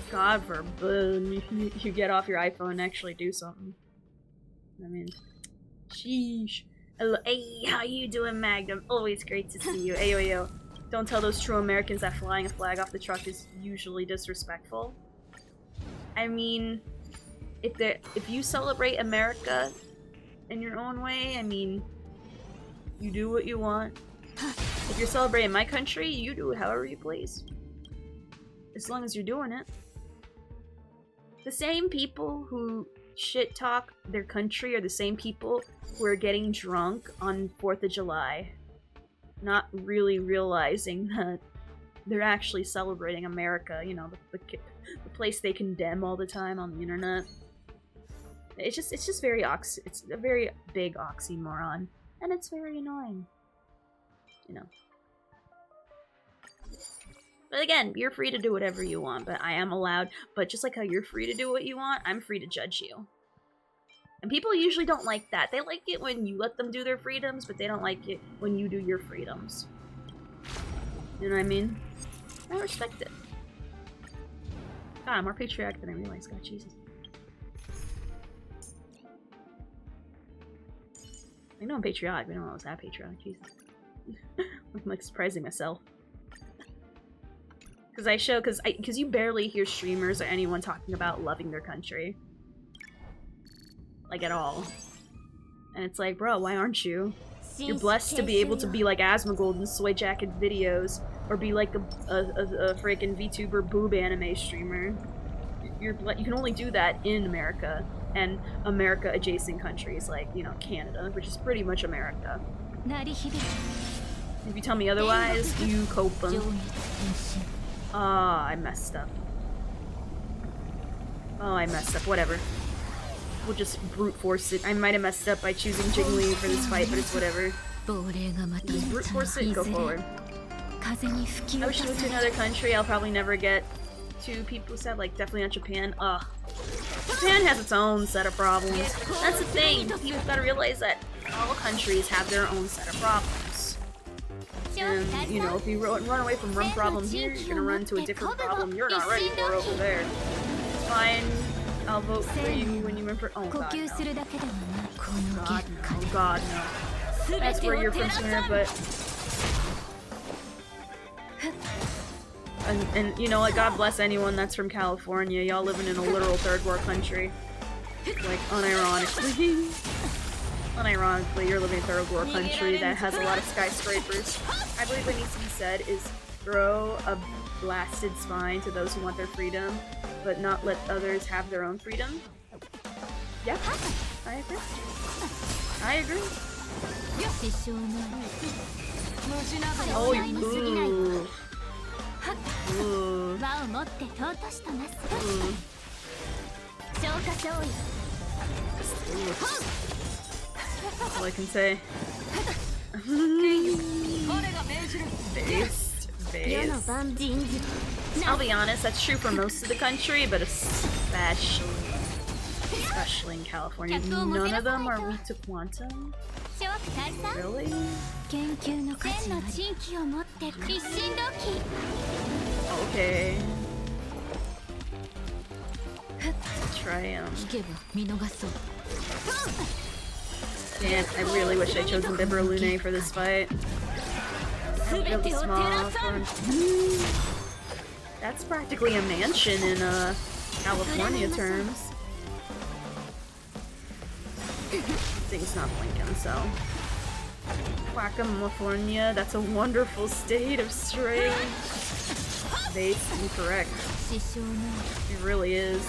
Speaker 1: God forbid you get off your iPhone and actually do something. I mean, sheesh. Hello, hey, how you doing, Magnum? Always great to see you. Ayo. Don't tell those true Americans that flying a flag off the truck is usually disrespectful. I mean, if you celebrate America in your own way, I mean, you do what you want. If you're celebrating my country, you do it however you please. As long as you're doing it. The same people who shit talk their country are the same people who are getting drunk on 4th of July, not really realizing that they're actually celebrating America, you know, the place they condemn all the time on the internet. It's just very it's a very big oxymoron, and it's very annoying, you know. But again, you're free to do whatever you want, but I am allowed. But just like how you're free to do what you want, I'm free to judge you. And people usually don't like that. They like it when you let them do their freedoms, but they don't like it when you do your freedoms. You know what I mean? I respect it. God, I'm more patriotic than I realized. God, Jesus. I know I'm patriotic, but I don't know I was that patriotic. Jesus. I'm like surprising myself. Because you barely hear streamers or anyone talking about loving their country. Like, at all. And it's like, bro, why aren't you? You're blessed to be able to be like Asmongold in Soy Jacket videos, or be like a freaking VTuber boob anime streamer. You can only do that in America, and America adjacent countries like, you know, Canada, which is pretty much America. If you tell me otherwise, you cope them. I messed up. Oh, I messed up. Whatever. We'll just brute force it. I might have messed up by choosing Jiggly for this fight, but it's whatever. Just brute force it and go forward. I wish I moved to another country. I'll probably never get to, people said, like, definitely not Japan. Ugh. Japan has its own set of problems. That's the thing. You've got to realize that all countries have their own set of problems. And, you know, if you run away from one problem here, you're gonna run into a different problem you're not ready for over there. It's fine. I'll vote for you when you run for— oh god, no. God, no. Oh god, no. That's where you're from sooner, but— And you know what, God bless anyone that's from California. Y'all living in a literal third world country. Like, unironically. Unironically, you're living in a third world country that has a lot of skyscrapers. I believe what needs to be said is throw a blasted spine to those who want their freedom, but not let others have their own freedom. Yeah, I agree. I agree. Oh, ooh. Ooh. That's all I can say. Based. I'll be honest, that's true for most of the country, but especially in California. None of them are weak to quantum. Really? Okay. Try Man, I really wish I chose Biberlune for this fight. Really small That's practically a mansion in California terms. Thing's not blinking, so. California, that's a wonderful state of strain. Base incorrect. It really is.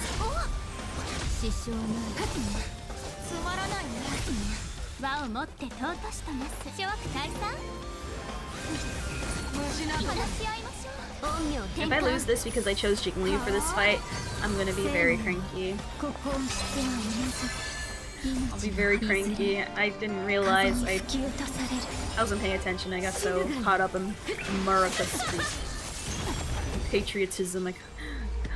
Speaker 1: If I lose this because I chose Jiggly for this fight, I'm gonna be very cranky. I'll be very cranky. I didn't realize I wasn't paying attention. I got so caught up in America's patriotism, I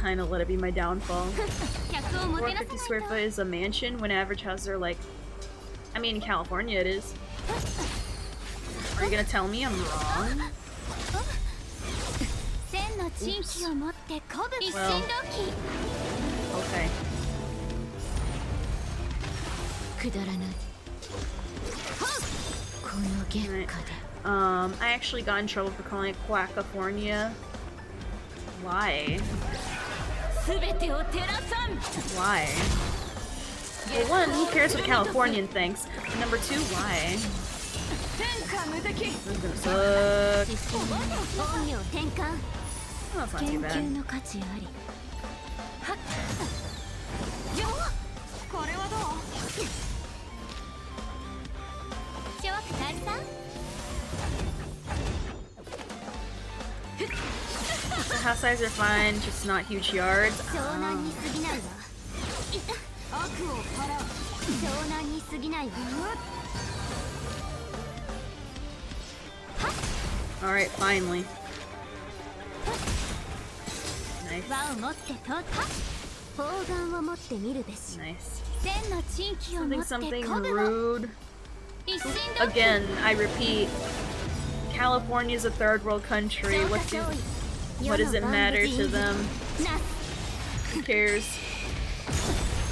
Speaker 1: kind of let it be my downfall. 450 square foot is a mansion when average houses are like, I mean, in California it is. Are you gonna tell me I'm wrong? Oops. Well, okay. Right. I actually got in trouble for calling it Quackafornia. Why? Why? Well, one, who cares what a Californian thinks? And number two, why? This is gonna suck. Oh, that's not too bad. The house size are fine, just not huge yards. Alright, finally. Nice. Nice. Something rude. Again, I repeat, California's a third world country. What does it matter to them? Who cares?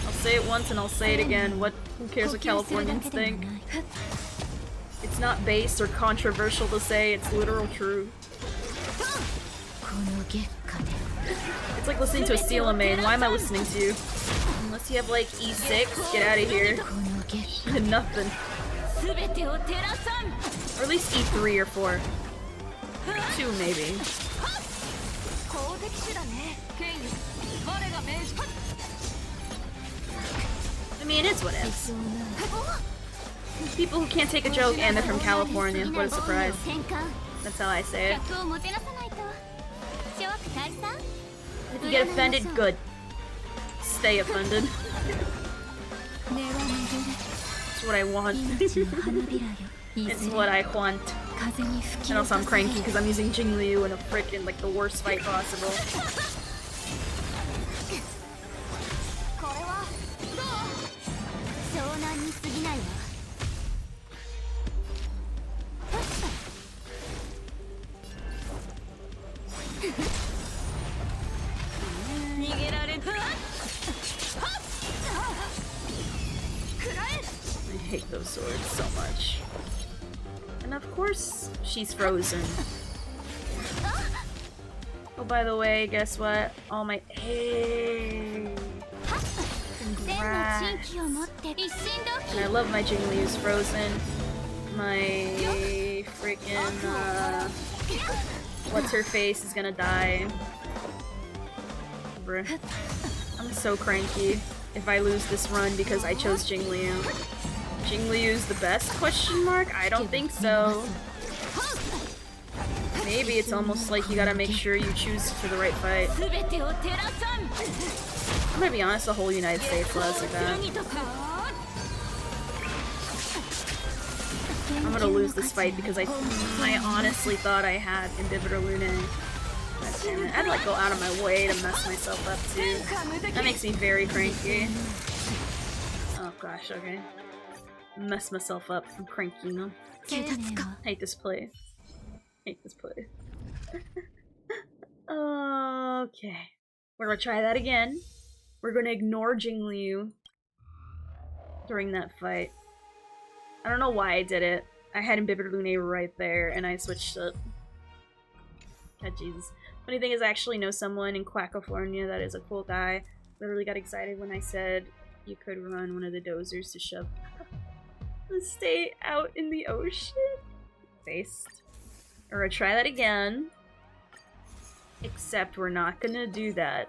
Speaker 1: I'll say it once and I'll say it again. Who cares what Californians think? It's not base or controversial to say, it's literal truth. It's like listening to a Steela main. Why am I listening to you? Unless you have like E6, get out of here. Nothing. Or at least E3 or 4. 2 maybe. I mean, it's what it is. People who can't take a joke and they're from California. What a surprise. That's how I say it. If you get offended, good. Stay offended. It's what I want. It's what I want. And also I'm cranky because I'm using Jingliu in a frickin' like the worst fight possible. I hate those swords so much. And of course, she's frozen. Oh, by the way, guess what? All my... Hey! Congrats. And I love my Jingliu's frozen. My freaking, what's-her-face is gonna die. Bruh. I'm so cranky if I lose this run because I chose Jingliu. Jingliu's the best? Question mark? I don't think so. Maybe it's almost like you gotta make sure you choose for the right fight. I'm gonna be honest, the whole United States loves like that. I'm gonna lose this fight because I honestly thought I had Inhibitor Lune. Damn it. I'd like go out of my way to mess myself up too. That makes me very cranky. Oh gosh, okay. Mess myself up. I'm cranky now. Hate this play. Hate this play. Okay. We're gonna try that again. We're gonna ignore Jingliu during that fight. I don't know why I did it. I had Inhibitor Lune right there and I switched it. God, Jesus. Funny thing is, I actually know someone in Quackofornia that is a cool guy. Literally got excited when I said you could run one of the dozers to shove the state out in the ocean. Based. We're gonna try that again. Except we're not gonna do that.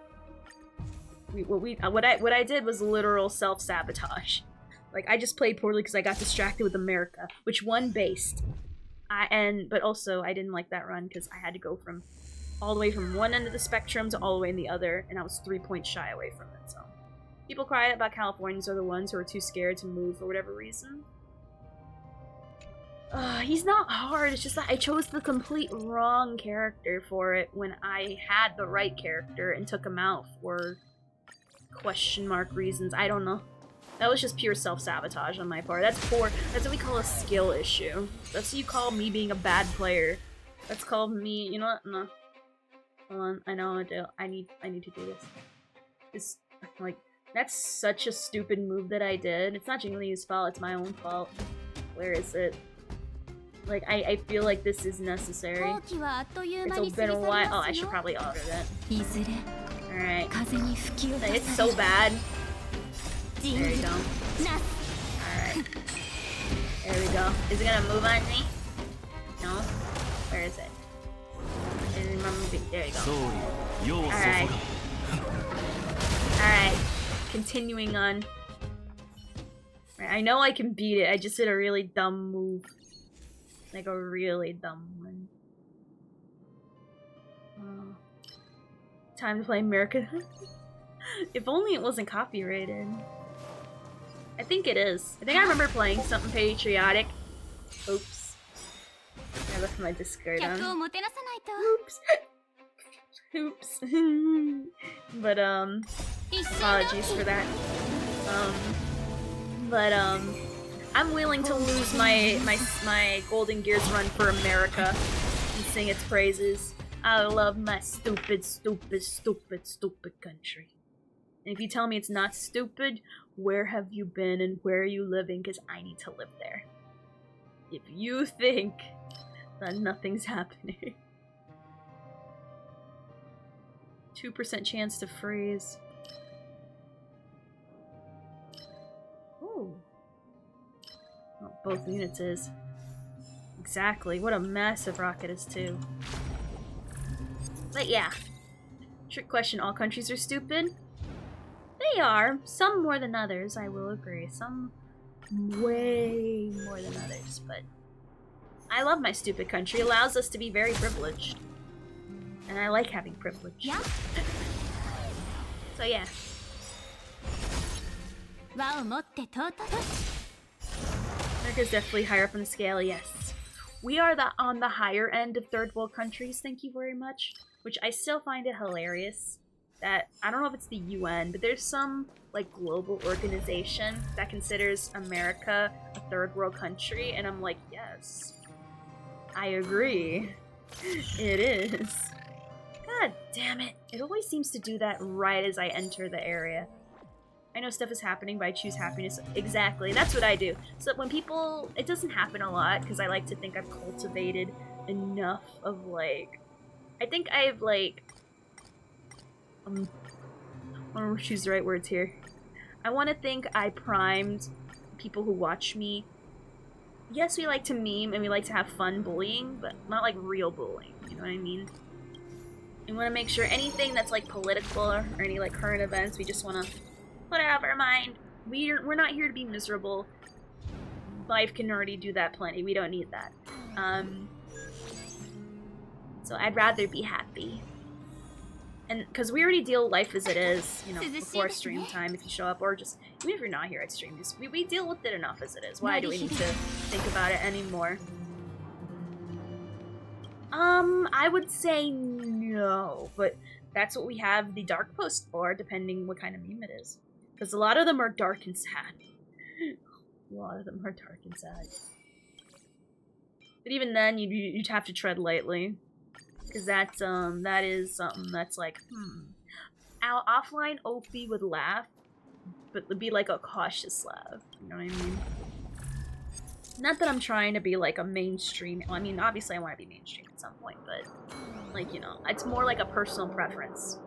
Speaker 1: What I did was literal self-sabotage. Like, I just played poorly because I got distracted with America, which won based. But also, I didn't like that run because I had to go from all the way from one end of the spectrum to all the way in the other, and I was 3 points shy away from it, so. People cry about Californians are the ones who are too scared to move for whatever reason. He's not hard, it's just that I chose the complete wrong character for it when I had the right character and took him out for question mark reasons. I don't know. That was just pure self-sabotage on my part. That's poor. That's what we call a skill issue. That's what you call me being a bad player. That's called me, you know what? No. Hold on, I know I need to do this. It's like, that's such a stupid move that I did. It's not Jingliu's fault, it's my own fault. Where is it? Like, I feel like this is necessary. It's been a while. Oh, I should probably alter that. Alright. It's so bad. There you go. Alright. There we go. Is it gonna move on me? No? Where is it? There you go. Alright. Alright. Continuing on. Right, I know I can beat it. I just did a really dumb move. Like a really dumb one. Oh. Time to play America. If only it wasn't copyrighted. I think it is. I think I remember playing something patriotic. Oops. I left my Discord on. Oops. Oops. But, apologies for that. I'm willing to lose my Golden Gears run for America and sing its praises. I love my stupid, stupid, stupid, stupid country. And if you tell me it's not stupid, where have you been and where are you living? Because I need to live there. If you think that nothing's happening, 2% chance to freeze. Ooh. Oh, both units is. Exactly. What a massive rocket is, too. But yeah. Trick question, all countries are stupid? They are. Some more than others, I will agree. Some way more than others, but I love my stupid country. It allows us to be very privileged. And I like having privilege. Yeah. So yeah. America's definitely higher up on the scale, yes. We are on the higher end of third world countries, thank you very much. Which I still find it hilarious that, I don't know if it's the UN, but there's some, like, global organization that considers America a third world country, and I'm like, yes. I agree. It is. God damn it. It always seems to do that right as I enter the area. I know stuff is happening, but I choose happiness. Exactly. That's what I do. So when people... It doesn't happen a lot, because I like to think I've cultivated enough of, like... I think I've, like... I don't choose the right words here. I want to think I primed people who watch me. Yes, we like to meme, and we like to have fun bullying, but not, like, real bullying. You know what I mean? We want to make sure anything that's, like, political or any, like, current events, we just want to put it out of our mind. We're not here to be miserable. Life can already do that plenty. We don't need that. So I'd rather be happy. And because we already deal life as it is, you know, before stream time if you show up, or just, even if you're not here at stream, just, we deal with it enough as it is. Why do we need to think about it anymore? I would say no, but that's what we have the dark post for, depending what kind of meme it is. Because a lot of them are dark and sad. A lot of them are dark and sad. But even then, you'd have to tread lightly. Because that's, that is something that's like, Our offline Opie would laugh, but would be like a cautious laugh. You know what I mean? Not that I'm trying to be like a mainstream. Well, I mean, obviously I want to be mainstream at some point, but like, you know, it's more like a personal preference.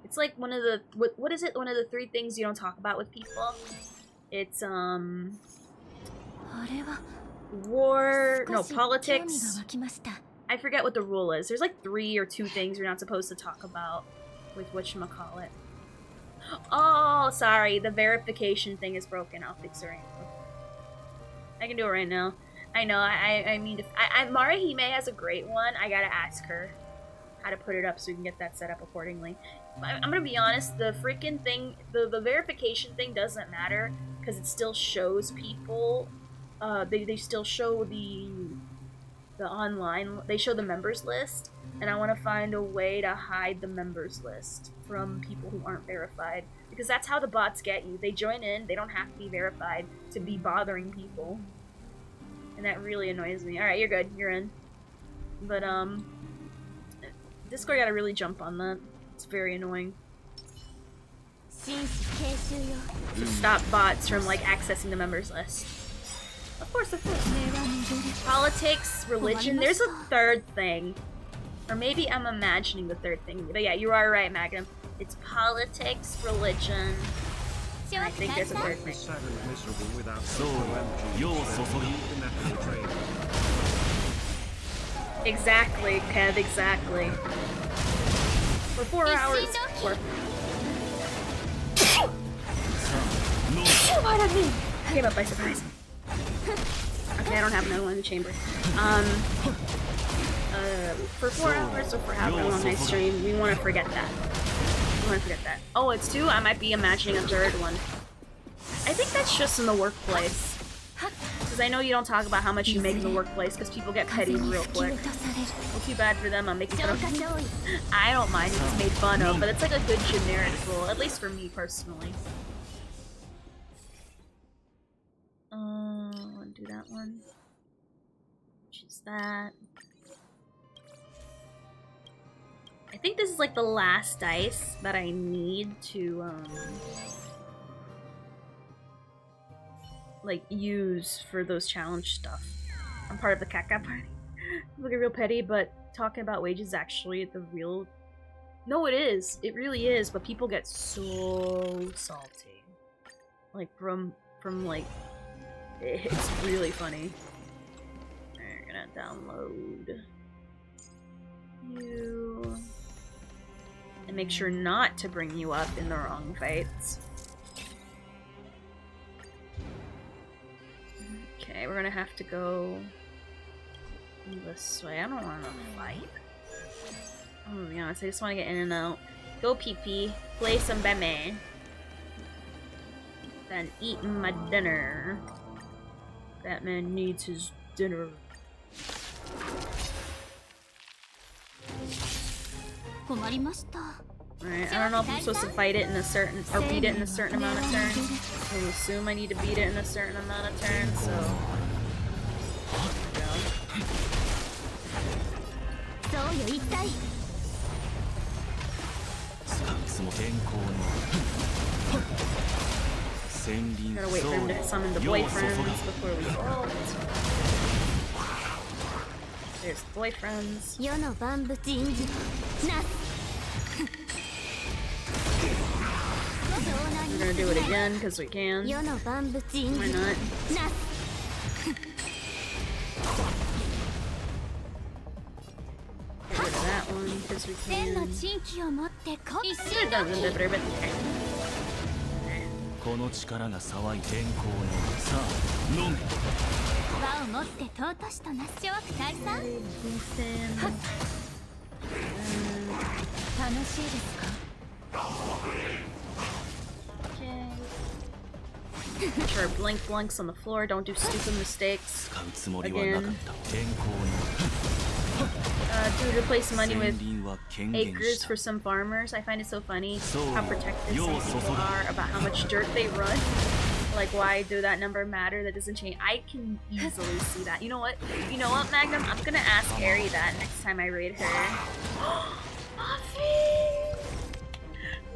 Speaker 1: It's like one of the what is it? One of the 3 things you don't talk about with people. It's war. No, politics. I forget what the rule is. There's like 3 or 2 things you're not supposed to talk about with whatchamacallit. Oh, sorry. The verification thing is broken. I'll fix it right now. I can do it right now. I know. I mean, Marahime has a great one. I gotta ask her how to put it up so we can get that set up accordingly. I'm gonna be honest. The freaking thing, the verification thing doesn't matter because it still shows people. They still show the online. They show the members list, and I want to find a way to hide the members list from people who aren't verified. Because that's how the bots get you. They join in, they don't have to be verified to be bothering people. And that really annoys me. Alright, you're good, you're in. But, Discord gotta really jump on that. It's very annoying. To stop bots from, like, accessing the members list. Of course, of course. Politics, religion, there's a 3rd thing. Or maybe I'm imagining the 3rd thing. But yeah, you are right, Magnum. It's politics, religion, and I think there's a 3rd thing. Exactly, Kev, exactly. For 4 hours. What I mean? Came up by surprise. Okay, I don't have another one in the chamber. For 4 hours or for however long I stream, we want to forget that. We want to forget that. Oh, it's 2? I might be imagining a 3rd one. I think that's just in the workplace. Because I know you don't talk about how much you make in the workplace, because people get petty real quick. Well, too bad for them, I'm making fun of I don't mind if it's made fun of, but it's like a good generic rule, at least for me personally. I want to do that one. Choose that. I think this is like the last dice that I need to like use for those challenge stuff. I'm part of the Kaka party. Look real petty, but talking about wages is actually the real No, it is. It really is. But people get so salty. Like from like, it's really funny. Alright, we're gonna download you and make sure not to bring you up in the wrong fights. Okay, we're gonna have to go this way. I don't want to fight. I'm gonna be honest, I just want to get in and out. Go pee-pee, play some Batman, then eat my dinner. Batman needs his dinner. Alright, I don't know if I'm supposed to fight it in a certain, or beat it in a certain amount of turns. I assume I need to beat it in a certain amount of turns, so... Gotta wait for him to summon the boyfriends before we ult. There's the boyfriends. We're gonna do it again because we can. Why not? Get rid of that one because we can. Should have done the inhibitor, but okay.
Speaker 7: この力が騒い天候のさあ飲め
Speaker 5: 輪を持って尊しとなしをください。楽しいですか？
Speaker 1: Make sure our blink blinks on the floor. Don't do stupid mistakes. Again. Dude, replace money with acres for some farmers. I find it so funny how protective some people are about how much dirt they run. Like, why do that number matter? That doesn't change. I can easily see that. You know what? You know what, Magnum? I'm gonna ask Ari that next time I raid her. Muffin!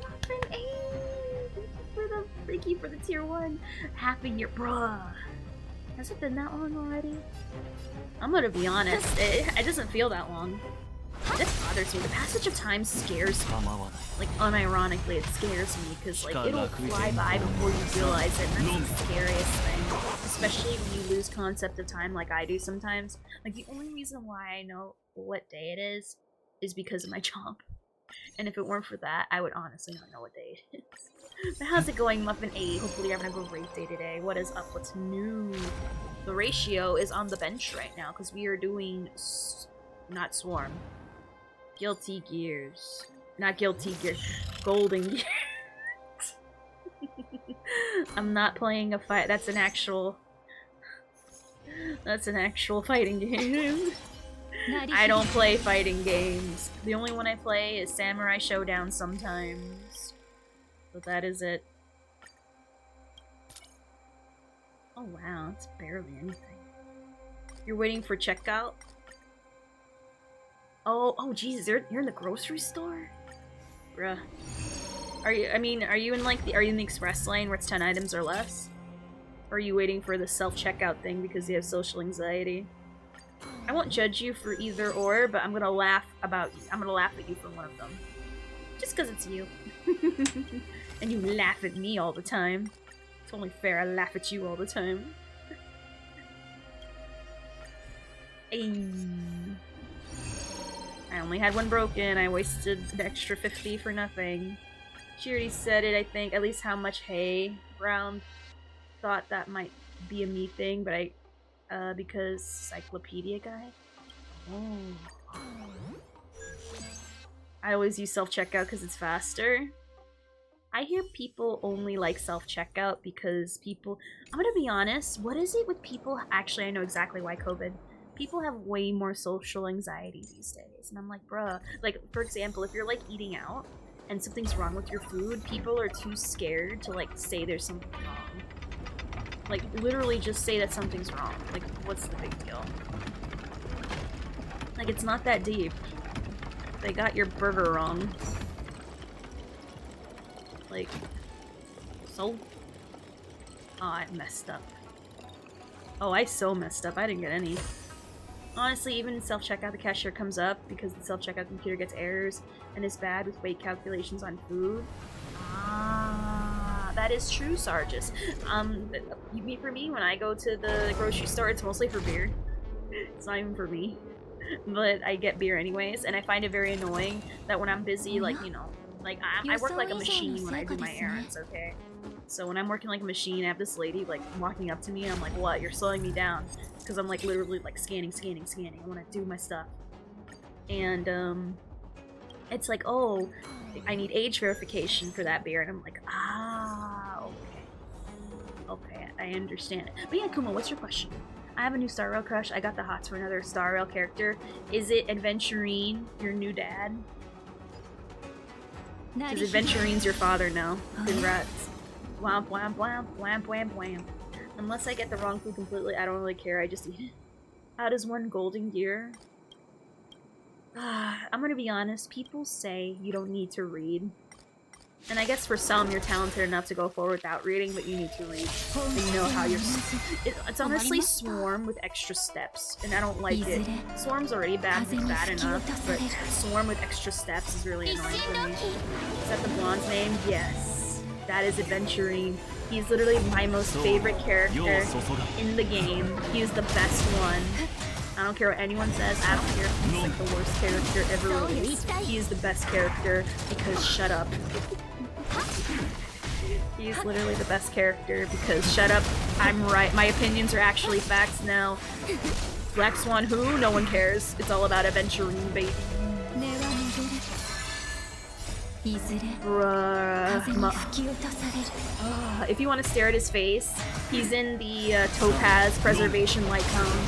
Speaker 1: Muffin, hey! Thank you for the tier 1. Happy year, bruh. Has it been that long already? I'm gonna be honest, it doesn't feel that long. This bothers me. The passage of time scares me. Like, unironically, it scares me because, like, it'll fly by before you realize it, and that's the scariest thing. Especially when you lose concept of time like I do sometimes. Like, the only reason why I know what day it is because of my job. And if it weren't for that, I would honestly not know what day it is. But how's it going, Muffin 8? Hopefully you're having a great day today. What is up? What's new? The ratio is on the bench right now because we are doing not Swarm. Guilty Gears. Not Guilty Gears. Golden Gears. I'm not playing a fight. That's an actual fighting game. I don't play fighting games. The only one I play is Samurai Showdown sometimes. But that is it. Oh wow, it's barely anything. You're waiting for checkout? Oh Jesus, you're in the grocery store? Bruh. Are you in like are you in the express lane where it's 10 items or less? Or are you waiting for the self-checkout thing because you have social anxiety? I won't judge you for either or, but I'm gonna laugh at you for one of them. Just because it's you. And you laugh at me all the time. It's only fair I laugh at you all the time. I only had one broken. I wasted an extra 50 for nothing. She already said it, I think. At least how much hay Brown thought that might be a me thing, but because Cyclopedia guy? Oh. I always use self-checkout because it's faster. I hear people only like self-checkout because people... I'm gonna be honest, what is it with people... Actually, I know exactly why COVID. People have way more social anxiety these days. And I'm like, bruh. Like, for example, if you're, like, eating out and something's wrong with your food, people are too scared to, like, say there's something wrong. Like, literally just say that something's wrong. Like, what's the big deal? Like, it's not that deep. They got your burger wrong. Like, so? Oh, I messed up. Oh, I so messed up. I didn't get any. Honestly, even in self-checkout, the cashier comes up because the self-checkout computer gets errors and is bad with weight calculations on food. Ah, that is true, Sargis. For me, when I go to the grocery store, it's mostly for beer. It's not even for me. But I get beer anyways, and I find it very annoying that when I'm busy, like, you know, like, I work like a machine when I do my errands, okay? So when I'm working like a machine, I have this lady, like, walking up to me, and I'm like, what? You're slowing me down. Because I'm, like, literally, like, scanning. I want to do my stuff. And, it's like, oh, I need age verification for that beer, and I'm like, ah, okay. Okay, I understand it. But yeah, Kuma, what's your question? I have a new Star Rail crush. I got the hots for another Star Rail character. Is it Adventurine, your new dad? Because Adventurine's your father now. Congrats. Wham, wham, wham, wham, wham, wham. Unless I get the wrong food completely, I don't really care. I just eat it. How does one golden gear? I'm gonna be honest. People say you don't need to read. And I guess for some, you're talented enough to go forward without reading, but you need to read and know how you're... It's honestly Swarm with extra steps, and I don't like it. Swarm's already bad enough, but Swarm with extra steps is really annoying for me. Is that the blonde's name? Yes. That is Adventurine. He's literally my most favorite character in the game. He is the best one. I don't care what anyone says. I don't care if he's like the worst character ever released. He is the best character because shut up. He's literally the best character because shut up. I'm right. My opinions are actually facts now. Black Swan who? No one cares. It's all about Adventurine, baby. Bruh. If you want to stare at his face, he's in the Topaz Preservation Light Cone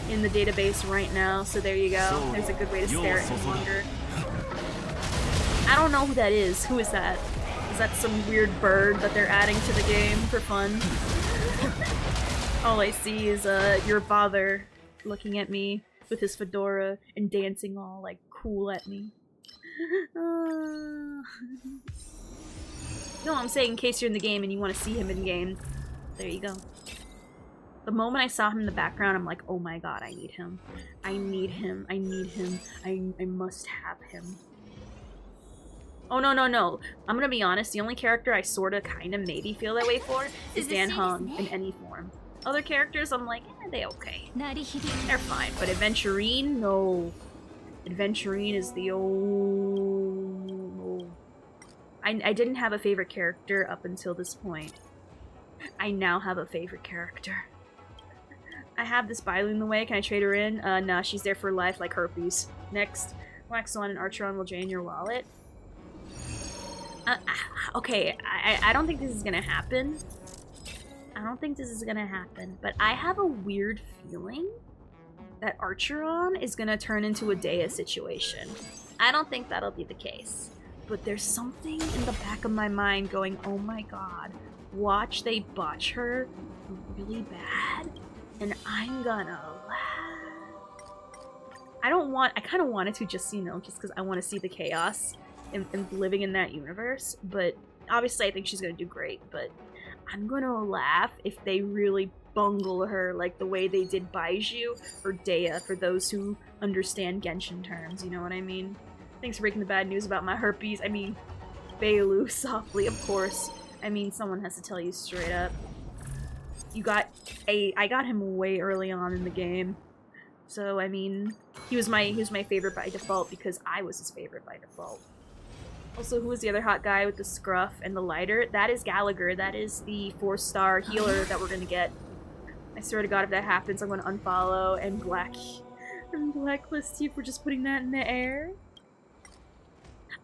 Speaker 1: in the database right now, so there you go. There's a good way to stare at his wonder. I don't know who that is. Who is that? Is that some weird bird that they're adding to the game for fun? All I see is your father looking at me with his fedora and dancing all like cool at me. No, I'm saying in case you're in the game and you want to see him in game. There you go. The moment I saw him in the background, I'm like, oh my god, I need him. I need him. I need him. I must have him. Oh, no, no, no. I'm gonna be honest, the only character I sorta kinda maybe feel that way for is Dan Heng in any form. Other characters, I'm like, they okay. They're fine, but Adventurine, no. Adventurine is the old... I didn't have a favorite character up until this point. I now have a favorite character. I have this Bailu in the way. Can I trade her in? Nah, she's there for life like herpes. Next, Wax Swan and Archeron will drain your wallet. Okay, I don't think this is gonna happen. I don't think this is gonna happen, but I have a weird feeling that Archeron is gonna turn into a Dea situation. I don't think that'll be the case, but there's something in the back of my mind going, oh my god, watch they botch her really bad, and I'm gonna laugh. I kind of wanted to just, you know, just because I want to see the chaos and living in that universe, but obviously I think she's gonna do great, but I'm gonna laugh if they really bungle her like the way they did Baiju or Dea, for those who understand Genshin terms, you know what I mean? Thanks for breaking the bad news about my herpes. I mean, Bailu, softly, of course. I mean, someone has to tell you straight up. I got him way early on in the game. So, I mean, he was my favorite by default because I was his favorite by default. Also, who was the other hot guy with the scruff and the lighter? That is Gallagher. That is the 4-star healer that we're gonna get. I swear to god, if that happens, I'm gonna unfollow and blacklist you for just putting that in the air.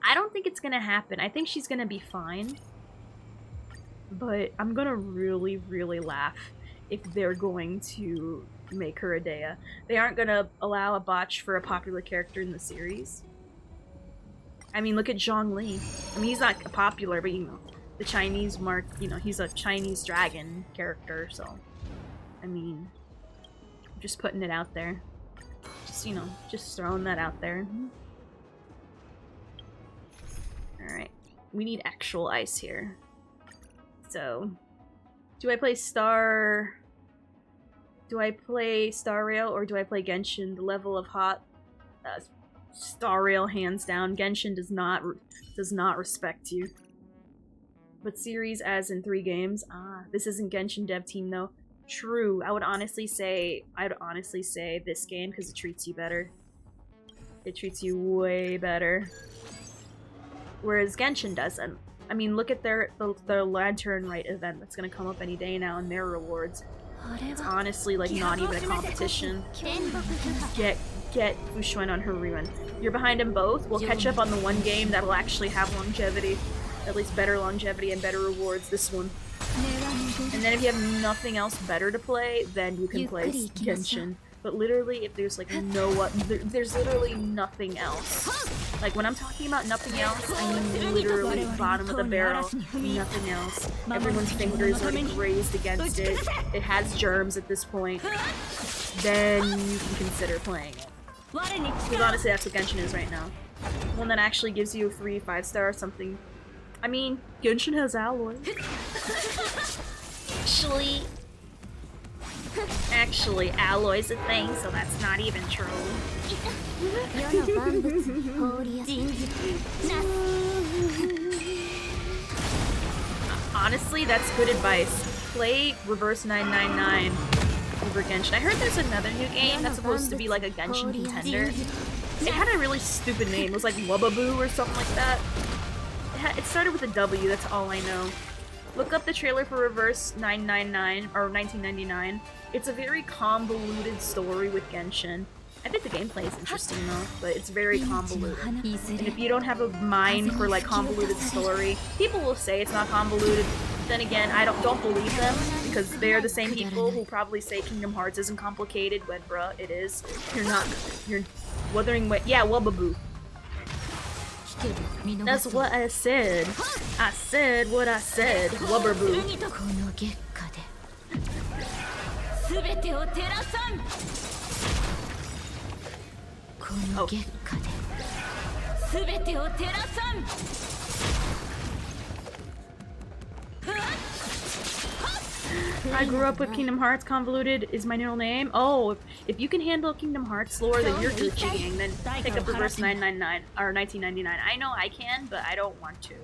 Speaker 1: I don't think it's gonna happen. I think she's gonna be fine. But I'm gonna really, really laugh if they're going to make her a Dea. They aren't gonna allow a botch for a popular character in the series. I mean, look at Zhongli. I mean, he's not popular, but you know, the Chinese mark, you know, he's a Chinese dragon character, so. I mean, I'm just putting it out there. Just, you know, just throwing that out there. Alright. We need actual ice here. So, do I play Star... Do I play Star Rail or do I play Genshin? The level of hot Star Rail, hands down. Genshin does not respect you. But series as in 3 games. This isn't Genshin dev team though. True. I'd honestly say this game because it treats you better. It treats you way better. Whereas Genshin doesn't. I mean, look at their Lantern Rite event that's gonna come up any day now and their rewards. It's honestly like not even a competition. Get Fushuen on her rerun. You're behind them both. We'll catch up on the one game that'll actually have longevity. At least better longevity and better rewards, this one. And then if you have nothing else better to play, then you can play Genshin. But literally, if there's like there's literally nothing else. Like when I'm talking about nothing else, I mean literally bottom of the barrel, nothing else. Everyone's fingers are grazed against it. It has germs at this point. Then you can consider playing it. Because honestly, that's what Genshin is right now. One that actually gives you a 3, 5-star or something. I mean, Genshin has alloy. Actually, alloy's a thing, so that's not even true. Honestly, that's good advice. Play Reverse 999 over Genshin. I heard there's another new game that's supposed to be like a Genshin contender. It had a really stupid name. It was like Wubaboo or something like that. It started with a W, that's all I know. Look up the trailer for Reverse 999, or 1999. It's a very convoluted story with Genshin. I think the gameplay is interesting though, but it's very convoluted. And if you don't have a mind for like convoluted story, people will say it's not convoluted. Then again, I don't believe them, because they're the same people who probably say Kingdom Hearts isn't complicated when, bruh, it is. You're wuthering way. Yeah, Wubaboo. That's what I said. I said what I said. Wubberboo. Oh. I grew up with Kingdom Hearts. Convoluted is my middle name. Oh, if you can handle Kingdom Hearts lore, then you're Gucci gang. Then pick up Reverse 999 or 1999. I know I can, but I don't want to.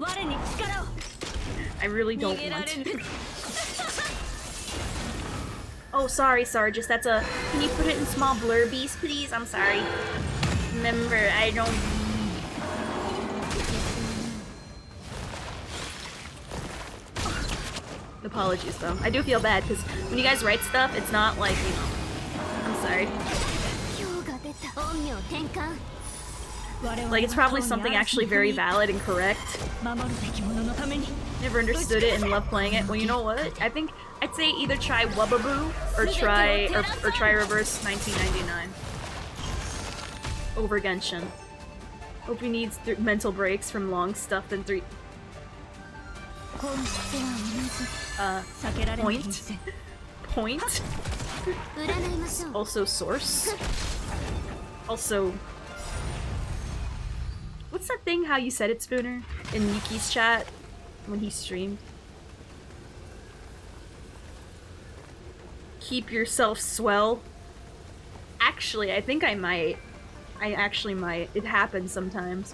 Speaker 1: I really don't want to. Oh, sorry, Sargis. That's a. Can you put it in small blurbies, please? I'm sorry. Remember, I don't. Apologies though. I do feel bad because when you guys write stuff, it's not like, you know. I'm sorry. Like, it's probably something actually very valid and correct. Never understood it and love playing it. Well, you know what? I think I'd say either try Wubaboo or try Reverse 1999 over Genshin. Hope he needs mental breaks from long stuff than 3. Point. Also source. Also, what's that thing how you said it, Spooner? In Yuki's chat when he streamed? Keep yourself swell. Actually, I think I might. I actually might. It happens sometimes.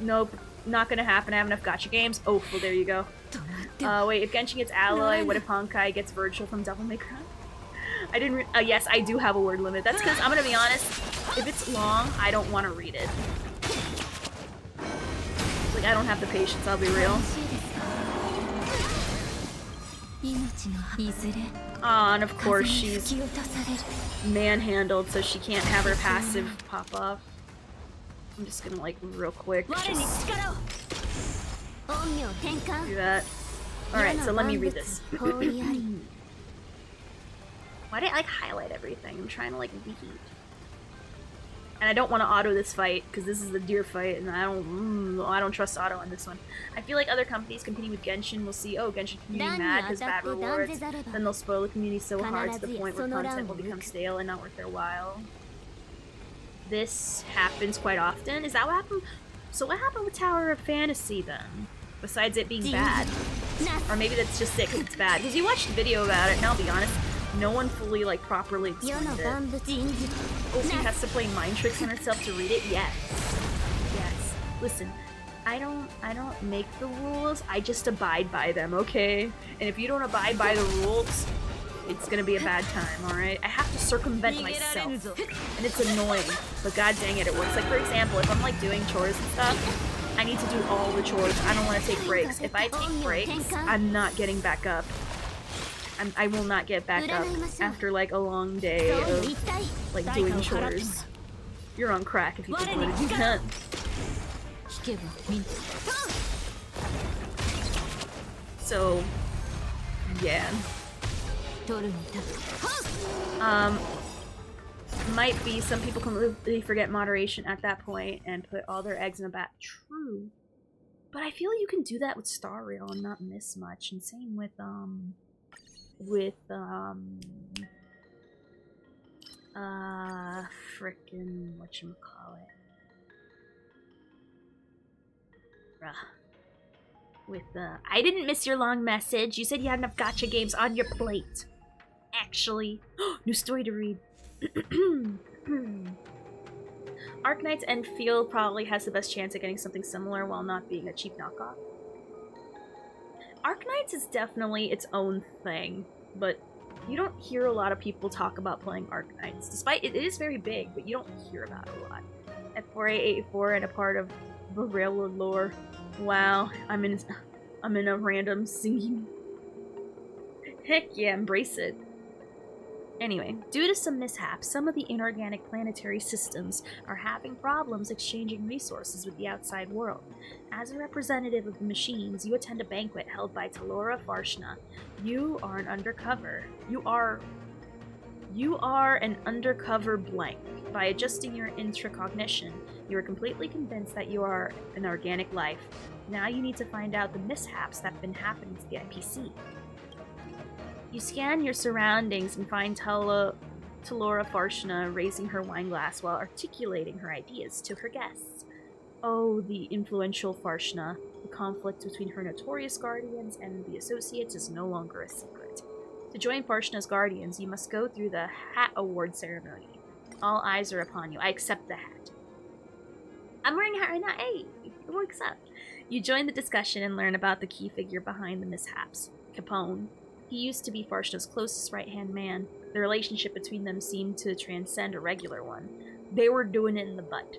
Speaker 1: Nope. Not gonna happen. I have enough gacha games. Oh, well, there you go. Wait, if Genshin gets Alloy, what if Honkai gets Virgil from Devil May Cry? I didn't yes, I do have a word limit. That's because, I'm gonna be honest, if it's long, I don't want to read it. Like, I don't have the patience, I'll be real. And of course, she's manhandled, so she can't have her passive pop off. I'm just gonna, like, real quick, just do that. Alright, so let me read this. Why did I, like, highlight everything? I'm trying to, like, read. And I don't want to auto this fight, because this is the deer fight, and I don't trust auto on this one. I feel like other companies competing with Genshin will see, oh, Genshin community mad because bad rewards, then they'll spoil the community so hard to the point where content will become stale and not worth their while. This happens quite often. Is that what happened? So what happened with Tower of Fantasy, then? Besides it being bad. Or maybe that's just it because it's bad. Because you watched a video about it, and I'll be honest, No one fully, like, properly explained it. Opie has to play mind tricks on herself to read it? Yes. Yes. Listen, I don't make the rules, I just abide by them, okay? And if you don't abide by the rules, it's gonna be a bad time, alright? I have to circumvent myself. And it's annoying, but god dang it, it works. Like, for example, if I'm, like, doing chores and stuff, I need to do all the chores. I don't want to take breaks. If I take breaks, I'm not getting back up. I will not get back up after, like, a long day of, like, doing chores. You're on crack if you think about it. You can't. So, yeah. Might be some people completely forget moderation at that point and put all their eggs in a basket. True. But I feel you can do that with Star Rail and not miss much. And same with, frickin' whatchamacallit. With, I didn't miss your long message. You said you had enough gacha games on your plate. Actually. New story to read. Arknight's Enfield probably has the best chance at getting something similar while not being a cheap knockoff. Arknights is definitely its own thing, but you don't hear a lot of people talk about playing Arknights. Despite it is very big, but you don't hear about it a lot. F4A84 and a part of the railroad lore. Wow, I'm in a random singing. Heck yeah, embrace it. Anyway, due to some mishaps, some of the inorganic planetary systems are having problems exchanging resources with the outside world. As a representative of the machines, you attend a banquet held by Talora Farshna. You are an undercover. You are an undercover blank. By adjusting your intracognition, you are completely convinced that you are an organic life. Now you need to find out the mishaps that have been happening to the IPC. You scan your surroundings and find Talora Farshna raising her wine glass while articulating her ideas to her guests. Oh, the influential Farshna. The conflict between her notorious guardians and the associates is no longer a secret. To join Farshna's guardians, you must go through the Hat Award ceremony. All eyes are upon you. I accept the hat. I'm wearing a hat right now. Hey, it works out. You join the discussion and learn about the key figure behind the mishaps, Capone. He used to be Farshna's closest right-hand man. The relationship between them seemed to transcend a regular one. They were doing it in the butt.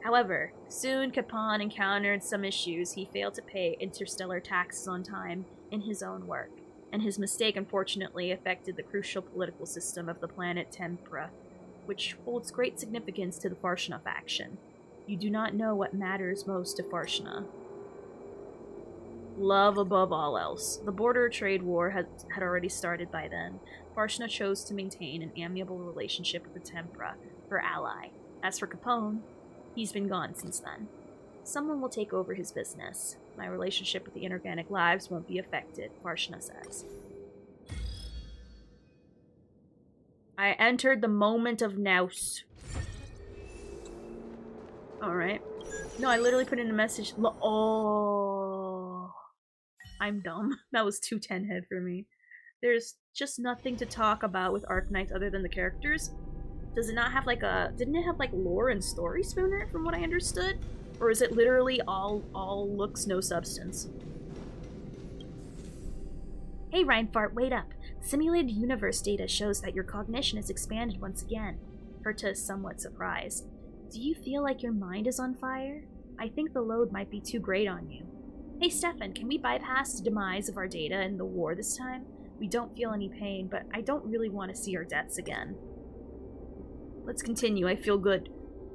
Speaker 1: However, soon Capone encountered some issues. He failed to pay interstellar taxes on time in his own work, and his mistake unfortunately affected the crucial political system of the planet Tempra, which holds great significance to the Farshna faction. You do not know what matters most to Farshna. Love above all else. The border trade war had already started by then. Farshna chose to maintain an amiable relationship with the Tempra, her ally. As for Capone, he's been gone since then. Someone will take over his business. My relationship with the inorganic lives won't be affected, Farshna says. I entered the moment of nous. Alright. No, I literally put in a message. Oh. I'm dumb. That was too 10 head for me. There's just nothing to talk about with Arknights other than the characters. Does it not have like a... Didn't it have like lore and story spooner from what I understood? Or is it literally all looks, no substance? Hey Reinfart, wait up. Simulated universe data shows that your cognition is expanded once again. Herta is somewhat surprised. Do you feel like your mind is on fire? I think the load might be too great on you. Hey Stefan, can we bypass the demise of our data in the war this time? We don't feel any pain, but I don't really want to see our deaths again. Let's continue, I feel good.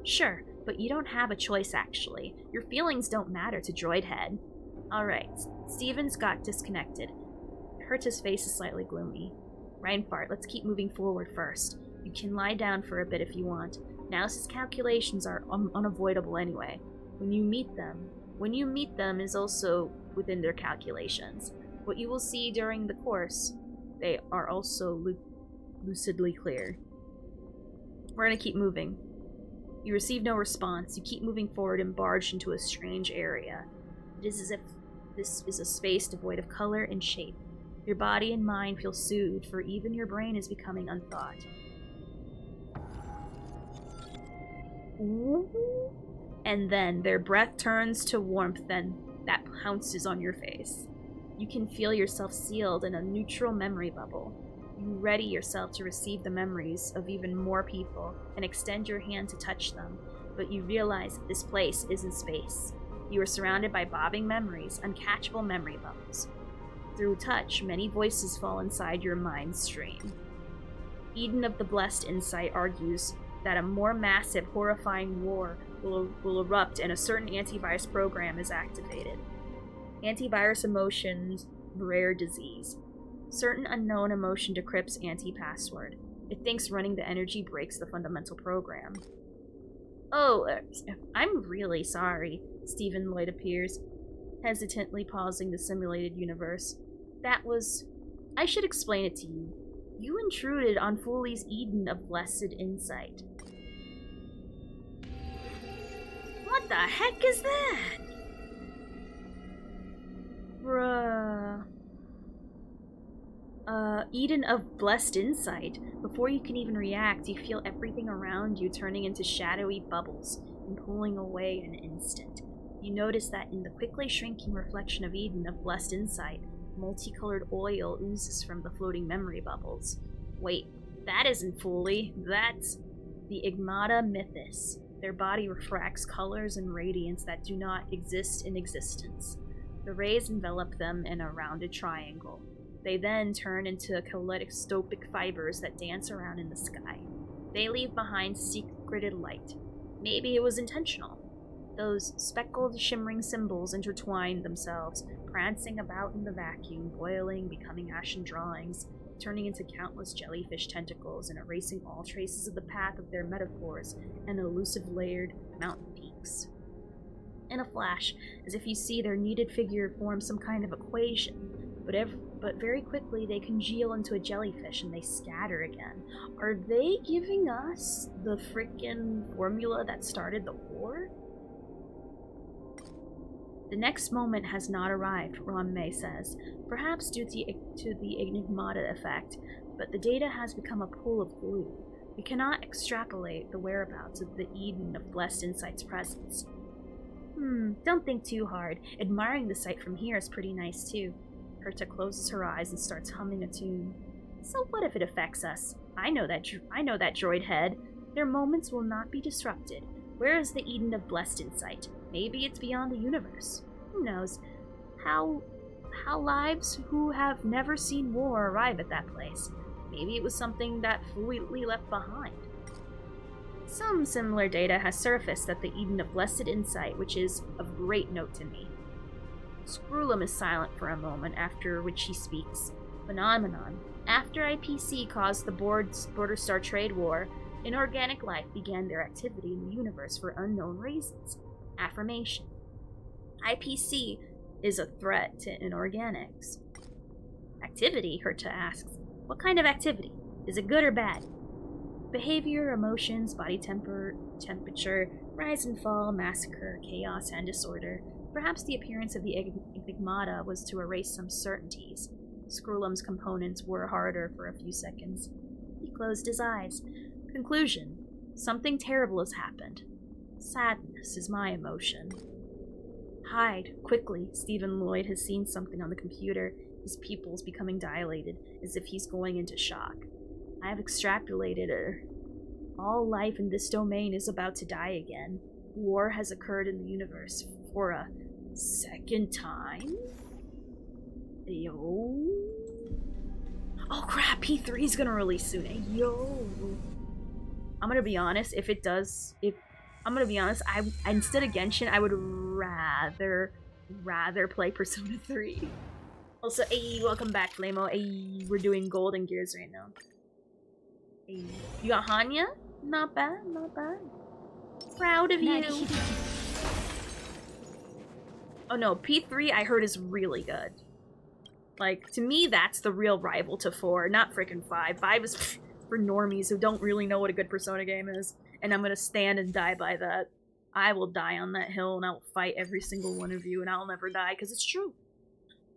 Speaker 1: Sure, but you don't have a choice actually. Your feelings don't matter to Droidhead. Alright, Stevens got disconnected. Herta's face is slightly gloomy. Reinfart, let's keep moving forward first. You can lie down for a bit if you want. Now's calculations are unavoidable anyway. When you meet them is also within their calculations. What you will see during the course, they are also lucidly clear. We're gonna keep moving. You receive no response. You keep moving forward and barge into a strange area. It is as if this is a space devoid of color and shape. Your body and mind feel soothed, for even your brain is becoming unthought. And then their breath turns to warmth that pounces on your face. You can feel yourself sealed in a neutral memory bubble. You ready yourself to receive the memories of even more people and extend your hand to touch them, but you realize this place isn't space. You are surrounded by bobbing memories, uncatchable memory bubbles. Through touch, many voices fall inside your mind stream. Eden of the Blessed Insight argues that a more massive, horrifying war will erupt and a certain antivirus program is activated. Antivirus emotions, rare disease. Certain unknown emotion decrypts anti-password. It thinks running the energy breaks the fundamental program. Oh, I'm really sorry. Stephen Lloyd appears, hesitantly pausing the simulated universe. I should explain it to you. You intruded on Foley's Eden of Blessed Insight. What the heck is that? Bruh. Eden of Blessed Insight. Before you can even react, you feel everything around you turning into shadowy bubbles and pulling away in an instant. You notice that in the quickly shrinking reflection of Eden of Blessed Insight, multicolored oil oozes from the floating memory bubbles. Wait, that isn't Foley. That's the Igmata Mythos. Their body refracts colors and radiance that do not exist in existence. The rays envelop them in a rounded triangle. They then turn into kaleidoscopic fibers that dance around in the sky. They leave behind secreted light. Maybe it was intentional. Those speckled, shimmering symbols intertwine themselves, prancing about in the vacuum, boiling, becoming ashen drawings, turning into countless jellyfish tentacles and erasing all traces of the path of their metaphors and elusive layered mountain peaks. In a flash, as if you see their kneaded figure form some kind of equation, but very quickly they congeal into a jellyfish and they scatter again. Are they giving us the frickin' formula that started the war? The next moment has not arrived, Ron May says, perhaps due to the Enigmata effect, but the data has become a pool of glue. We cannot extrapolate the whereabouts of the Eden of Blessed Insight's presence. Don't think too hard. Admiring the sight from here is pretty nice too. Herta closes her eyes and starts humming a tune. So what if it affects us? I know that droid head. Their moments will not be disrupted. Where is the Eden of Blessed Insight? Maybe it's beyond the universe. Who knows? How lives who have never seen war arrive at that place? Maybe it was something that fleetly left behind. Some similar data has surfaced at the Eden of Blessed Insight, which is of great note to me. Screwlum is silent for a moment, after which he speaks. Phenomenon. After IPC caused the Border Star Trade War, inorganic life began their activity in the universe for unknown reasons. Affirmation. IPC is a threat to inorganics. Activity, Herta asks. What kind of activity? Is it good or bad? Behavior, emotions, body temperature, rise and fall, massacre, chaos, and disorder. Perhaps the appearance of the Enigmata was to erase some certainties. Screwlum's components were harder for a few seconds. He closed his eyes. Conclusion. Something terrible has happened. Sadness is my emotion. Hide, quickly. Stephen Lloyd has seen something on the computer, his pupils becoming dilated, as if he's going into shock. I have extrapolated all life in this domain is about to die again. War has occurred in the universe for a second time? Yo. Oh crap, P3 is gonna release soon. Yo. I'm gonna be honest, I'm gonna be honest, instead of Genshin, I would rather play Persona 3. Also, hey, welcome back, Flamo. Hey, we're doing Golden Gears right now. Hey. You got Hanya? Not bad, not bad. Proud of you. Oh no, P3 I heard is really good. Like, to me, that's the real rival to 4, not freaking 5. 5 is for normies who don't really know what a good Persona game is. And I'm gonna stand and die by that. I will die on that hill and I will fight every single one of you and I'll never die, because it's true.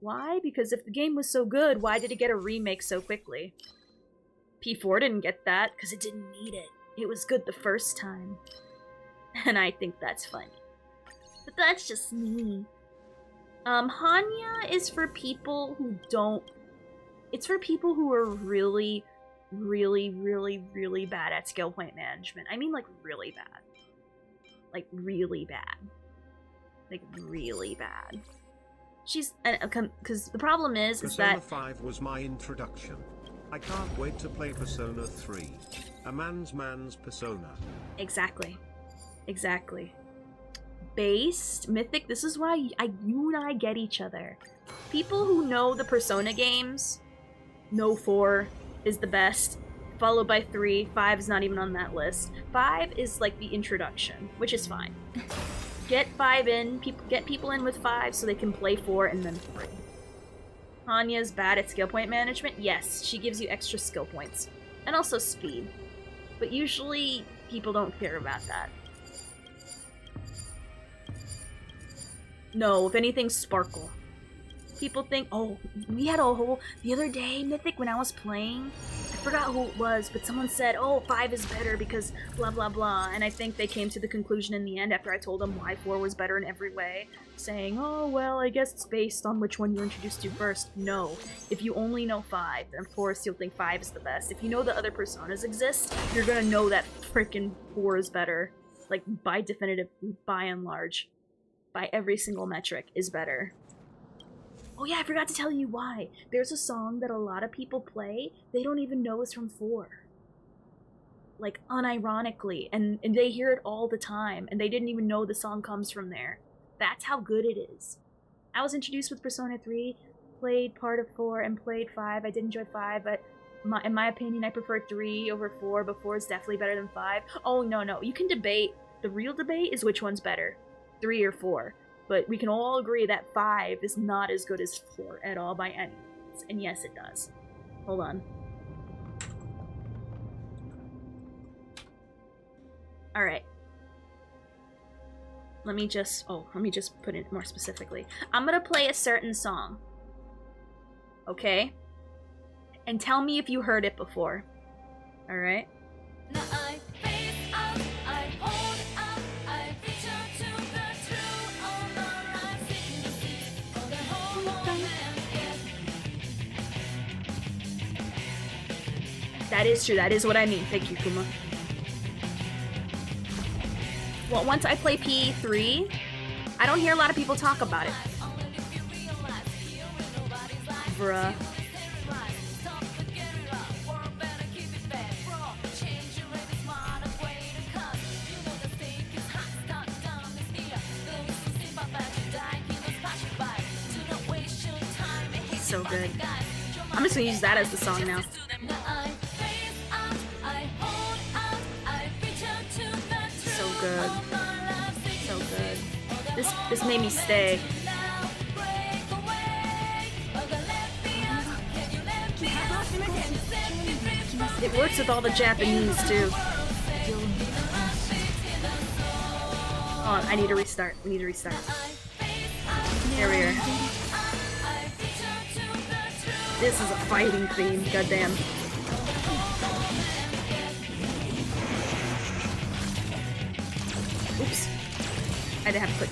Speaker 1: Why? Because if the game was so good, why did it get a remake so quickly? P4 didn't get that because it didn't need it. It was good the first time. And I think that's funny. But that's just me. Hanya is for people who don't... It's for people who are really, really, really, really bad at skill point management. I mean, like, really bad. Like, really bad. Like, really bad. She's... Because the problem is
Speaker 6: Persona
Speaker 1: that...
Speaker 6: 5 was my introduction. I can't wait to play Persona 3. A man's Persona.
Speaker 1: Exactly. Exactly. Based, Mythic, this is why you and I get each other. People who know the Persona games know 4 is the best, followed by 3. 5 is not even on that list. 5 is like the introduction, which is fine. Get 5 in, get people in with 5 so they can play 4 and then 3. Hanya's bad at skill point management? Yes, she gives you extra skill points. And also speed. But usually, people don't care about that. No, if anything, Sparkle. People think, oh, we had a whole... The other day, Mythic, when I was playing, I forgot who it was, but someone said, oh, 5 is better because blah, blah, blah. And I think they came to the conclusion in the end after I told them why 4 was better in every way, saying, oh, well, I guess it's based on which one you're introduced to first. No. If you only know 5, then of course you'll think 5 is the best. If you know the other Personas exist, you're gonna know that frickin' 4 is better. Like, by and large. By every single metric is better. Oh yeah, I forgot to tell you why. There's a song that a lot of people play, they don't even know is from 4. Like, unironically, and they hear it all the time, and they didn't even know the song comes from there. That's how good it is. I was introduced with Persona 3, played part of 4, and played 5. I did enjoy 5, but in my opinion, I prefer 3 over 4, but 4 is definitely better than 5. Oh, no, you can debate. The real debate is which one's better, 3 or 4. But we can all agree that 5 is not as good as 4 at all by any means. And yes, it does. Hold on. Alright. Let me just put it more specifically. I'm gonna play a certain song. Okay? And tell me if you heard it before. Alright? That is true, that is what I mean. Thank you, Kuma. Well, once I play P3, I don't hear a lot of people talk about it. Bruh. So good. I'm just gonna use that as the song now. So good. So good. This made me stay. It works with all the Japanese too. Oh, I need to restart. We need to restart. There we are. This is a fighting theme, goddamn. Oops. I didn't have to click.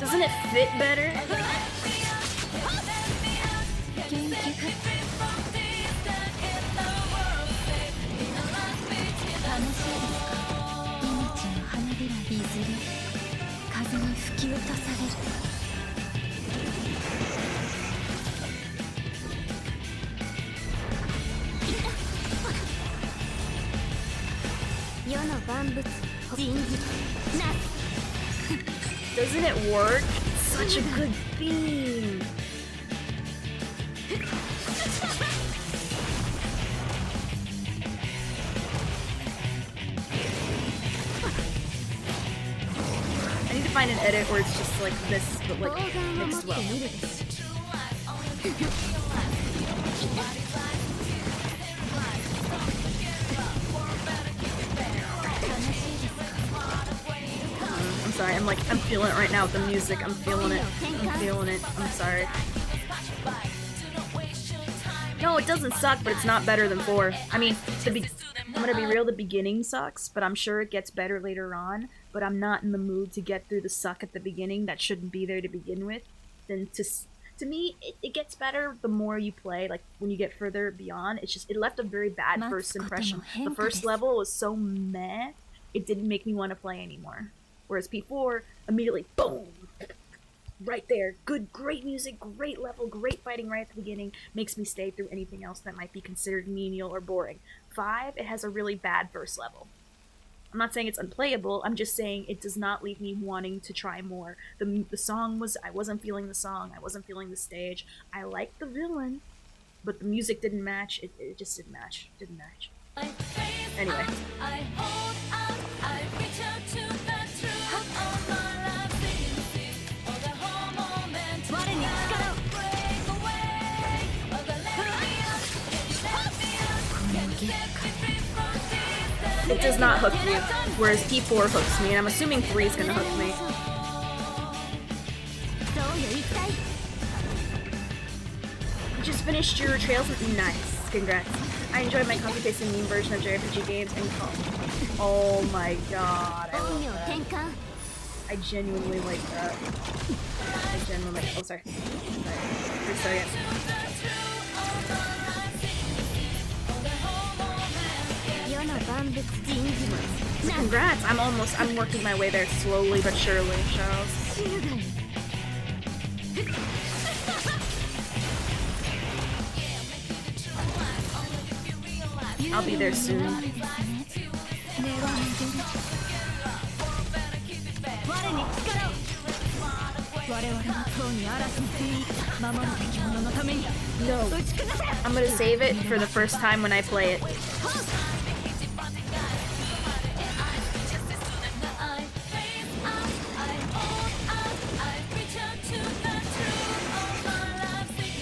Speaker 1: Doesn't it fit better? Doesn't it work? It's such a good theme. I need to find an edit where it's just like this, but like mixed well. I'm sorry, I'm feeling it right now with the music. I'm feeling it. I'm sorry. No, it doesn't suck, but it's not better than 4. I mean, I'm gonna be real, the beginning sucks, but I'm sure it gets better later on. But I'm not in the mood to get through the suck at the beginning that shouldn't be there to begin with. Then to me, it gets better the more you play. Like when you get further beyond, it left a very bad first impression. The first level was so meh, it didn't make me want to play anymore. Whereas P4, immediately, boom, right there, great music, great level, great fighting right at the beginning, makes me stay through anything else that might be considered menial or boring. 5, it has a really bad first level. I'm not saying it's unplayable, I'm just saying it does not leave me wanting to try more. The song I wasn't feeling the song, I wasn't feeling the stage. I liked the villain, but the music didn't match, it just didn't match. Anyway. It does not hook me, whereas P4 hooks me, and I'm assuming 3 is gonna hook me. You just finished your Trails with nice. Congrats. I enjoyed my copy-pasting meme version of JRPG games and oh my god, I love that. I genuinely like that. Oh, sorry. Restart it. Congrats! I'm working my way there slowly but surely, Charles. I'll be there soon. No. I'm gonna save it for the first time when I play it.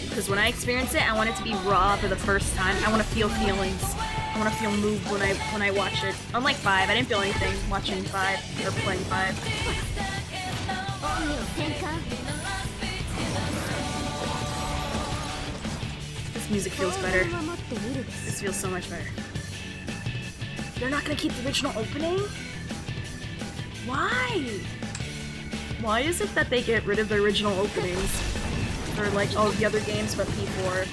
Speaker 1: Because when I experience it, I want it to be raw for the first time. I want to feel feelings. I want to feel moved when I watch it. Unlike 5, I didn't feel anything watching 5 or playing 5. This music feels better. This feels so much better. They're not gonna keep the original opening? Why? Why is it that they get rid of the original openings? For like all the other games but P4.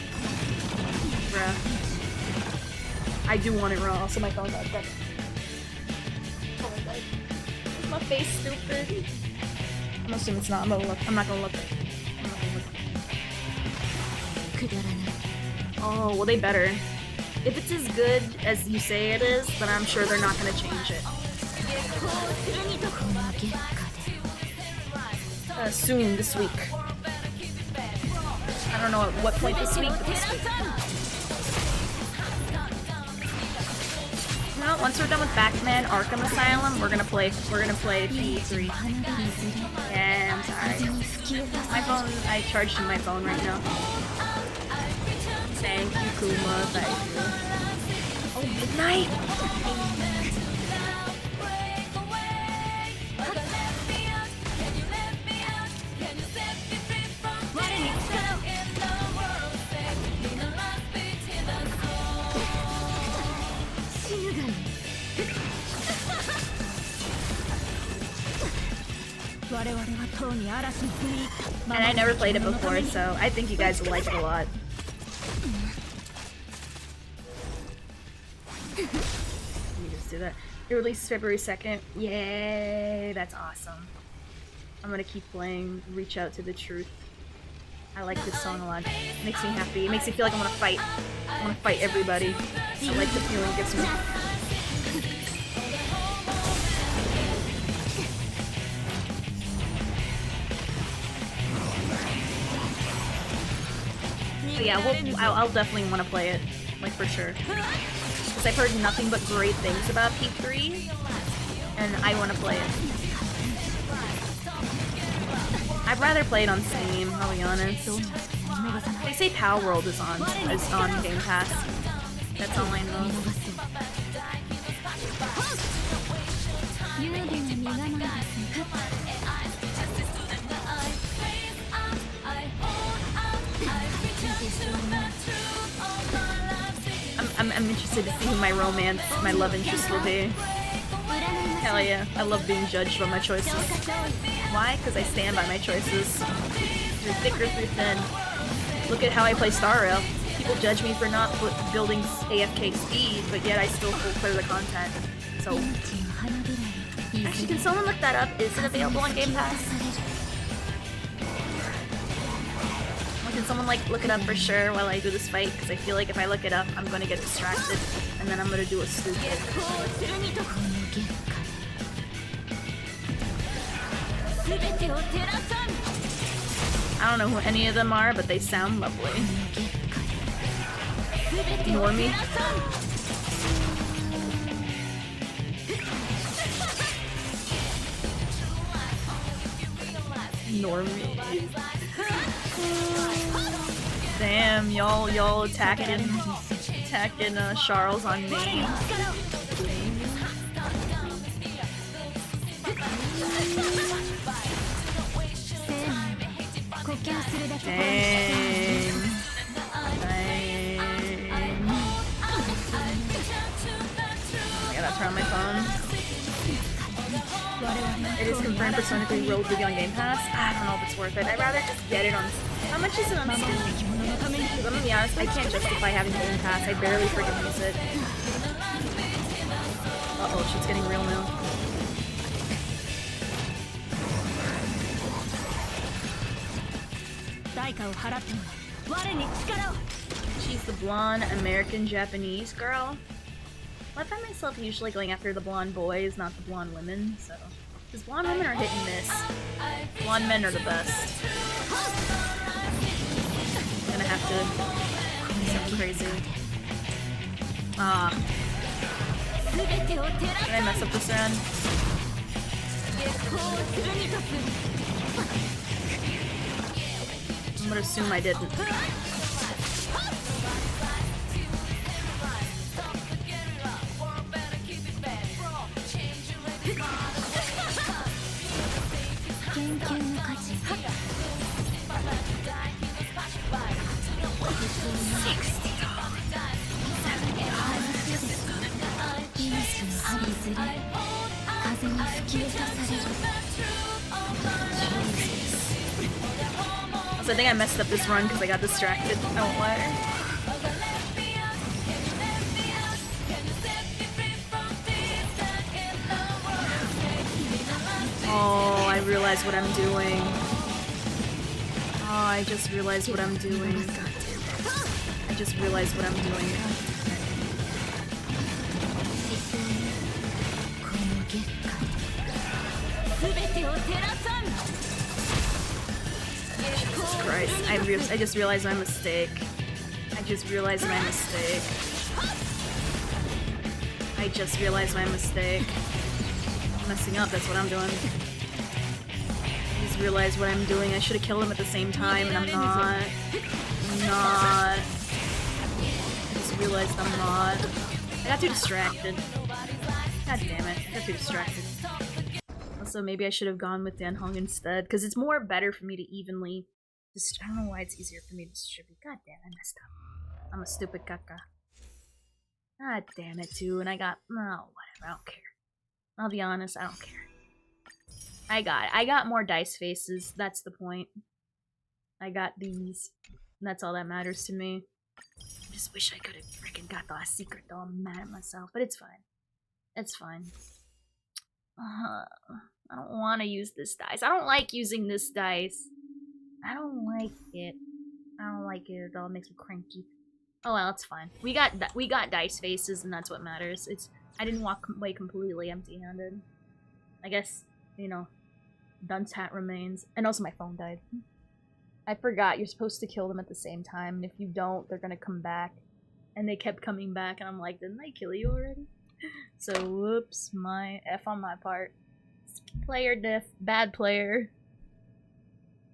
Speaker 1: Bruh. I do want it raw, also my phone got better. Oh my god. Is my face stupid? I'm assuming it's not. I'm not gonna look. I'm not gonna look. Oh, well they better. If it's as good as you say it is, then I'm sure they're not gonna change it. Soon, this week. I don't know at what point this week, but this week. No, once we're done with Batman Arkham Asylum, we're gonna play P3. Yeah, I'm sorry. My phone, I charged in my phone right now. Thank you, Kuma. Thank you. Oh, midnight! And I never played it before, so I think you guys will like it a lot. Let me just do that. It releases February 2nd. Yay! That's awesome. I'm gonna keep playing Reach Out to the Truth. I like this song a lot. It makes me happy. It makes me feel like I want to fight. I want to fight everybody. I like the feeling it gives me. But yeah, I'll definitely want to play it, like for sure. Because I've heard nothing but great things about Peak 3, and I want to play it. I'd rather play it on Steam, I'll be honest. They say Power World is on Game Pass. That's all I know. I'm interested to see who my love interest will be. Hell yeah, I love being judged by my choices. Why? Because I stand by my choices. Through thick or through thin. Look at how I play Star Rail. People judge me for not building AFK speed, but yet I still full clear the content. So, actually, can someone look that up? Is it available on Game Pass? Can someone like look it up for sure while I do this fight? Because I feel like if I look it up, I'm gonna get distracted, and then I'm gonna do a stupid. I don't know who any of them are, but they sound lovely. Normie. Normie. Damn, y'all attacking Charles on main. Dang. I gotta turn on my phone. It is confirmed Persona 3 Road will be on Game Pass. I don't know if it's worth it. I'd rather just get it on. How much is it on Steam? I'm gonna be honest, I can't justify having Game Pass. I barely freaking use it. Uh-oh, shit's getting real now. She's the blonde American-Japanese girl. I find myself usually going after the blonde boys, not the blonde women, so... Because blonde women are hit and miss. Blonde men are the best. I'm gonna have to do something crazy. Did I mess up this round? I'm gonna assume I didn't. So I think I messed up this run because I got distracted. I won't lie. Oh, I realize what I'm doing. Oh, I just realized what I'm doing. I just realized what I'm doing. Jesus Christ. I just realized my mistake. I just realized my mistake. I just realized my mistake. I'm messing up, that's what I'm doing. I just realized what I'm doing. I should have killed him at the same time, and I'm not. I'm not. I just realized I'm not. I got too distracted. God damn it. I got too distracted. Also, maybe I should have gone with Dan Hong instead, because it's more better for me to evenly... I don't know why it's easier for me to distribute. God damn, I messed up. I'm a stupid caca. God damn it, too, and I got... Oh, whatever, I don't care. I'll be honest, I don't care. I got more dice faces, that's the point. I got these. And that's all that matters to me. I just wish I could have freaking got the last secret, though. I'm mad at myself, but it's fine. It's fine. I don't want to use this dice. I don't like using this dice. I don't like it. I don't like it at all. It makes me cranky. Oh well, it's fine. We got dice faces, and that's what matters. I didn't walk away completely empty-handed. I guess, you know, Dunce hat remains. And also my phone died. I forgot you're supposed to kill them at the same time, and if you don't, they're gonna come back. And they kept coming back, and I'm like, didn't I kill you already? So, whoops, my F on my part. Player diff, bad player.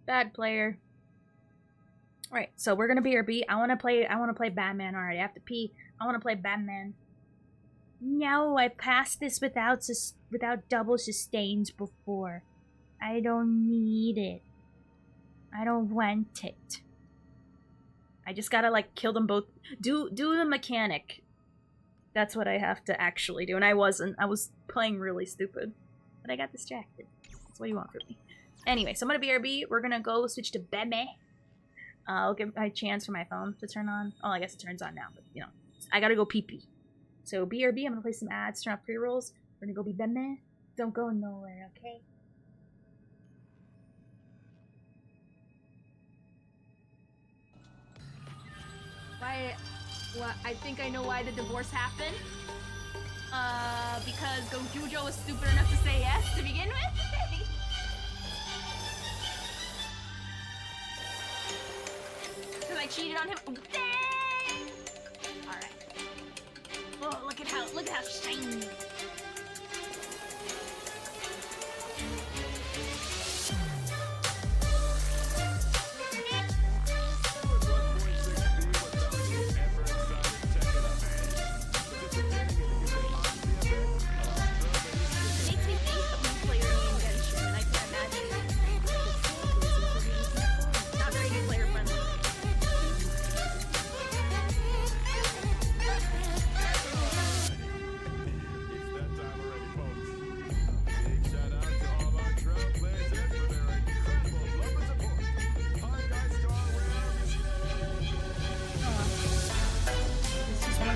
Speaker 1: Bad player. Alright, so we're gonna BRB. I wanna play Batman already. I have to pee. I wanna play Batman. No, I passed this without double sustains before. I don't need it. I don't want it. I just gotta like kill them both. Do the mechanic. That's what I have to actually do. And I wasn't. I was playing really stupid. But I got distracted. That's what you want from me. Anyway, so I'm gonna BRB. We're gonna go switch to Batman. I'll give my chance for my phone to turn on. Oh, I guess it turns on now, but you know. I gotta go pee-pee. So BRB, I'm gonna play some ads, turn off pre-rolls. We're gonna go be Batman. Don't go nowhere, okay?
Speaker 2: Well, I think I know why the divorce happened. Because Gojujo was stupid enough to say yes to begin with. Because I cheated on him. Dang! Alright. Oh, look at how shiny.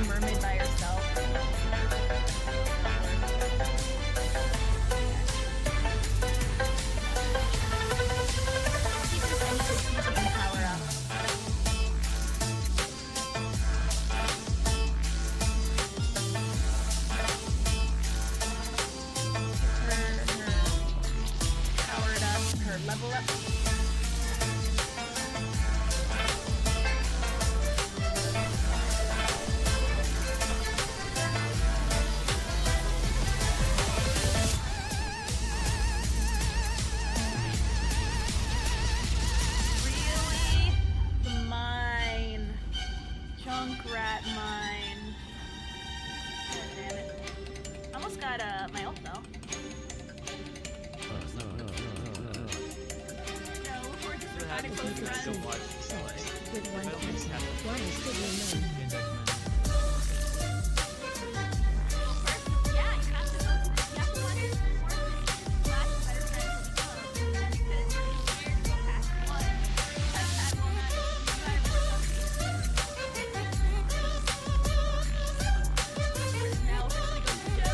Speaker 1: Mermaid by herself. Power up. Her powered up, her level up. My ult though. No, we're just kind of close friends. Yeah, you have to watch it more. Last better friends will become. Because you're go past one. That will not now officially goes to show.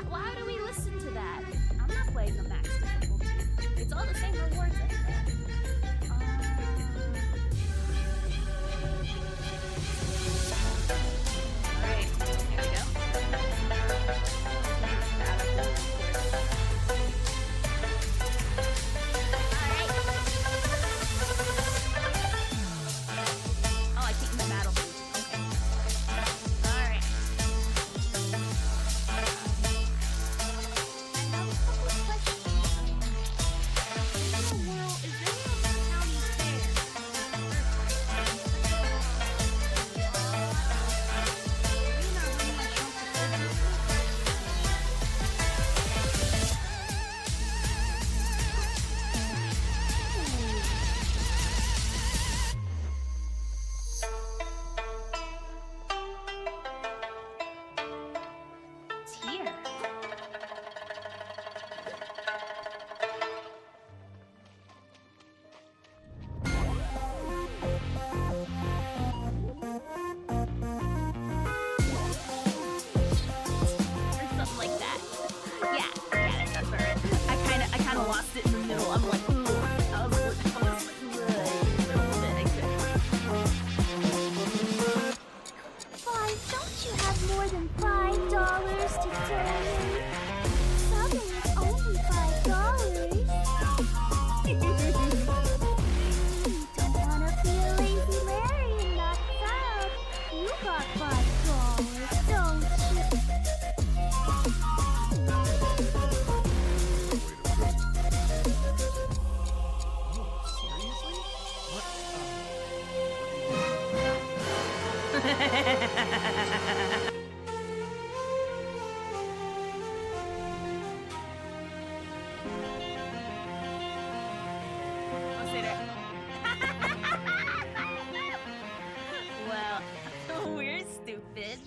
Speaker 1: Why do we listen to that? I'm not playing the max difficulty. It's all the same reward say that. Well, we're stupid.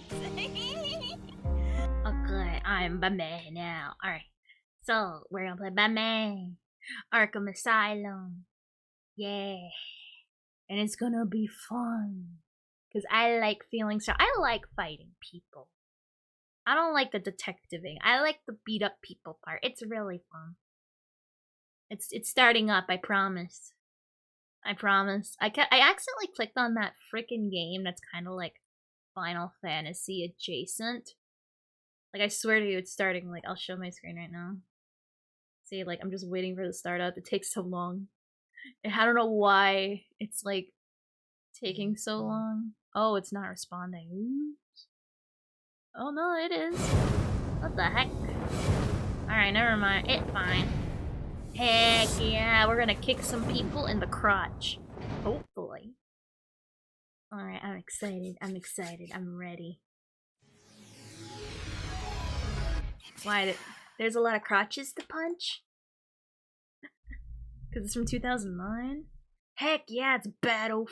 Speaker 1: Okay, I'm Batman now. Alright. So, we're gonna play Batman. Arkham Asylum. Yeah. And it's gonna be fun. Because I like feeling so. I like fighting people. I don't like the detectiving. I like the beat up people part. It's really fun. It's starting up, I promise. I promise. I accidentally clicked on that freaking game that's kind of like Final Fantasy adjacent. Like, I swear to you, it's starting. Like, I'll show my screen right now. See, like, I'm just waiting for the start up. It takes so long. And I don't know why it's, like, taking so long. Oh, it's not responding. Oops. Oh, no, it is. What the heck? Alright, never mind. It's fine. Heck yeah, we're gonna kick some people in the crotch. Hopefully. Alright, I'm excited. I'm excited. I'm ready. Why? There's a lot of crotches to punch? Because it's from 2009? Heck yeah, it's Battle.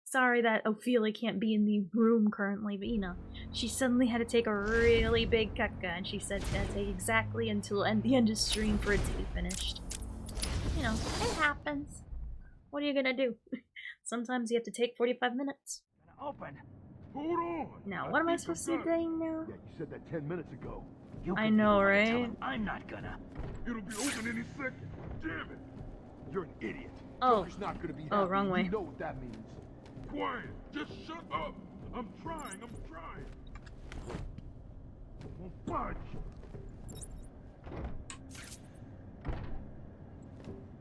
Speaker 1: Sorry that Ophelia can't be in the room currently, but you know, she suddenly had to take a really big caca, and she said it's gonna take exactly until the end of stream for it to be finished. You know, it happens. What are you gonna do? Sometimes you have to take 45 minutes.
Speaker 8: Open. Hold on.
Speaker 1: Now, what am I supposed to be doing now?
Speaker 8: Yeah, you said that 10 minutes ago.
Speaker 1: I know, right?
Speaker 8: I'm not gonna. It'll be open any second. Damn it. You're an idiot.
Speaker 1: Oh.
Speaker 8: Joker's not gonna be happy.
Speaker 1: Oh, wrong way.
Speaker 8: You know what that means. Quiet. Just shut up. I'm trying. Won't budge.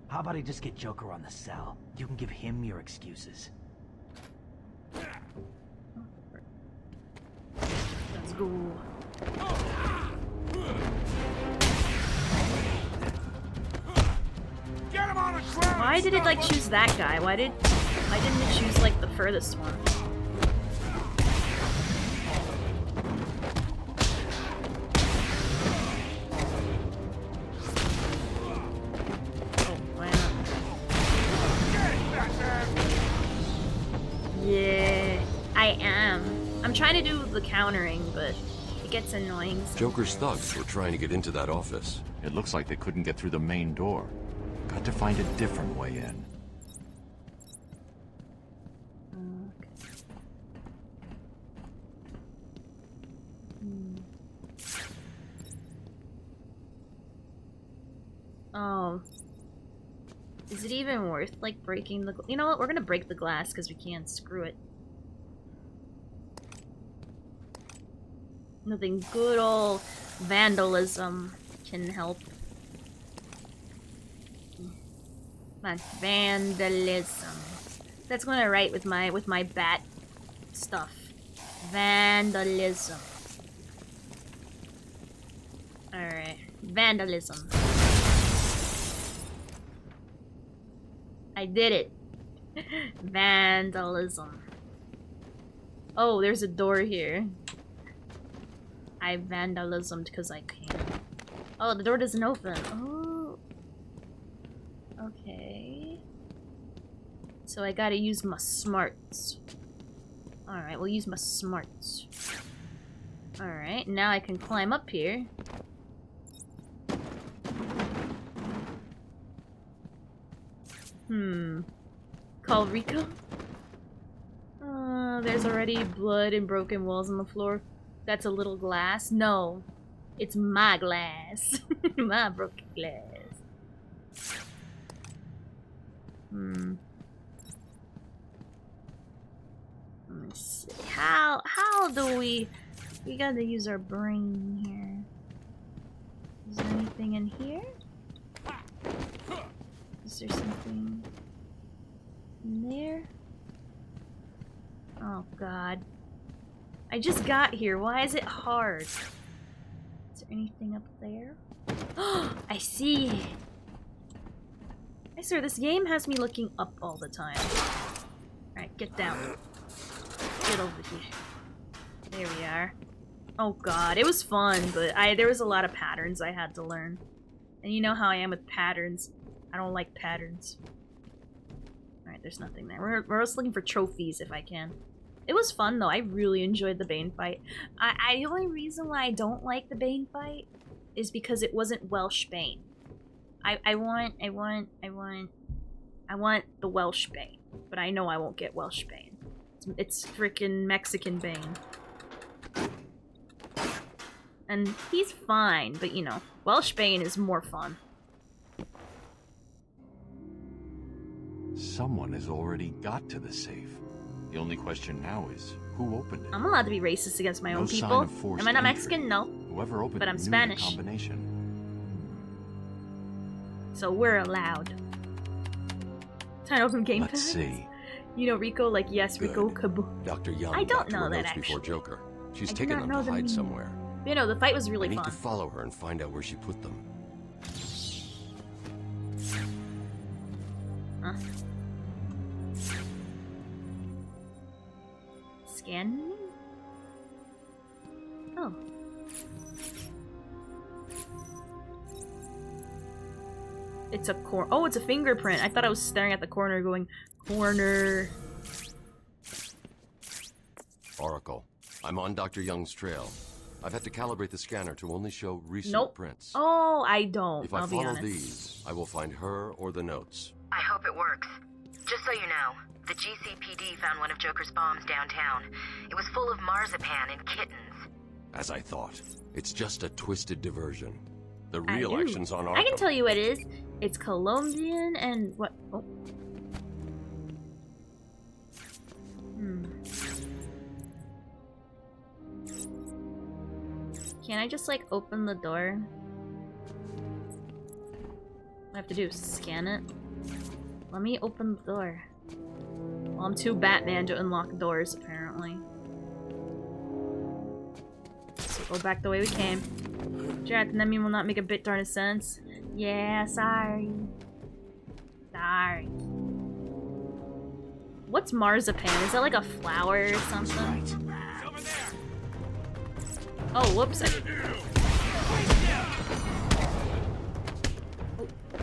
Speaker 9: How about I just get Joker on the cell? You can give him your excuses.
Speaker 1: Let's go.
Speaker 8: Get him on the ground.
Speaker 1: Why did it like choose that guy? Why didn't it choose like the furthest one? Oh, why not? Yeah, I am. I'm trying to do the countering, but it gets annoying.
Speaker 10: Joker's thugs were trying to get into that office. It looks like they couldn't get through the main door. Got to find a different way in.
Speaker 1: Oh. Is it even worth, like, breaking the... You know what? We're gonna break the glass because we can't. Screw it. Nothing good old vandalism can help. My vandalism. That's going to write with my bat stuff. Vandalism. Alright. Vandalism. I did it. Vandalism. Oh, there's a door here. I vandalismed because I can. Oh, the door doesn't open. Oh. Okay. So I gotta use my smarts. Alright, we'll use my smarts. Alright, now I can climb up here. Call Rico? There's already blood and broken walls on the floor. That's a little glass? No. It's my glass. My broken glass. Let me see. How do we gotta use our brain here. Is there anything in here? Is there something in there? Oh god. I just got here. Why is it hard? Is there anything up there? I see. I swear, this game has me looking up all the time. Alright, get down. Get over here. There we are. Oh god, it was fun, but there was a lot of patterns I had to learn. And you know how I am with patterns. I don't like patterns. Alright, there's nothing there. We're just looking for trophies if I can. It was fun though, I really enjoyed the Bane fight. The only reason why I don't like the Bane fight is because it wasn't Welsh Bane. I want the Welsh Bane, but I know I won't get Welsh Bane. It's freaking Mexican Bane. And he's fine, but you know, Welsh Bane is more fun.
Speaker 10: Someone has already got to the safe. The only question now is, who opened it?
Speaker 1: I'm allowed to be racist against my own people. Am I not Mexican? No.
Speaker 10: Whoever opened
Speaker 1: but I'm
Speaker 10: it knew
Speaker 1: Spanish.
Speaker 10: the combination.
Speaker 1: So we're allowed. Time to open Game Pass.
Speaker 10: Let's see.
Speaker 1: You know Rico, like yes,
Speaker 10: Good.
Speaker 1: Rico Kaboom.
Speaker 10: Dr. Young
Speaker 1: I don't
Speaker 10: got to
Speaker 1: know
Speaker 10: her
Speaker 1: that
Speaker 10: notes before
Speaker 1: actually.
Speaker 10: Joker. She's
Speaker 1: I do
Speaker 10: taken
Speaker 1: not
Speaker 10: them
Speaker 1: know
Speaker 10: to
Speaker 1: the
Speaker 10: hide
Speaker 1: meaning.
Speaker 10: somewhere.
Speaker 1: You know, the fight was really
Speaker 10: I need
Speaker 1: fun.
Speaker 10: to follow her and find out where she put them.
Speaker 1: Huh. Scan me? Oh. It's a oh, it's a fingerprint. I thought I was staring at the corner going, corner.
Speaker 10: Oracle, I'm on Dr. Young's trail. I've had to calibrate the scanner to only show recent
Speaker 1: Nope.
Speaker 10: prints.
Speaker 1: Oh, I don't.
Speaker 10: If I
Speaker 1: I'll be
Speaker 10: follow
Speaker 1: honest.
Speaker 10: these, I will find her or the notes.
Speaker 11: I hope it works. Just so you know, the GCPD found one of Joker's bombs downtown. It was full of marzipan and kittens.
Speaker 10: As I thought, it's just a twisted diversion. The real action's on Arkham.
Speaker 1: I can tell you what it is. It's Colombian and what? Oh. Can I just like open the door? What I have to do is scan it. Let me open the door. Well, I'm too Batman to unlock doors, apparently. So go back the way we came. Jonathan, that mean will not make a bit darn of sense. Yeah, sorry. Sorry. What's marzipan? Is that like a flower or something? Oh, whoops.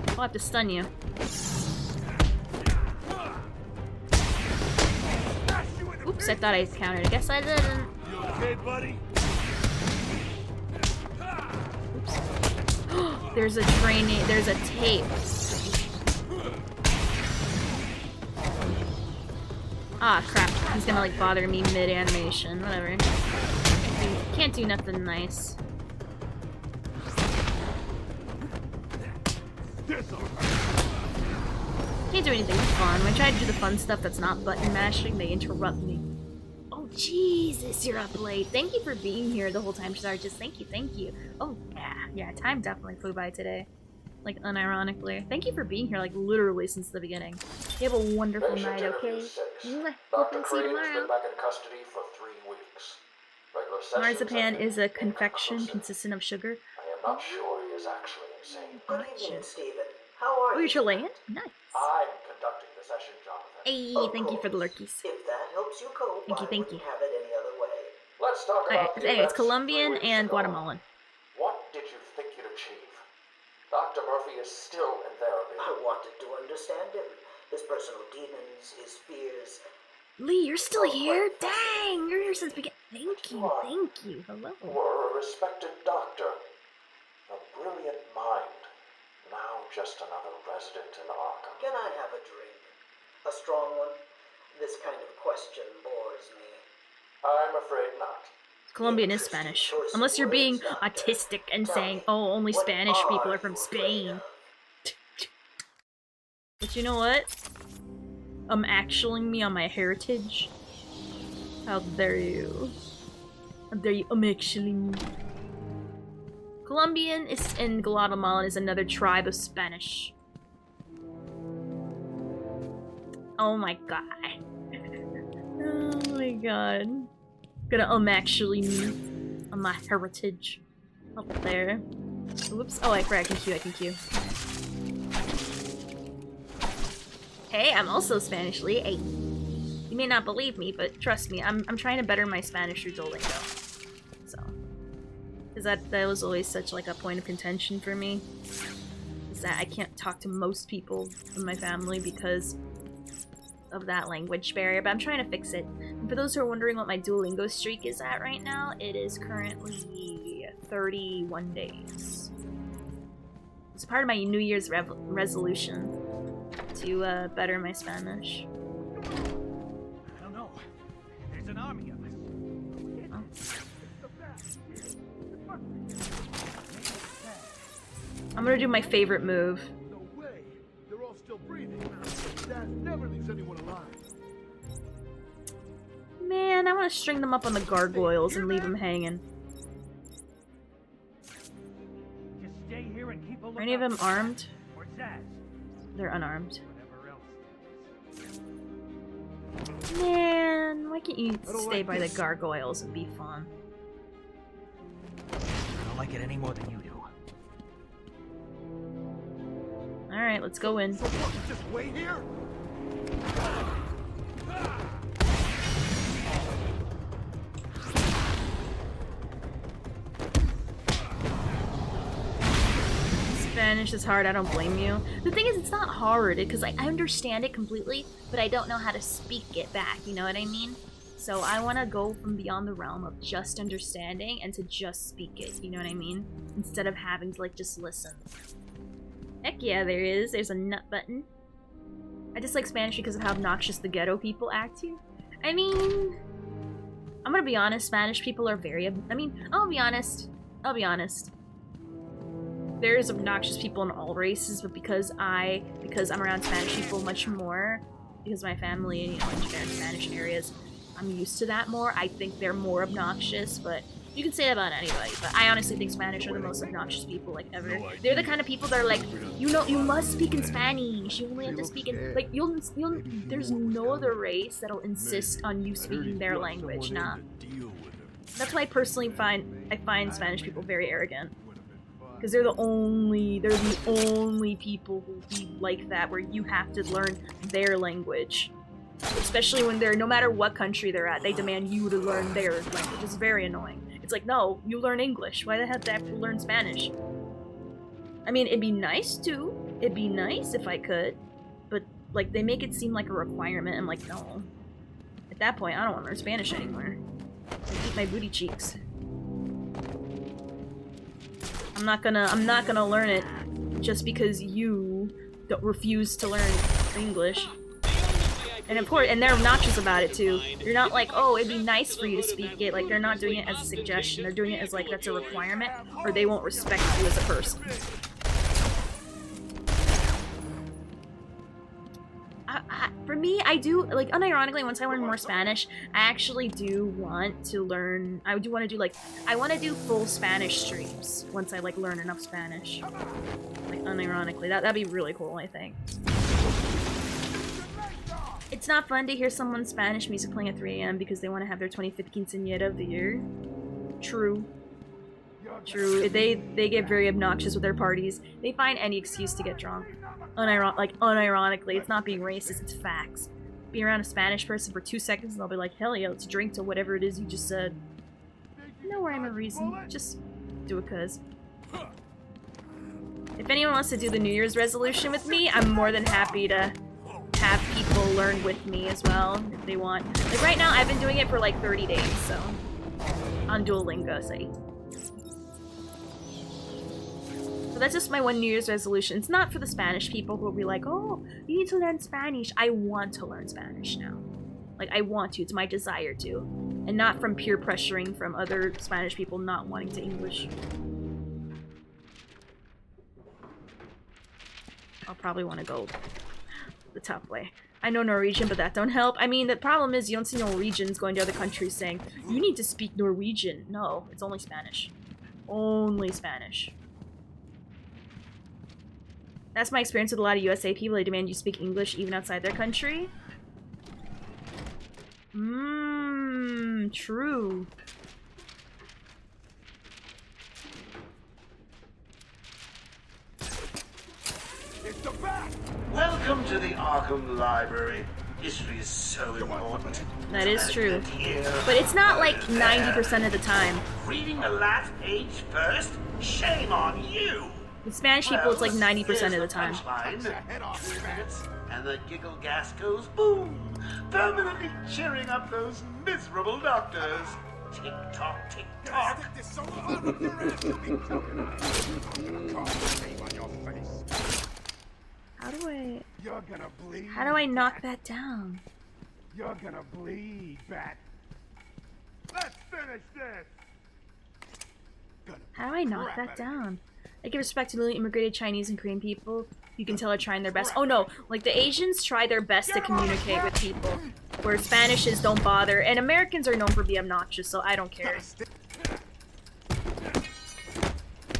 Speaker 1: I'll have to stun you. Oops, I thought I countered. I guess I didn't.
Speaker 8: You okay, buddy?
Speaker 1: Oops. There's a training. There's a tape. Ah, crap. He's gonna like bother me mid-animation. Whatever. Can't do nothing nice. Can't do anything fun. When I try to do the fun stuff that's not button mashing, they interrupt me. Oh, Jesus, you're up late. Thank you for being here the whole time, Sargis. Thank you, thank you. Oh, yeah, time definitely flew by today. Like, unironically. Thank you for being here, like, literally since the beginning. You have a wonderful night, okay? Hope to see you tomorrow.
Speaker 12: back in custody for 3 weeks.
Speaker 1: Marzipan is a confection consistent of sugar.
Speaker 12: I am not sure he is actually insane.
Speaker 1: Good
Speaker 12: evening, Stephen. How are
Speaker 1: you? Oh, you're Chilean? Nice.
Speaker 12: I'm conducting the session, Jonathan.
Speaker 1: Hey, thank you for the lurkies.
Speaker 12: If that helps you cope,
Speaker 1: Thank you.
Speaker 12: have it any other way. Let's talk
Speaker 1: Alright, anyway, it's Colombian and Guatemalan.
Speaker 12: What did you think you'd achieve? Dr. Murphy is still in therapy. I wanted to understand him. His personal demons, his fears.
Speaker 1: Lee, you're still here? Dang, you're here since the beginning. Thank you. Hello.
Speaker 12: Were a respected doctor. A brilliant mind. Now just another resident in Arkham. Can I have a drink? A strong one? This kind of question bores me. I'm afraid not.
Speaker 1: Colombian is Spanish. Unless you're being autistic and saying, oh, only Spanish people are from Spain. But you know what? I'm actualing me on my heritage. How dare you? How dare you actually me? Colombian is in Guatemalan is another tribe of Spanish. Oh my god. Oh my god. Gonna actually me on my heritage. Up there. Whoops. Oh, I forgot I can queue. Hey, I'm also Spanish, Lee. Hey. You may not believe me, but trust me, I'm trying to better my Spanish through Duolingo. So, because that was always such like a point of contention for me. Is that I can't talk to most people in my family because of that language barrier, but I'm trying to fix it. And for those who are wondering what my Duolingo streak is at right now, it is currently 31 days. It's part of my New Year's resolution to better my Spanish.
Speaker 9: I don't know. There's an army of us.
Speaker 1: Oh. I'm gonna do my favorite move.
Speaker 8: No way. They're all still breathing. Dad never leaves anyone alive.
Speaker 1: Man, I want to string them up on the gargoyles and leave them hanging.
Speaker 9: Just stay here and keep a
Speaker 1: Are any of them armed?
Speaker 9: Or Zaz.
Speaker 1: They're unarmed.
Speaker 9: Whatever else.
Speaker 1: Man, why can't you stay by the gargoyles and be fun?
Speaker 9: I don't like it any more than you do.
Speaker 1: Alright, let's go in.
Speaker 8: So what, just wait here?
Speaker 1: Spanish is hard, I don't blame you. The thing is, it's not hard, because I understand it completely, but I don't know how to speak it back, you know what I mean? So I want to go from beyond the realm of just understanding and to just speak it, you know what I mean? Instead of having to, like, just listen. Heck yeah, there is. There's a nut button. I dislike Spanish because of how obnoxious the ghetto people act here. I mean, I'm gonna be honest, Spanish people are very, I'll be honest. There's obnoxious people in all races, but because I'm around Spanish people much more, because my family, you know, in Spanish areas, I'm used to that more. I think they're more obnoxious, but you can say that about anybody. But I honestly think Spanish are the most obnoxious people, like, ever. They're the kind of people that are like, you know, you must speak in Spanish. You only have to speak in, like, there's no other race that'll insist on you speaking their language, nah. That's why I personally find Spanish people very arrogant. Because they're the only people who be like that, where you have to learn their language. Especially when no matter what country they're at, they demand you to learn their language. It's very annoying. It's like, no, you learn English. Why the heck do I have to learn Spanish? I mean, it'd be nice to. It'd be nice if I could. But, like, they make it seem like a requirement. I'm like, no. At that point, I don't want to learn Spanish anymore. I eat my booty cheeks. I'm not gonna learn it just because you don't refuse to learn English. And of course, and they're obnoxious about it too. They're not like, oh, it'd be nice for you to speak it. Like, they're not doing it as a suggestion. They're doing it as, like, that's a requirement, or they won't respect you as a person. For me, I do, like, unironically, once I learn more Spanish, I actually do want to learn, I do want to do, like, I want to do full Spanish streams once I, like, learn enough Spanish. Like, unironically. That'd be really cool, I think. It's not fun to hear someone's Spanish music playing at 3 AM because they want to have their 25th quinceañera of the year. True. True. They get very obnoxious with their parties. They find any excuse to get drunk. Unironically, it's not being racist, it's facts. Be around a Spanish person for 2 seconds and they'll be like, hell yeah, let's drink to whatever it is you just said. No rhyme or reason. Just do it cuz. If anyone wants to do the New Year's resolution with me, I'm more than happy to have people learn with me as well, if they want. Like, right now, I've been doing it for like 30 days, so. On Duolingo, say. So that's just my one New Year's resolution. It's not for the Spanish people who will be like, oh, you need to learn Spanish. I want to learn Spanish now. Like, I want to. It's my desire to. And not from peer pressuring from other Spanish people not wanting to English. I'll probably want to go the tough way. I know Norwegian, but that don't help. I mean, the problem is you don't see Norwegians going to other countries saying, you need to speak Norwegian. No, it's only Spanish. Only Spanish. That's my experience with a lot of USA people. They demand you speak English even outside their country. True.
Speaker 8: Welcome to the Arkham Library.
Speaker 9: History is so important.
Speaker 1: That is true. But it's not like 90% of the time.
Speaker 9: Reading the last page first? Shame on you!
Speaker 1: With Spanish people, it's like 90% of the time.
Speaker 9: 2 minutes, and the giggle gas goes boom, permanently cheering up those miserable doctors. Tick tock, tick tock.
Speaker 1: How do I knock that down?
Speaker 8: You're gonna bleed, Bat. Let's finish this.
Speaker 1: How do I knock that down? I give respect to newly immigrated Chinese and Korean people. You can tell are trying their best. Oh no, like the Asians try their best to communicate with people, where Spanishes don't bother, and Americans are known for being obnoxious, so I don't care.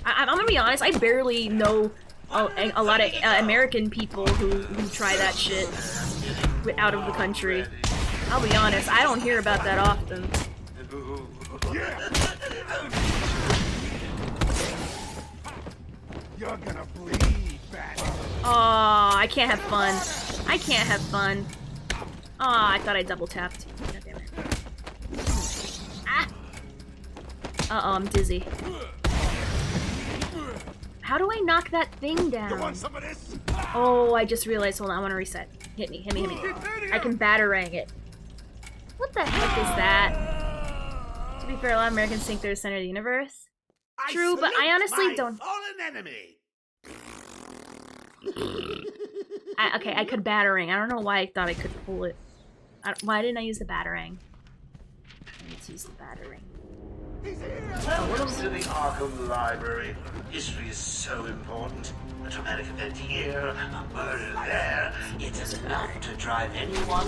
Speaker 1: I'm gonna be honest, I barely know a lot of American people who try that shit out of the country. I'll be honest, I don't hear about that often.
Speaker 8: You're gonna bleed, Bat.
Speaker 1: Oh, I can't have fun. I can't have fun. Oh, I thought I double tapped. God damn it. Ah! Uh-oh, I'm dizzy. How do I knock that thing down?
Speaker 8: You want some of this?
Speaker 1: Oh, I just realized. Hold on, I want to reset. Hit me, hit me, hit me. I can batarang it. What the heck is that? To be fair, a lot of Americans think they're the center of the universe. True, but I honestly don't.
Speaker 9: Enemy.
Speaker 1: Okay, I could batarang. I don't know why I thought I could pull it. Why didn't I use the batarang? I need to use the batarang.
Speaker 9: Welcome to the Arkham Library. History is so important. A traumatic event here, a murder there. It is enough to drive anyone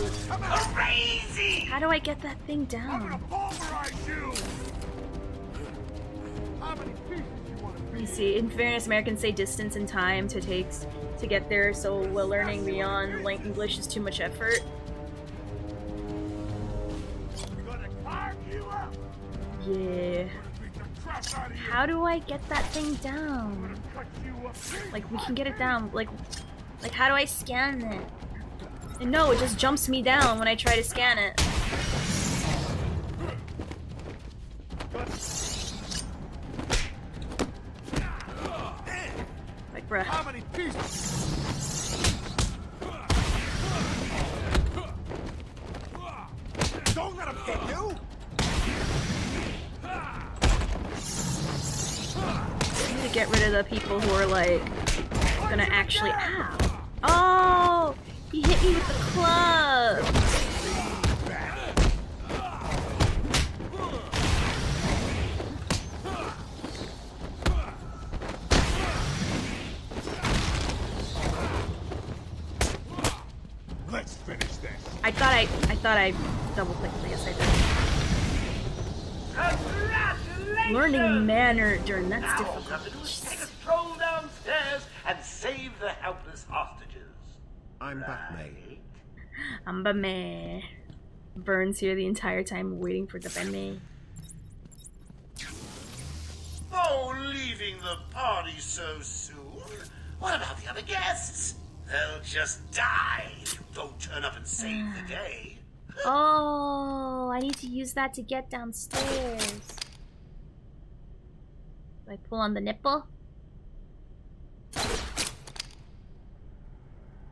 Speaker 9: crazy.
Speaker 1: How do I get that thing down? Let me see. In fairness, Americans say distance and time to get there, so learning beyond English is too much effort. Yeah. How do I get that thing down? Like, we can get it down. Like how do I scan it? And no, it just jumps me down when I try to scan it. Like, bruh.
Speaker 8: How many pieces? Don't let him hit you.
Speaker 1: I need to get rid of the people who are like gonna actually. Ow! Oh, he hit me with the club.
Speaker 8: Let's finish this.
Speaker 1: I thought I double clicked. I guess I did. Learning manner during that's difficult.
Speaker 9: Take a stroll downstairs and save the helpless hostages.
Speaker 6: I'm Batman.
Speaker 1: I'm Batman. Burns here the entire time waiting for the Batman.
Speaker 9: Oh, leaving the party so soon? What about the other guests? They'll just die if you don't turn up and save the day.
Speaker 1: Oh, I need to use that to get downstairs. Do I pull on the nipple?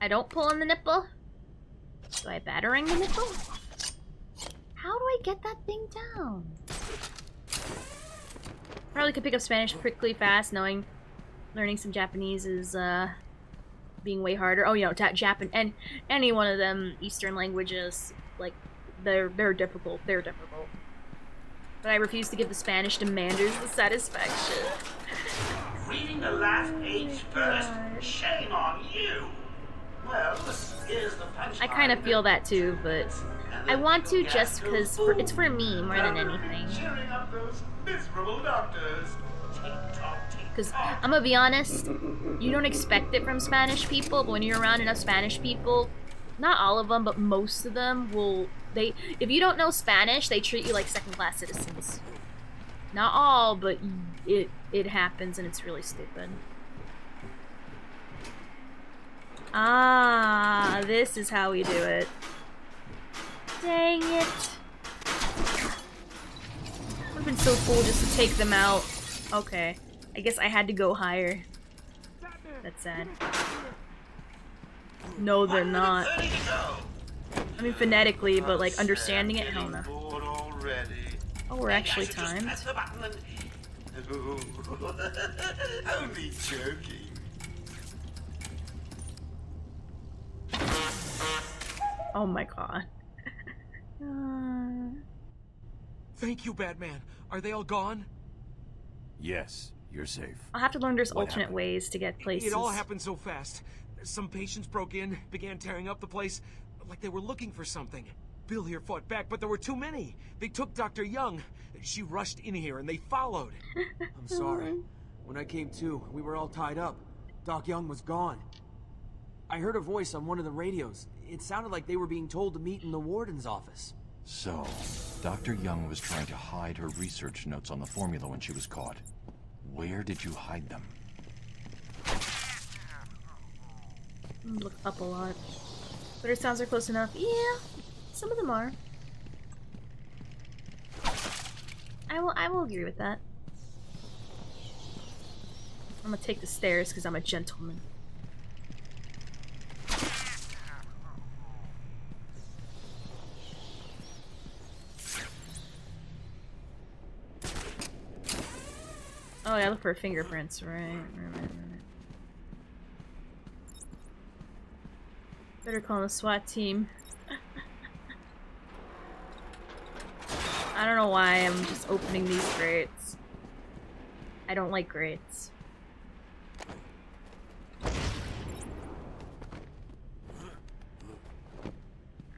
Speaker 1: I don't pull on the nipple? Do I batarang the nipple? How do I get that thing down? Probably could pick up Spanish quickly fast, learning some Japanese is being way harder. Oh, you know, Japan and any one of them Eastern languages, like they're difficult. They're difficult. But I refuse to give the Spanish demanders the satisfaction.
Speaker 9: Reading the last page first? Shame on you. Well, here's the punchline.
Speaker 1: I kind of feel that too, but I want to just because it's for me more than anything.
Speaker 9: Cheering up those miserable doctors.
Speaker 1: Because I'm gonna be honest, you don't expect it from Spanish people, but when you're around enough Spanish people, not all of them, but most of them if you don't know Spanish, they treat you like second-class citizens. Not all, but it happens and it's really stupid. Ah, this is how we do it. Dang it. Would've been so cool just to take them out. Okay. I guess I had to go higher. That's sad. No, they're not. I mean, phonetically, but like understanding it, hell no. Oh, we're actually timed.
Speaker 9: Only joking.
Speaker 1: Oh my god.
Speaker 13: Thank you, Batman. Are they all gone?
Speaker 10: Yes, you're safe.
Speaker 1: I'll have to learn there's alternate ways to get places.
Speaker 13: It all happened so fast. Some patients broke in, began tearing up the place, like they were looking for something. Bill here fought back, but there were too many. They took Dr. Young. She rushed in here and they followed. I'm sorry. When I came to, we were all tied up. Doc Young was gone. I heard a voice on one of the radios. It sounded like they were being told to meet in the warden's office.
Speaker 10: So, Dr. Young was trying to hide her research notes on the formula when she was caught. Where did you hide them?
Speaker 1: Look up a lot. But it sounds are close enough. Yeah, some of them are. I will agree with that. I'm gonna take the stairs because I'm a gentleman. Oh yeah, look for fingerprints, right. Better call the SWAT team. I don't know why I'm just opening these grates. I don't like grates.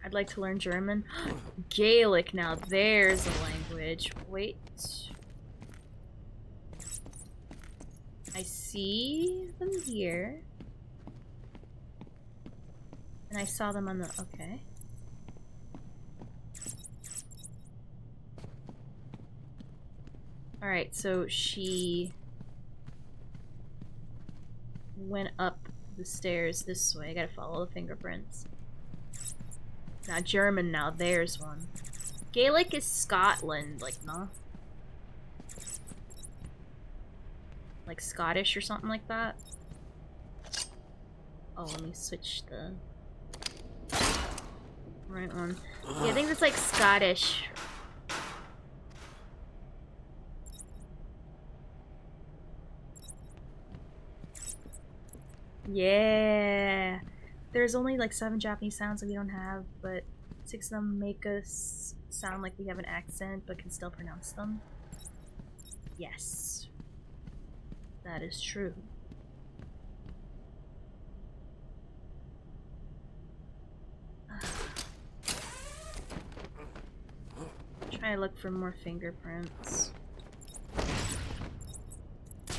Speaker 1: I'd like to learn German. Gaelic, now there's a language. Wait. I see them here. And I saw them on the... okay. Alright, so she went up the stairs this way. I gotta follow the fingerprints. Not German now, there's one. Gaelic is Scotland, like, no? Like Scottish or something like that? Oh, let me switch the right one. Yeah, I think it's like Scottish. Yeah. There's only like 7 Japanese sounds that we don't have, but 6 of them make us sound like we have an accent but can still pronounce them. Yes. That is true. Try to look for more fingerprints.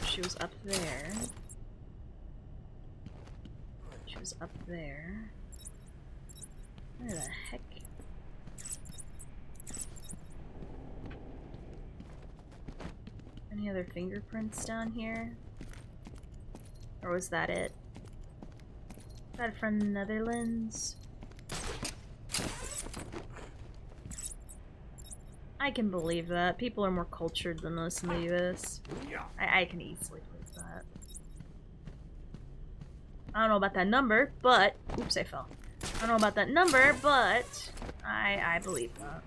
Speaker 1: She was up there. She was up there. Where the heck? Any other fingerprints down here? Or was that it? Is that from the Netherlands? I can believe that. People are more cultured than us in the US. I can easily believe that. I don't know about that number, but... oops, I fell. I don't know about that number, but... I believe that.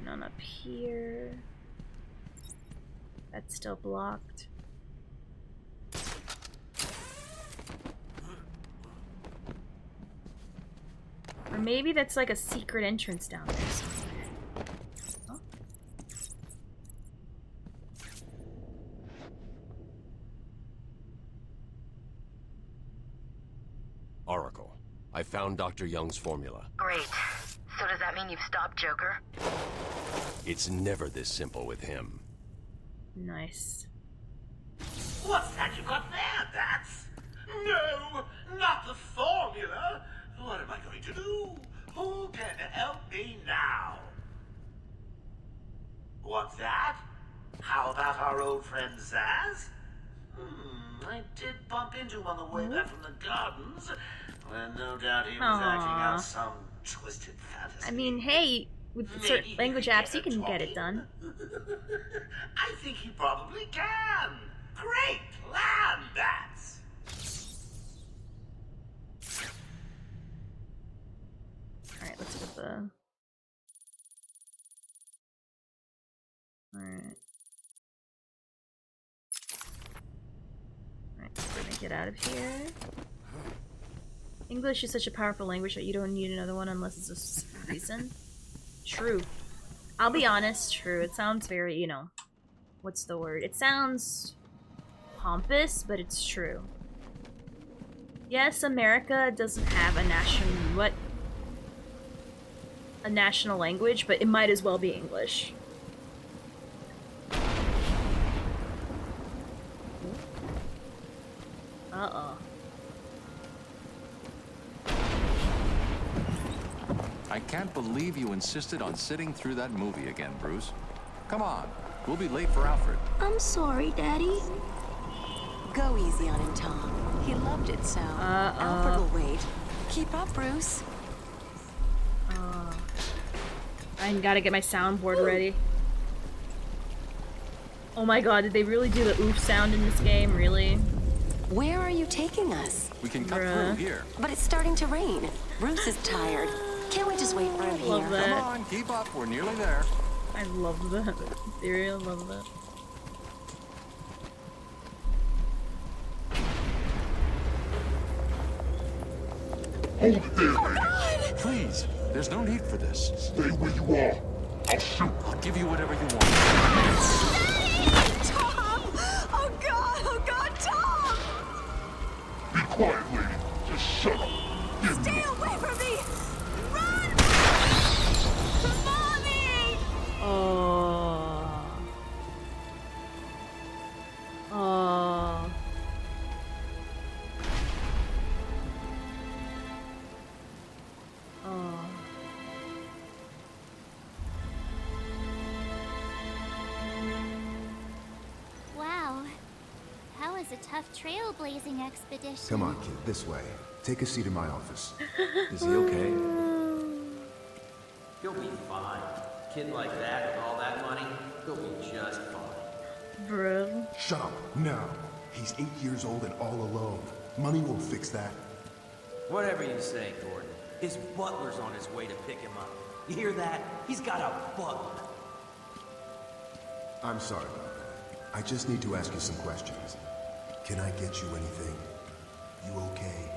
Speaker 1: None up here. That's still blocked. Or maybe that's like a secret entrance down there somewhere. Oh.
Speaker 10: Oracle, I found Dr. Young's formula.
Speaker 11: Great. So does that mean you've stopped Joker?
Speaker 10: It's never this simple with him.
Speaker 1: Nice.
Speaker 9: What's that you got there, Bats? No, not the formula. What am I going to do? Who can help me now? What's that? How about our old friend Zaz? I did bump into on the way back from the gardens, when no doubt he was acting out some twisted fantasy.
Speaker 1: I mean, hey, with certain language apps, you can get it done.
Speaker 9: I think he probably can. Great plan, Bats.
Speaker 1: Alright, let's get the... Alright. Alright, we're gonna get out of here. English is such a powerful language that you don't need another one unless it's a specific reason. True. I'll be honest, true. It sounds very, you know... What's the word? It sounds... pompous, but it's true. Yes, America doesn't have a national language, but it might as well be English. Uh-oh.
Speaker 10: I can't believe you insisted on sitting through that movie again, Bruce. Come on, we'll be late for Alfred.
Speaker 14: I'm sorry, Daddy. Go easy on him, Tom. He loved it so. Alfred will wait. Keep up, Bruce.
Speaker 1: I gotta get my soundboard ready. Oh my god, did they really do the oof sound in this game? Really?
Speaker 14: Where are you taking us?
Speaker 10: We can cut through here.
Speaker 14: But it's starting to rain. Bruce is tired. Can't we just wait for him here?
Speaker 10: Come on, keep up. We're nearly there.
Speaker 1: I love that. Seriously, I love that.
Speaker 8: Hold it there, lady.
Speaker 10: Please, there's no need for this.
Speaker 8: Stay where you are. I'll shoot.
Speaker 10: I'll give you whatever you want.
Speaker 14: Tom! Oh God, Tom!
Speaker 8: Be quiet, lady. Just shut up.
Speaker 14: Stay away from me! Run! Mommy!
Speaker 1: Oh. Oh. Oh.
Speaker 5: Wow. That was a tough trailblazing expedition.
Speaker 15: Come on, kid, this way. Take a seat in my office. Is he okay?
Speaker 16: He'll be fine. Kid like that with all that money, he'll be just fine.
Speaker 1: Bro.
Speaker 15: Shut up, now. He's 8 years old and all alone. Money won't fix that.
Speaker 16: Whatever you say, Gordon. His butler's on his way to pick him up. You hear that? He's got a butler.
Speaker 15: I'm sorry about that. I just need to ask you some questions. Can I get you anything? You okay?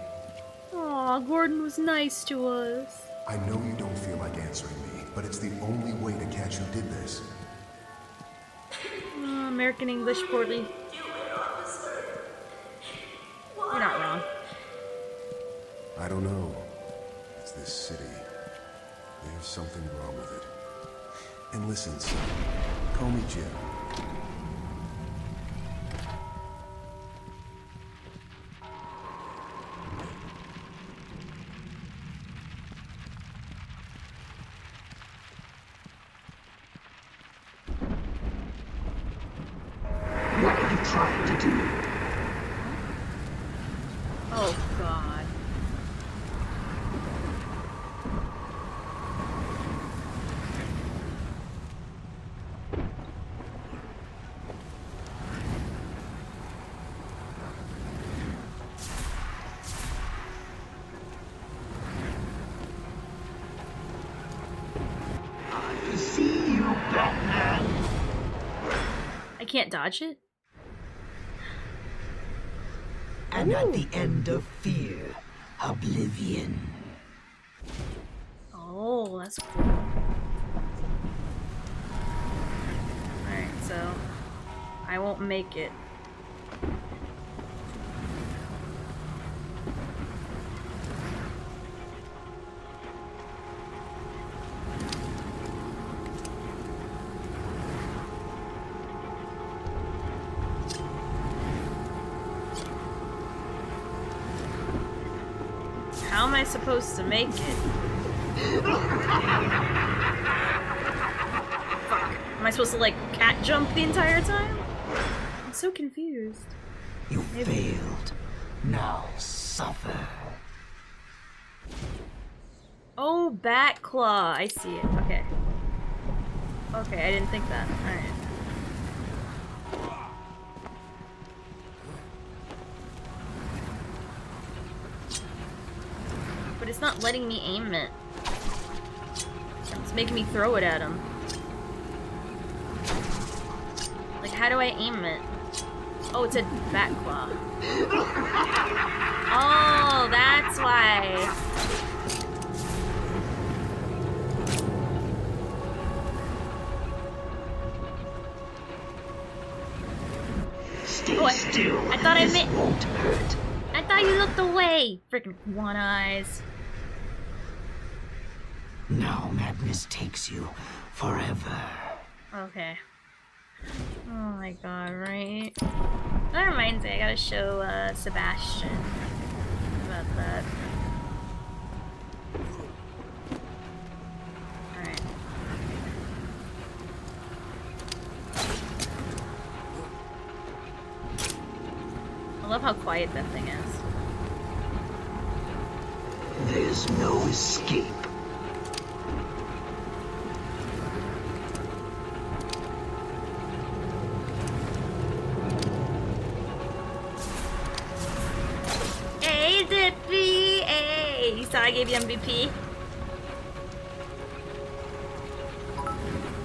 Speaker 1: Aw, Gordon was nice to us.
Speaker 15: I know you don't feel like answering me, but it's the only way to catch who did this.
Speaker 1: American English poorly. You're not wrong.
Speaker 15: I don't know. It's this city. There's something wrong with it. And listen, son. Call me Jim.
Speaker 8: What are you trying to do?
Speaker 1: Oh, God.
Speaker 8: I see you, Batman.
Speaker 1: I can't dodge it?
Speaker 17: And at the end of fear, oblivion.
Speaker 1: Oh, that's cool. Alright, so I won't make it. How am I supposed to make it? Fuck. Am I supposed to, like, cat jump the entire time? I'm so confused.
Speaker 17: You failed. Now suffer.
Speaker 1: Oh, bat claw. I see it. Okay. Okay, I didn't think that. Alright. But it's not letting me aim it. It's making me throw it at him. Like, how do I aim it? Oh, it's a bat claw. Oh, that's why.
Speaker 17: Stay still.
Speaker 1: I thought
Speaker 17: this won't hurt.
Speaker 1: I thought you looked away. Freaking one eyes.
Speaker 17: Now madness takes you forever.
Speaker 1: Okay. Oh my god, right? That reminds me, I gotta show Sebastian about that. Alright. I love how quiet that thing is.
Speaker 17: There's no escape.
Speaker 1: Hey, Dippy! Hey! You saw I gave you MVP?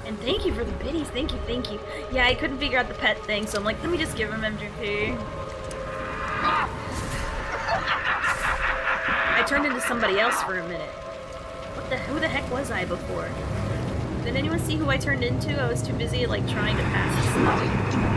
Speaker 1: And thank you for the biddies. Thank you, thank you. Yeah, I couldn't figure out the pet thing, so I'm like, let me just give him MVP. I turned into somebody else for a minute. Who the heck was I before? Did anyone see who I turned into? I was too busy, like, trying to pass this stuff.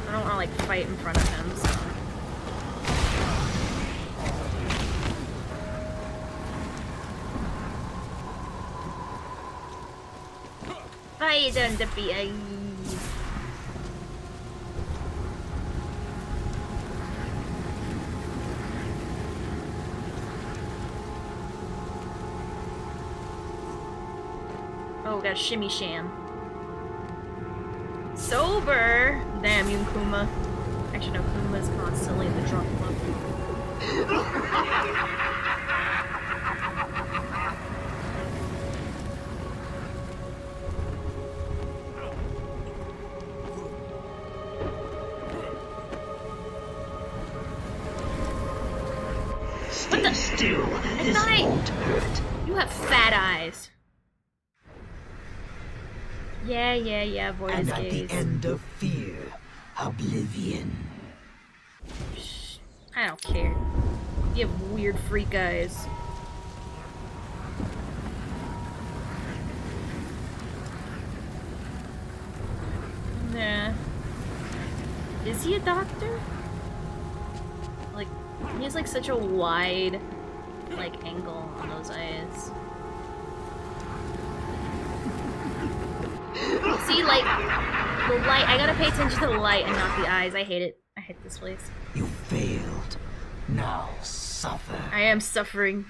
Speaker 1: I don't want to, like, fight in front of him, so. Fight on the PI. Oh, got a shimmy sham. Sober! Damn you, Kuma. Actually, no, Kuma's constantly in the drunk club.
Speaker 17: Stay still. This won't hurt.
Speaker 1: You have fat eyes. Yeah, void
Speaker 17: And
Speaker 1: is
Speaker 17: at
Speaker 1: gaze.
Speaker 17: the end of fear, oblivion.
Speaker 1: I don't care. You have weird freak eyes. Nah. Is he a doctor? Like, he has like such a wide, like, angle on those eyes. See, like, the light, I gotta pay attention to the light and not the eyes. I hate it. I hate this place.
Speaker 17: You failed. Now suffer.
Speaker 1: I am suffering.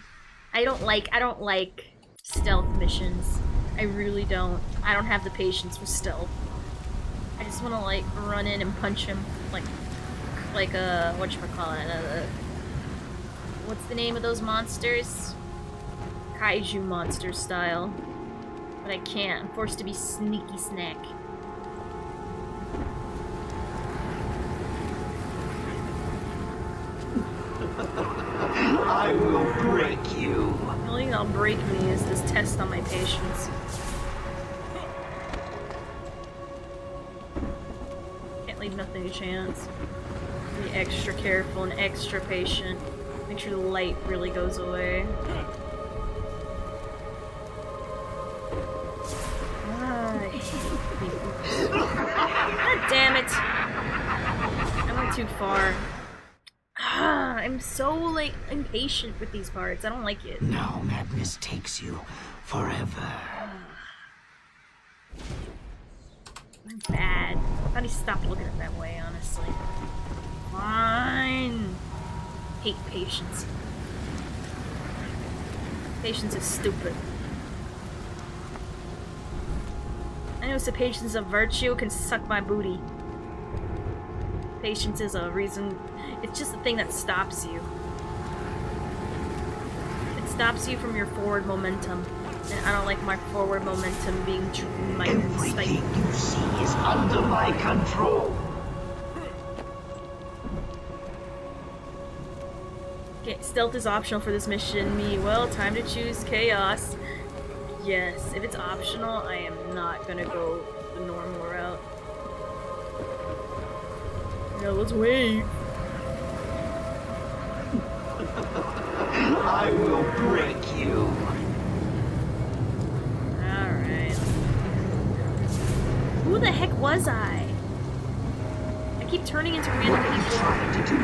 Speaker 1: I don't like stealth missions. I really don't. I don't have the patience for stealth. I just wanna, like, run in and punch him. Like whatchamacallit, what's the name of those monsters? Kaiju monster style. But I can't. I'm forced to be sneaky snack.
Speaker 17: I will break you.
Speaker 1: The only thing that'll break me is this test on my patience. Can't leave nothing to chance. Be extra careful and extra patient. Make sure the light really goes away. God damn it! I went too far. I'm so, like, impatient with these parts. I don't like it.
Speaker 17: Now madness takes you forever.
Speaker 1: I'm bad. How do you stop looking at it that way, honestly? Fine. Hate patience. Patience is stupid. I know the patience of virtue can suck my booty. Patience is a reason. It's just a thing that stops you. It stops you from your forward momentum. And I don't like my forward momentum being
Speaker 17: Everything you see is under my control.
Speaker 1: Okay, stealth is optional for this mission. Me, well, time to choose chaos. Yes, if it's optional, I am not gonna go the normal route. Yeah, let's wait.
Speaker 17: I will break you.
Speaker 1: Alright. Who the heck was I? I keep turning into random people.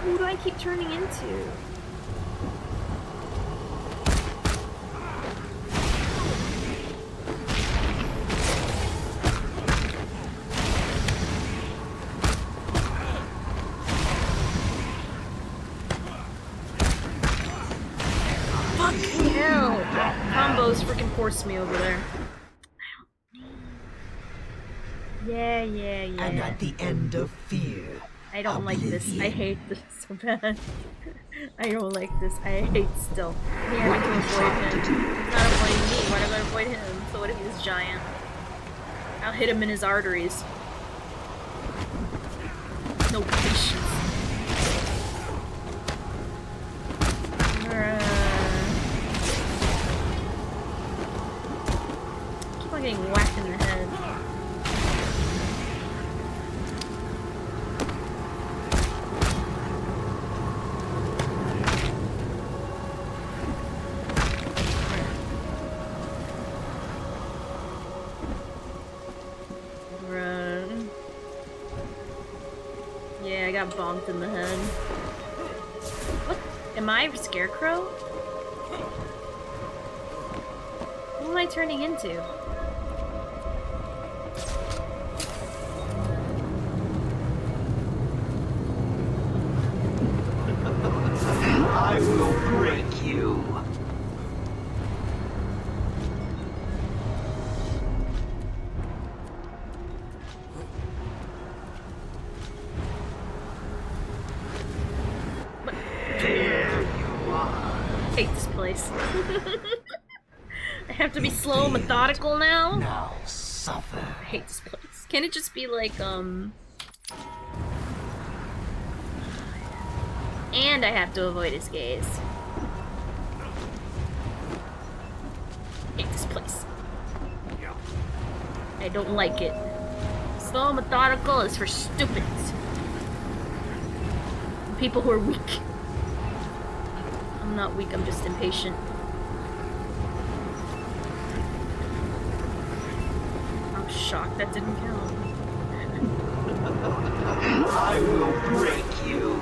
Speaker 1: Who do I keep turning into? Fucking hell! Combos freaking forced me over there. Yeah.
Speaker 17: And at the end of fear,
Speaker 1: I don't like this. I hate this so bad. I don't like this. I hate stealth. Me having to avoid him. He's not avoiding me. Why do I gotta avoid him? So what if he's giant? I'll hit him in his arteries. No patience. Keep on getting whacked in the head. Yeah, I got bonked in the head. What? Am I a scarecrow? Who am I turning into?
Speaker 17: I will break you.
Speaker 1: I hate this place. I have to be slow, methodical now?
Speaker 17: Now suffer.
Speaker 1: I hate this place. Can it just be like, And I have to avoid his gaze. I hate this place. I don't like it. Slow, methodical is for stupids. People who are weak. I'm not weak, I'm just impatient. I'm shocked that didn't count.
Speaker 17: I will break you.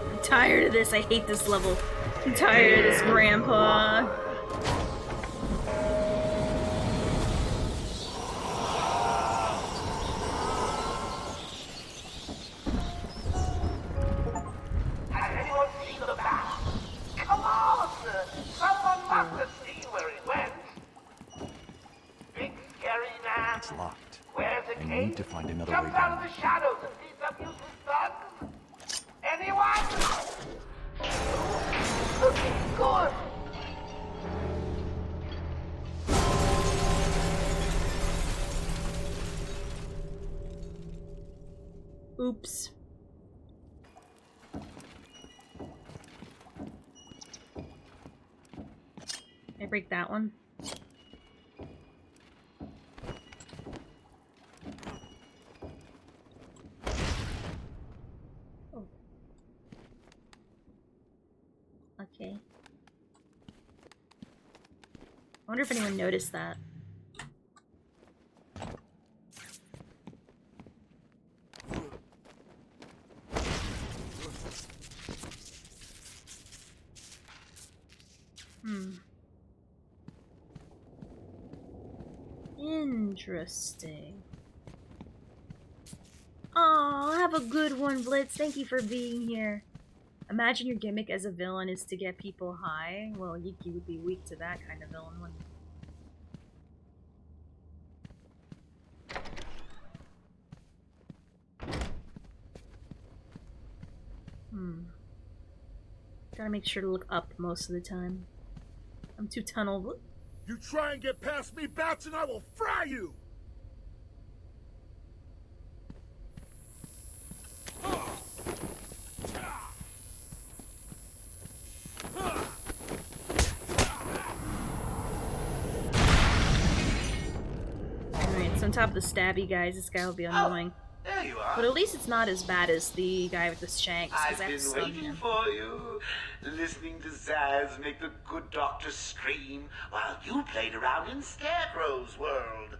Speaker 1: I'm tired of this, I hate this level. I'm tired of this, Grandpa.
Speaker 10: It's locked. I need to find another way
Speaker 9: Jump out of
Speaker 10: down.
Speaker 9: the shadows and see some useless thugs? Anyone? Good.
Speaker 1: Oops. Can I break that one? Oh. Okay. I wonder if anyone noticed that. Interesting. Aw, have a good one, Blitz. Thank you for being here. Imagine your gimmick as a villain is to get people high. Well, Yuki would be weak to that kind of villain, wouldn't he? Gotta make sure to look up most of the time. I'm too tunneled.
Speaker 8: You try and get past me, Bats, and I will fry you!
Speaker 1: Alright, so on top of the stabby guys, this guy will be annoying.
Speaker 9: There you are.
Speaker 1: But at least it's not as bad as the guy with the shanks,
Speaker 9: I've
Speaker 1: because I have to
Speaker 9: been
Speaker 1: stun
Speaker 9: waiting
Speaker 1: him.
Speaker 9: for you, listening to Zaz make the good doctor scream while you played around in Scarecrow's world.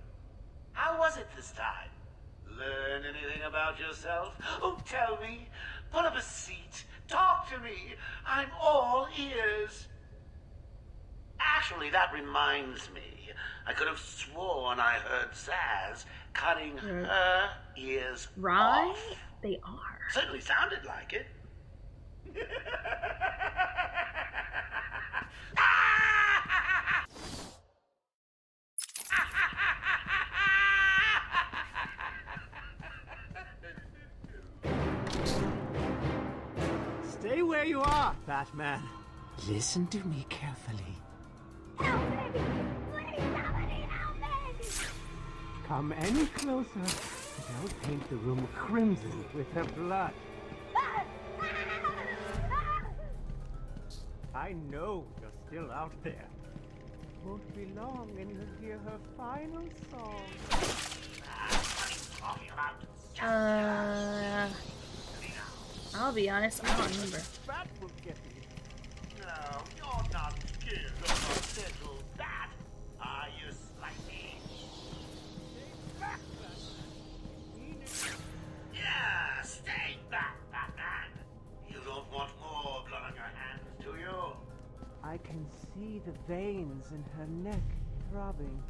Speaker 9: How was it this time? Learn anything about yourself? Oh, tell me. Pull up a seat. Talk to me. I'm all ears. Actually, that reminds me. I could have sworn I heard Zaz cutting her ears off.
Speaker 1: They are.
Speaker 9: Certainly sounded like it.
Speaker 18: Stay where you are, Batman. Listen to me carefully.
Speaker 5: Help me! Please, somebody help me!
Speaker 18: Come any closer, and I'll paint the room crimson with her blood. I know you're still out there. Won't be long and you'll hear her final song.
Speaker 1: I'll be honest, I don't remember.
Speaker 18: Bat will get me.
Speaker 9: No, you're not scared of a little bat, are you, Slightly? Yeah, stay back, Batman. You don't want more blood on your hands, do you?
Speaker 18: I can see the veins in her neck throbbing.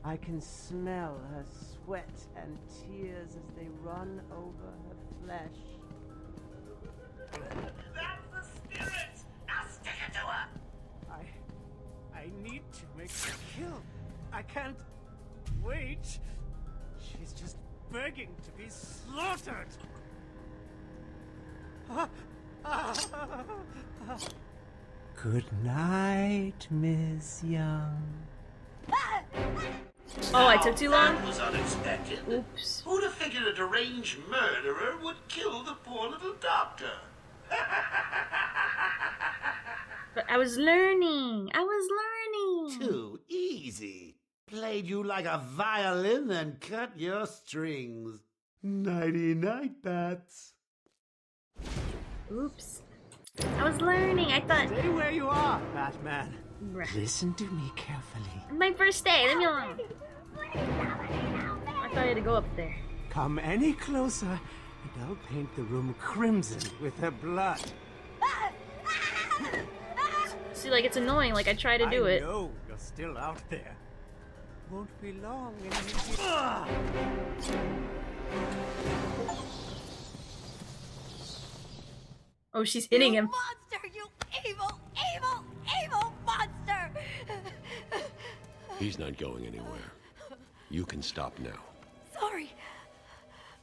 Speaker 18: I can smell her sweat and tears as they run over her flesh.
Speaker 9: That's the spirit! Now stick it to her!
Speaker 18: I need to make her kill. I can't wait. She's just begging to be slaughtered. Good night, Miss Young.
Speaker 1: Oh, I took too long?
Speaker 9: That was unexpected.
Speaker 1: Oops.
Speaker 9: Who'd have figured a deranged murderer would kill the poor little doctor?
Speaker 1: But I was learning.
Speaker 9: Too easy. Played you like a violin and cut your strings. Nighty-night, Bats.
Speaker 1: Oops. I was learning. I thought.
Speaker 18: Stay where you are, Batman.
Speaker 1: Right.
Speaker 18: Listen to me carefully.
Speaker 1: My first day. Leave me alone. I thought I had to go up there.
Speaker 18: Come any closer, and I'll paint the room crimson with her blood.
Speaker 1: See, like, it's annoying. Like, I try to do it.
Speaker 18: I know you're still out there. Won't be long and
Speaker 1: Oh, she's hitting him.
Speaker 5: Monster, you evil, evil, evil monster!
Speaker 10: He's not going anywhere. You can stop now.
Speaker 5: Sorry.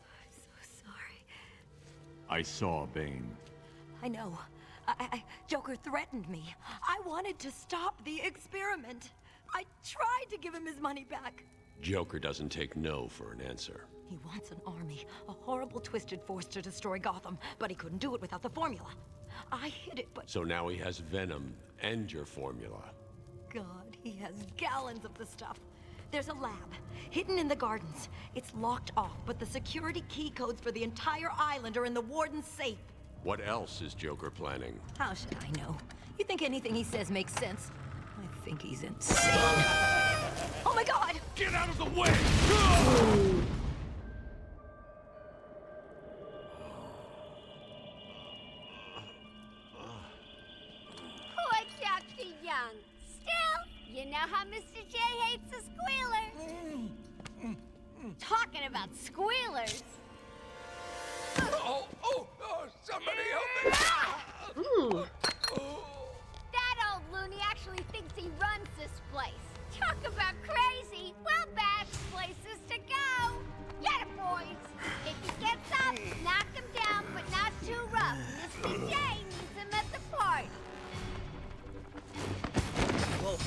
Speaker 5: I'm so sorry.
Speaker 10: I saw Bane.
Speaker 14: I know. Joker threatened me. I wanted to stop the experiment. I tried to give him his money back.
Speaker 10: Joker doesn't take no for an answer.
Speaker 14: He wants an army, a horrible twisted force to destroy Gotham, but he couldn't do it without the formula. I hid it, but...
Speaker 10: So now he has Venom and your formula.
Speaker 14: God, he has gallons of the stuff. There's a lab, hidden in the gardens. It's locked off, but the security key codes for the entire island are in the warden's safe.
Speaker 10: What else is Joker planning?
Speaker 14: How should I know? You think anything he says makes sense? I think he's insane. Oh my God!
Speaker 8: Get out of the way!
Speaker 5: I can't see ya! You know how Mr. J hates a squealer. Talking about squealers.
Speaker 8: Oh, somebody help me!
Speaker 1: Ooh.
Speaker 5: That old loony actually thinks he runs this place. Talk about crazy. Well, bad places to go. Get it, boys. If he gets up, knock him down, but not too rough. Mr. J needs him at the party.
Speaker 1: Whoa.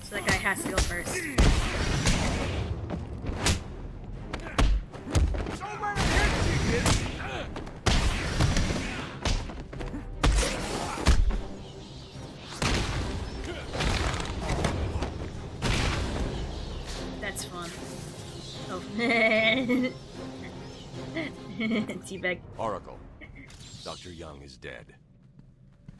Speaker 1: So that guy has to go first. That's fun. Oh. Teabag.
Speaker 10: Oracle, Dr. Young is dead.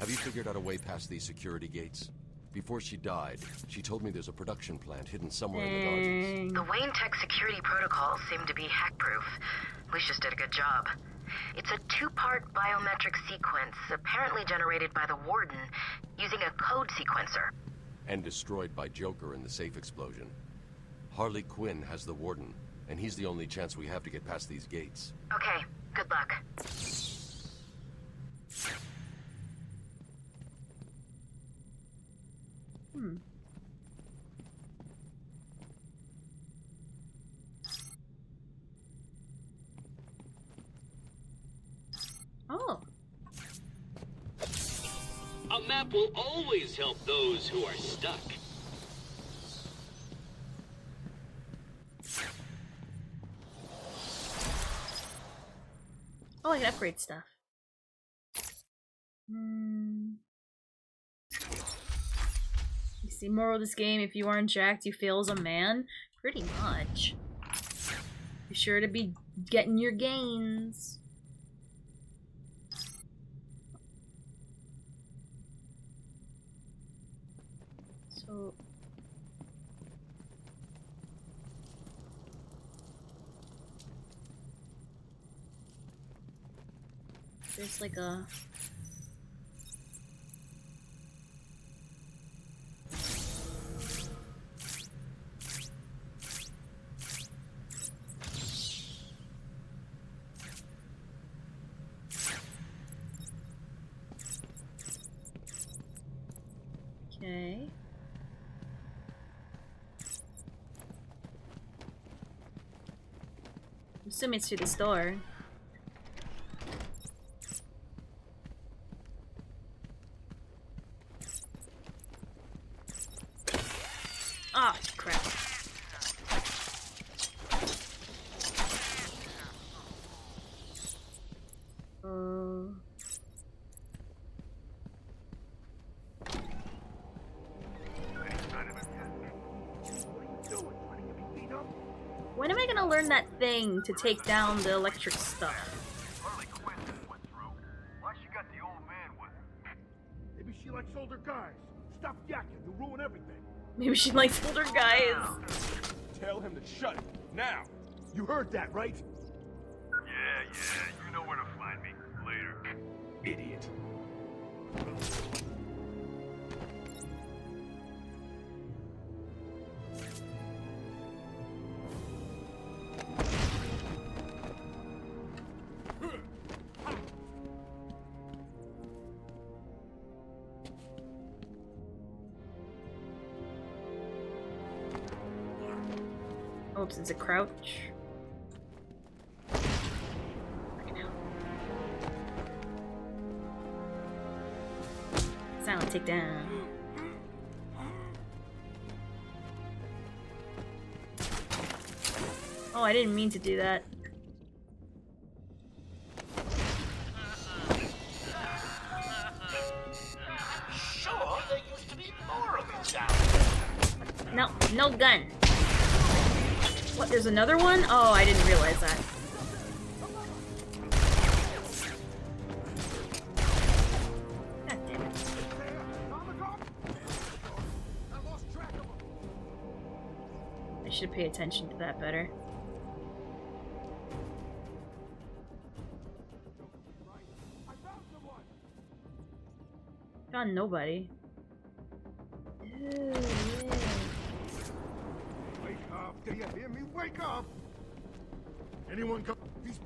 Speaker 10: Have you figured out a way past these security gates? Before she died, she told me there's a production plant hidden somewhere in the gardens.
Speaker 11: The Wayne Tech security protocols seem to be hack-proof. Lucius did a good job. It's a two-part biometric sequence, apparently generated by the Warden, using a code sequencer.
Speaker 10: And destroyed by Joker in the safe explosion. Harley Quinn has the Warden, and he's the only chance we have to get past these gates.
Speaker 11: Okay, good luck.
Speaker 1: Oh.
Speaker 19: A map will always help those who are stuck.
Speaker 1: Oh, I can upgrade stuff. You see, moral of this game, if you aren't jacked, you fail as a man? Pretty much. Be sure to be getting your gains. So... there's like a... okay. I'm assuming it's through this door. Ah, oh, crap. When am I gonna learn that thing to take down the electric stuff?
Speaker 8: Why she got the old man with her? Maybe she likes older guys. Stop yakking, you'll ruin everything.
Speaker 1: Maybe she likes older guys.
Speaker 8: Tell him to shut it, now! You heard that, right? Yeah, you know where to find me. Later. Idiot.
Speaker 1: Oops, it's a crouch. Silent takedown. Oh, I didn't mean to do that.
Speaker 9: Sure, there used to be more of it down.
Speaker 1: No, no gun. What, there's another one? Oh, I didn't realize that. God damn it. I should pay attention to that better. Found nobody.
Speaker 8: Wake up! Do you hear me? Wake up! Anyone come?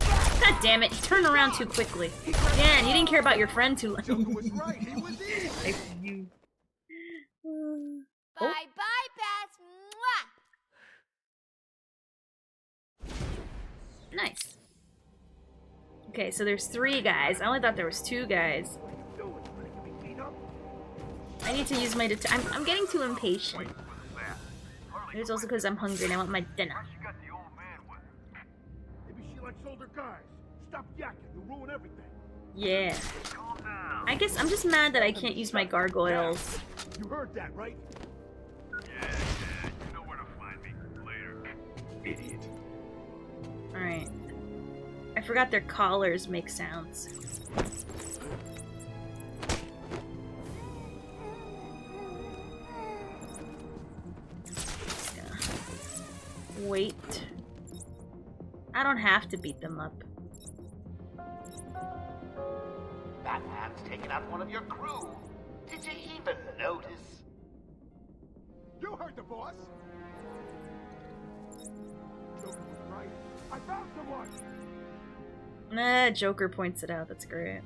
Speaker 1: God damn it! You turned around too quickly. Man, you didn't care about your friend too long.
Speaker 8: Joker was right. He was easy.
Speaker 1: You.
Speaker 5: Bye bye, Beth. Mwah!
Speaker 1: Nice. Okay, so there's 3 guys. I only thought there was 2 guys. I need to use my I'm getting too impatient. It's also because I'm hungry and I want my dinner.
Speaker 8: Maybe she likes older guys. Stop yakking. You'll ruin everything.
Speaker 1: Yeah. I guess I'm just mad that I can't use my gargoyles.
Speaker 8: You heard that, right? Yeah. You know where to find me. Later. Idiot.
Speaker 1: Alright. I forgot their collars make sounds. Wait. I don't have to beat them up.
Speaker 9: Batman's taken out one of your crew. Did you even notice?
Speaker 8: You heard the boss. Joker was right. I found someone.
Speaker 1: Nah, Joker points it out. That's great.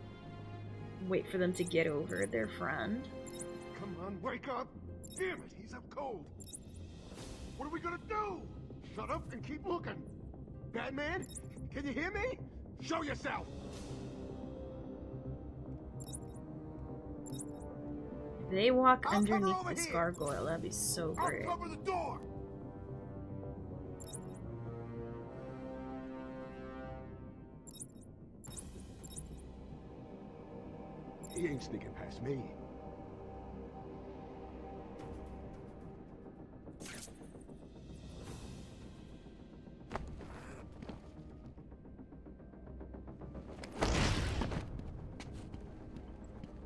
Speaker 1: Wait for them to get over their friend.
Speaker 8: Come on, wake up! Damn it, he's up cold. What are we gonna do? Shut up and keep looking. Batman, can you hear me? Show yourself.
Speaker 1: If they walk underneath this gargoyle, that'd be so great.
Speaker 8: I'll cover the door. He ain't sneaking past me.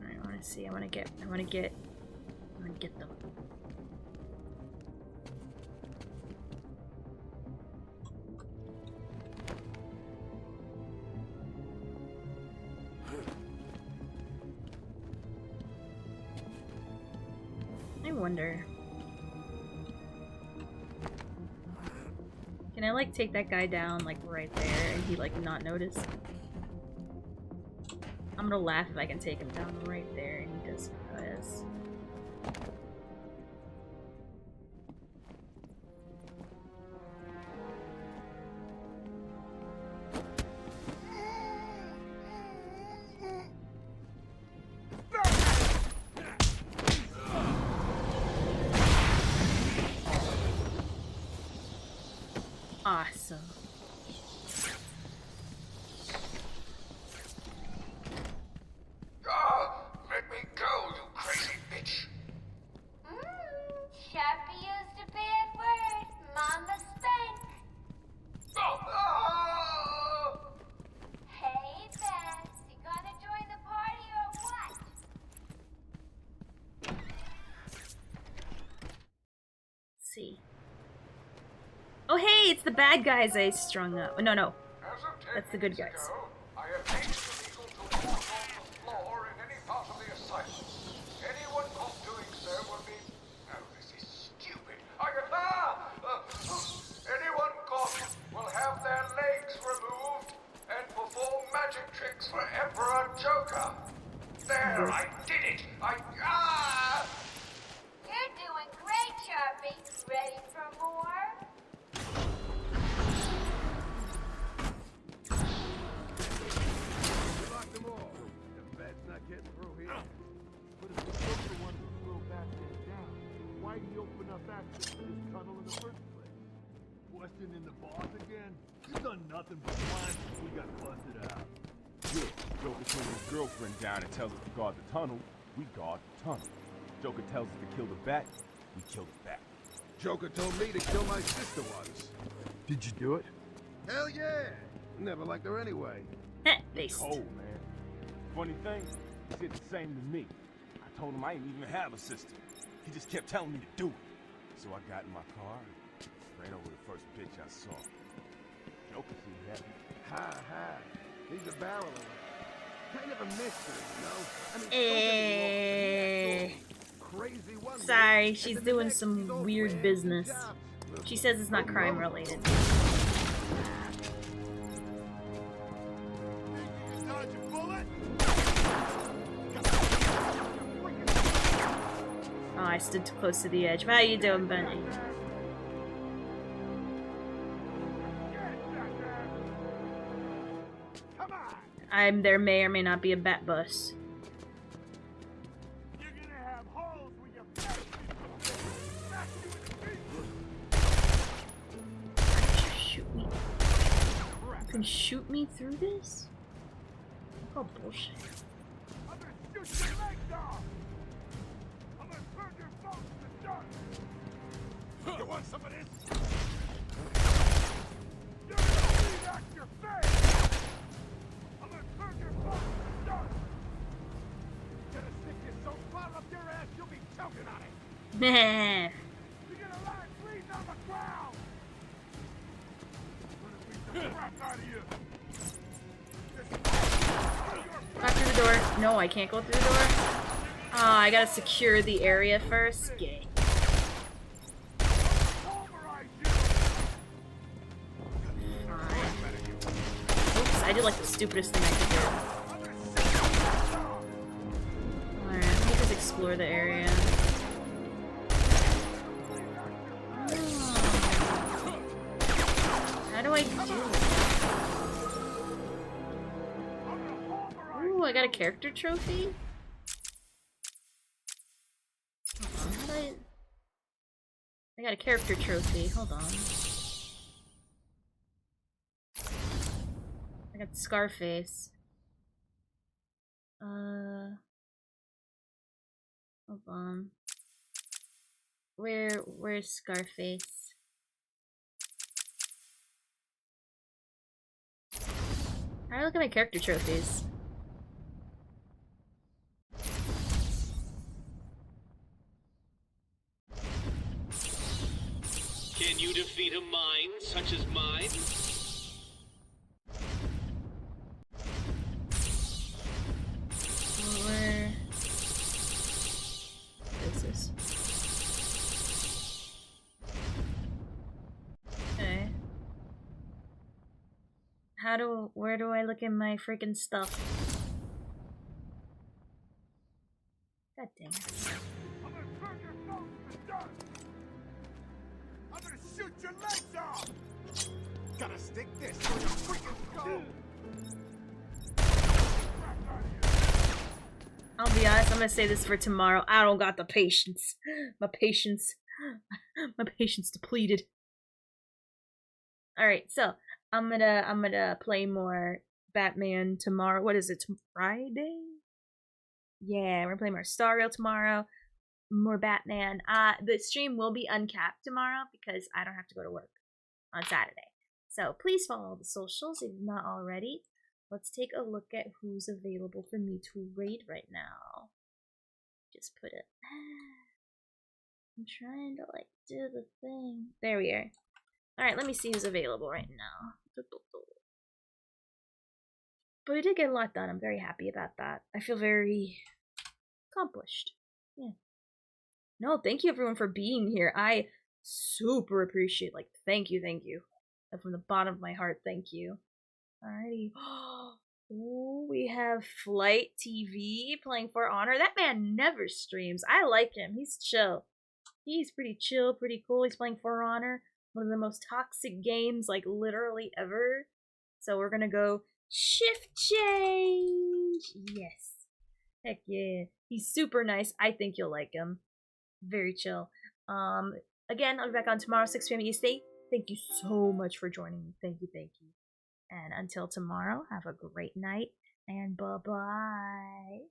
Speaker 1: Alright, I wanna see, I wanna get them. I wonder. Can I like take that guy down like right there and he like not notice? I'm gonna laugh if I can take him down right there and he doesn't notice. Awesome.
Speaker 9: Let me go, you crazy bitch.
Speaker 5: Sharpie used a bad word. Mama spank. Hey, Beth, you gonna join the party or what?
Speaker 1: Let's see. Oh hey, it's the bad guys I strung up. No, no. That's the good guys.
Speaker 9: I have made it illegal to walk on the floor in any part of the asylum. Anyone caught doing so will be... Oh, this is stupid. Anyone caught will have their legs removed and perform magic tricks for Emperor Joker. There, I did it.
Speaker 5: You're doing great, Sharpie. Ready for more?
Speaker 8: Lock them all. The bat's not getting through here. But if we took the one who threw Batman down, why'd he open up access to this tunnel in the first place? Questioning the boss again? He's done nothing but whine since we got busted out.
Speaker 20: Good. Joker turns his girlfriend down and tells us to guard the tunnel. We guard the tunnel. Joker tells us to kill the bat. We kill the bat.
Speaker 8: Joker told me to kill my sister once. Did you do it? Hell yeah! Never liked her anyway.
Speaker 20: Cold, man. Funny thing, he did the same to me. I told him I didn't even have a sister. He just kept telling me to do it. So I got in my car and ran over the first bitch I saw. Joker seemed happy.
Speaker 8: Ha. He's a barrel of it. Kind of a mystery, you know? I mean, don't get me wrong, but he had crazy one.
Speaker 1: Sorry, she's doing some weird business. She says it's not crime related. Oh, I stood too close to the edge. How you doing, Bunny? There may or may not be a bat bus. Shoot me. You can shoot me through this? Oh, bullshit.
Speaker 8: I'm gonna shoot your legs off! I'm gonna turn your bones to dust! You want some of this? You're gonna see that your face! I'm gonna turn your bones to dust! Gonna stick this so far up your ass you'll be choking on it!
Speaker 1: Nah.
Speaker 8: You're gonna lie bleeding on the ground! I'm gonna beat the crap out of you!
Speaker 1: Not through the door. No, I can't go through the door. Oh, I gotta secure the area first. Gay. Oops, I did like the stupidest thing I could do. Alright, let me just explore the area. How do I do it? Ooh, I got a character trophy? Hold on, how do I got a character trophy, hold on. I got Scarface. Hold on. Where's Scarface? How do I look at my character trophies?
Speaker 19: Can you defeat a mind such as mine?
Speaker 1: Where is this? Okay. Where do I look in my freaking stuff? God dang it.
Speaker 8: I'm gonna turn your bones to dust! I'm gonna shoot your legs off! Gotta stick this to your freaking skull!
Speaker 1: I'll be honest, I'm gonna say this for tomorrow. I don't got the patience. My patience depleted. Alright, so I'm gonna play more Batman tomorrow. What is it? Friday? Yeah, we're gonna play more Star Rail tomorrow. More Batman. The stream will be uncapped tomorrow because I don't have to go to work on Saturday. So please follow the socials if you're not already. Let's take a look at who's available for me to raid right now. Just put it. I'm trying to like do the thing. There we are. Alright, let me see who's available right now. But we did get a lot done. I'm very happy about that. I feel very accomplished. Yeah. No, thank you everyone for being here. I super appreciate, like, thank you. And from the bottom of my heart, thank you. Alrighty. Ooh, we have Flight TV playing For Honor. That man never streams. I like him. He's chill. He's pretty chill, pretty cool. He's playing For Honor. One of the most toxic games, like, literally ever. So we're gonna go shift change. Yes. Heck yeah. He's super nice. I think you'll like him. Very chill. Again, I'll be back on tomorrow, 6 p.m. Eastern. Thank you so much for joining me. Thank you. And until tomorrow, have a great night, and bye-bye.